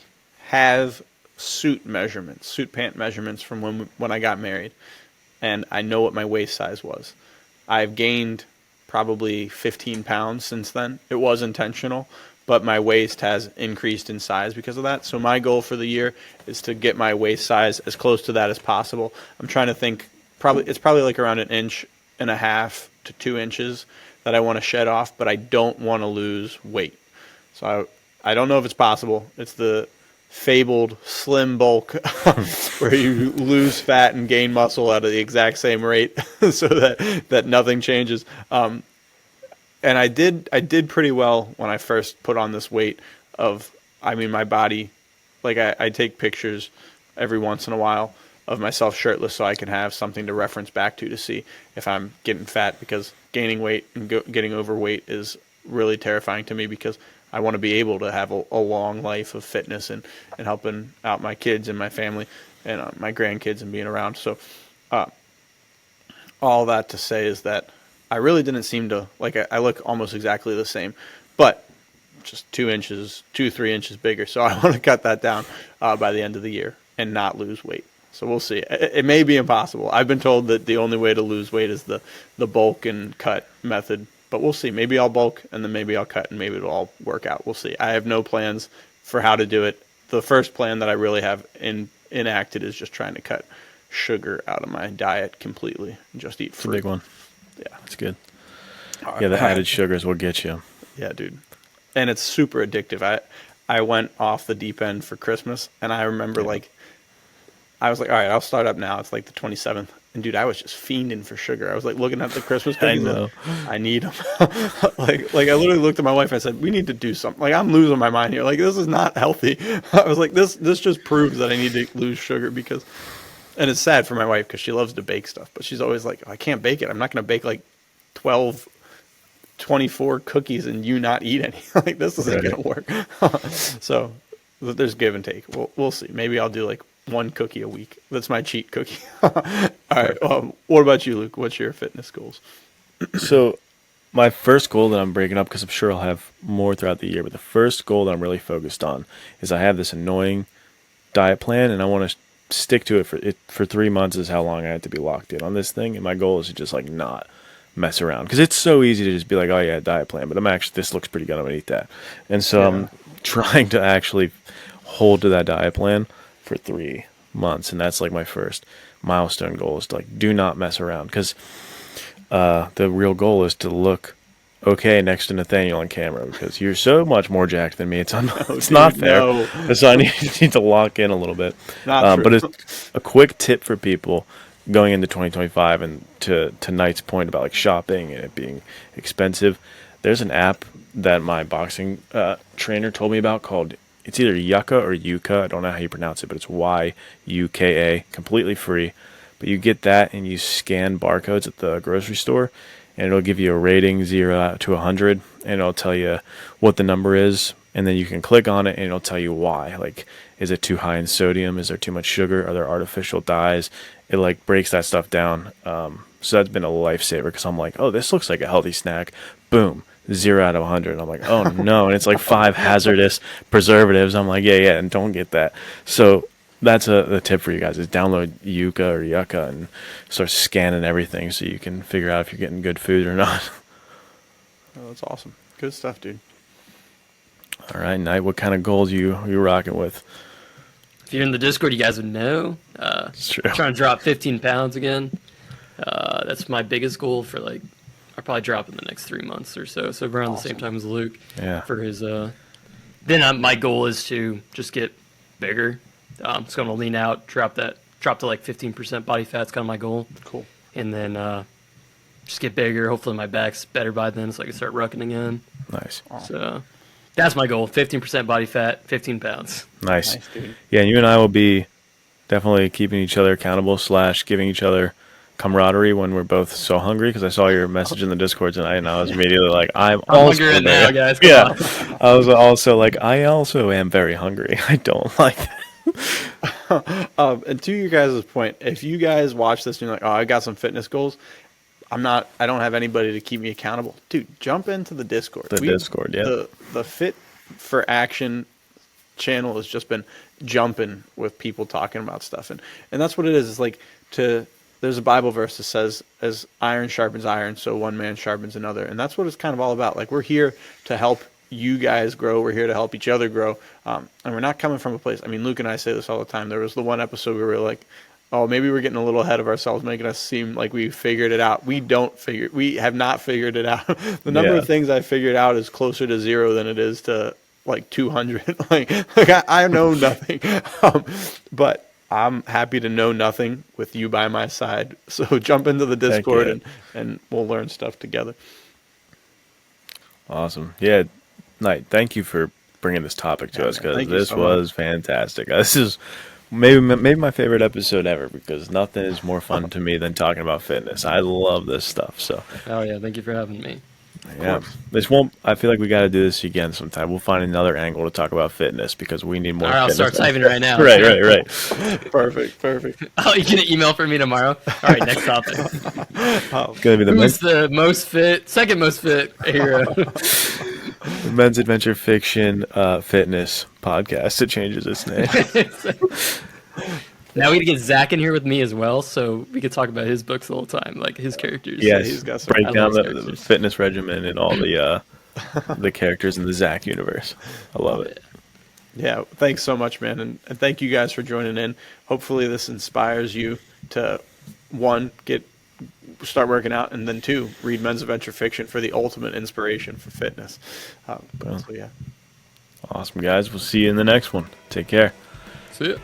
Speaker 3: have suit pant measurements from when I got married, and I know what my waist size was. I've gained probably 15 pounds since then. It was intentional, but my waist has increased in size because of that. So my goal for the year is to get my waist size as close to that as possible. I'm trying to think, it's probably like around 1.5 inches to 2 inches that I want to shed off, but I don't want to lose weight. So I don't know if it's possible. It's the fabled slim bulk where you lose fat and gain muscle at the exact same rate so that nothing changes. And I did pretty well when I first put on this weight my body, like I take pictures every once in a while of myself shirtless so I can have something to reference back to see if I'm getting fat, because gaining weight and getting overweight is really terrifying to me, because I want to be able to have a long life of fitness and helping out my kids and my family and my grandkids and being around. So all that to say is that I really didn't seem to, I look almost exactly the same, but just 3 inches bigger. So I want to cut that down by the end of the year and not lose weight. So we'll see. It may be impossible. I've been told that the only way to lose weight is the bulk and cut method, but we'll see. Maybe I'll bulk and then maybe I'll cut and maybe it'll all work out. We'll see. I have no plans for how to do it. The first plan that I really have enacted is just trying to cut sugar out of my diet completely and just eat fruit.
Speaker 2: It's a big one.
Speaker 3: Yeah.
Speaker 2: That's good. Yeah, the added sugars will get you.
Speaker 3: Yeah, dude. And it's super addictive. I went off the deep end for Christmas, and I remember I was like, all right, I'll start up now. It's like the 27th. And dude, I was just fiending for sugar. I was like looking at the Christmas cookies.
Speaker 2: I know.
Speaker 3: I need them. like I literally looked at my wife and I said, we need to do something. Like, I'm losing my mind here. Like, this is not healthy. I was like, this just proves that I need to lose sugar, because, and it's sad for my wife because she loves to bake stuff, but she's always like, I can't bake it. I'm not going to bake like 24 cookies and you not eat any. Like, this isn't going to work. So there's give and take. We'll see. Maybe I'll do like one cookie a week. That's my cheat cookie. All right. What about you, Luke? What's your fitness goals?
Speaker 2: So my first goal that I'm breaking up, because I'm sure I'll have more throughout the year, but the first goal that I'm really focused on is I have this annoying diet plan, and I want to stick to it for 3 months is how long I have to be locked in on this thing. And my goal is to just like not mess around, because it's so easy to just be like, oh yeah, diet plan, but this looks pretty good, I'm gonna eat that. And so I'm trying to actually hold to that diet plan for 3 months, and that's like my first milestone goal, is to like do not mess around, because the real goal is to look okay next to Nathaniel on camera, because you're so much more jacked than me. It's not fair. No. So I need to lock in a little bit. But it's a quick tip for people going into 2025, and to Knight's point about like shopping and it being expensive. There's an app that my boxing trainer told me about called, it's either Yuka or Yuka. I don't know how you pronounce it, but it's Yuka, completely free. But you get that and you scan barcodes at the grocery store, and it'll give you a rating 0 to 100, and it'll tell you what the number is and then you can click on it and it'll tell you why. Like, is it too high in sodium? Is there too much sugar? Are there artificial dyes? It like breaks that stuff down. So that's been a lifesaver because I'm like, oh, this looks like a healthy snack. Boom, 0 out of 100. And I'm like, oh no, and it's like 5 hazardous preservatives. I'm like, yeah, and don't get that. So that's the tip for you guys is download Yuka or Yucca and start scanning everything so you can figure out if you're getting good food or not.
Speaker 3: Oh, that's awesome. Good stuff, dude.
Speaker 2: All right, Knight, what kind of goals you rocking with?
Speaker 1: If you're in the Discord, you guys would know.
Speaker 2: It's true.
Speaker 1: Trying to drop 15 pounds again. That's my biggest goal for like, I'll probably drop in the next 3 months or so. So around the same time as Luke.
Speaker 2: Yeah.
Speaker 1: For his, then my goal is to just get bigger. It's going to lean out, drop to like 15% body fat. It's kind of my goal.
Speaker 3: Cool.
Speaker 1: And then just get bigger. Hopefully my back's better by then so I can start rucking again.
Speaker 2: Nice.
Speaker 1: So that's my goal. 15% body fat, 15 pounds.
Speaker 2: Nice.
Speaker 3: Dude.
Speaker 2: Yeah, and you and I will be definitely keeping each other accountable / giving each other camaraderie when we're both so hungry, because I saw your message in the Discord tonight and I was immediately like, I'm also
Speaker 1: hungry right now, guys. Come
Speaker 2: Yeah.
Speaker 1: on.
Speaker 2: I was also like, I also am very hungry. I don't like that.
Speaker 3: And to you guys' point, if you guys watch this and you're like, oh, I got some fitness goals, I don't have anybody to keep me accountable. Dude, jump into the Discord.
Speaker 2: Discord, yeah.
Speaker 3: The Fit for Action channel has just been jumping with people talking about stuff. And that's what it is. It's like there's a Bible verse that says, as iron sharpens iron, so one man sharpens another. And that's what it's kind of all about. Like, we're here to help you guys grow. We're here to help each other grow. And we're not coming from a place. I mean, Luke and I say this all the time. There was the one episode where we were like, oh, maybe we're getting a little ahead of ourselves, making us seem like we figured it out. We have not figured it out. The number of things I figured out is closer to 0 than it is to like 200. like I know nothing. But I'm happy to know nothing with you by my side. So jump into the Discord and we'll learn stuff together.
Speaker 2: Awesome. Yeah, Knight, thank you for bringing this topic to us, because this
Speaker 3: so
Speaker 2: was fantastic. This is maybe my favorite episode ever, because nothing is more fun to me than talking about fitness. I love this stuff. So
Speaker 1: Oh, yeah. Thank you for having me.
Speaker 2: yeah, I feel like we got to do this again sometime. We'll find another angle to talk about fitness, because we need more.
Speaker 1: All right, I'll
Speaker 2: fitness
Speaker 1: start typing right now.
Speaker 2: Right.
Speaker 3: Perfect.
Speaker 1: Oh, you get an email from me tomorrow? All right, next topic.
Speaker 2: It's gonna be the
Speaker 1: Who's the most fit, second most fit hero?
Speaker 2: Men's Adventure Fiction Fitness Podcast. It changes its name.
Speaker 1: Now we gotta get Zach in here with me as well, so we could talk about his books the whole time, like his characters.
Speaker 2: Yes,
Speaker 3: he's got some-
Speaker 2: break
Speaker 1: I
Speaker 2: down
Speaker 1: love
Speaker 2: the
Speaker 1: characters.
Speaker 2: fitness regimen and all the characters in the Zach universe. I love it.
Speaker 3: Yeah, thanks so much, man. And thank you guys for joining in. Hopefully this inspires you to, 1, start working out, and then 2, read Men's Adventure Fiction for the ultimate inspiration for fitness. So yeah.
Speaker 2: Awesome, guys. We'll see you in the next one. Take care.
Speaker 1: See ya.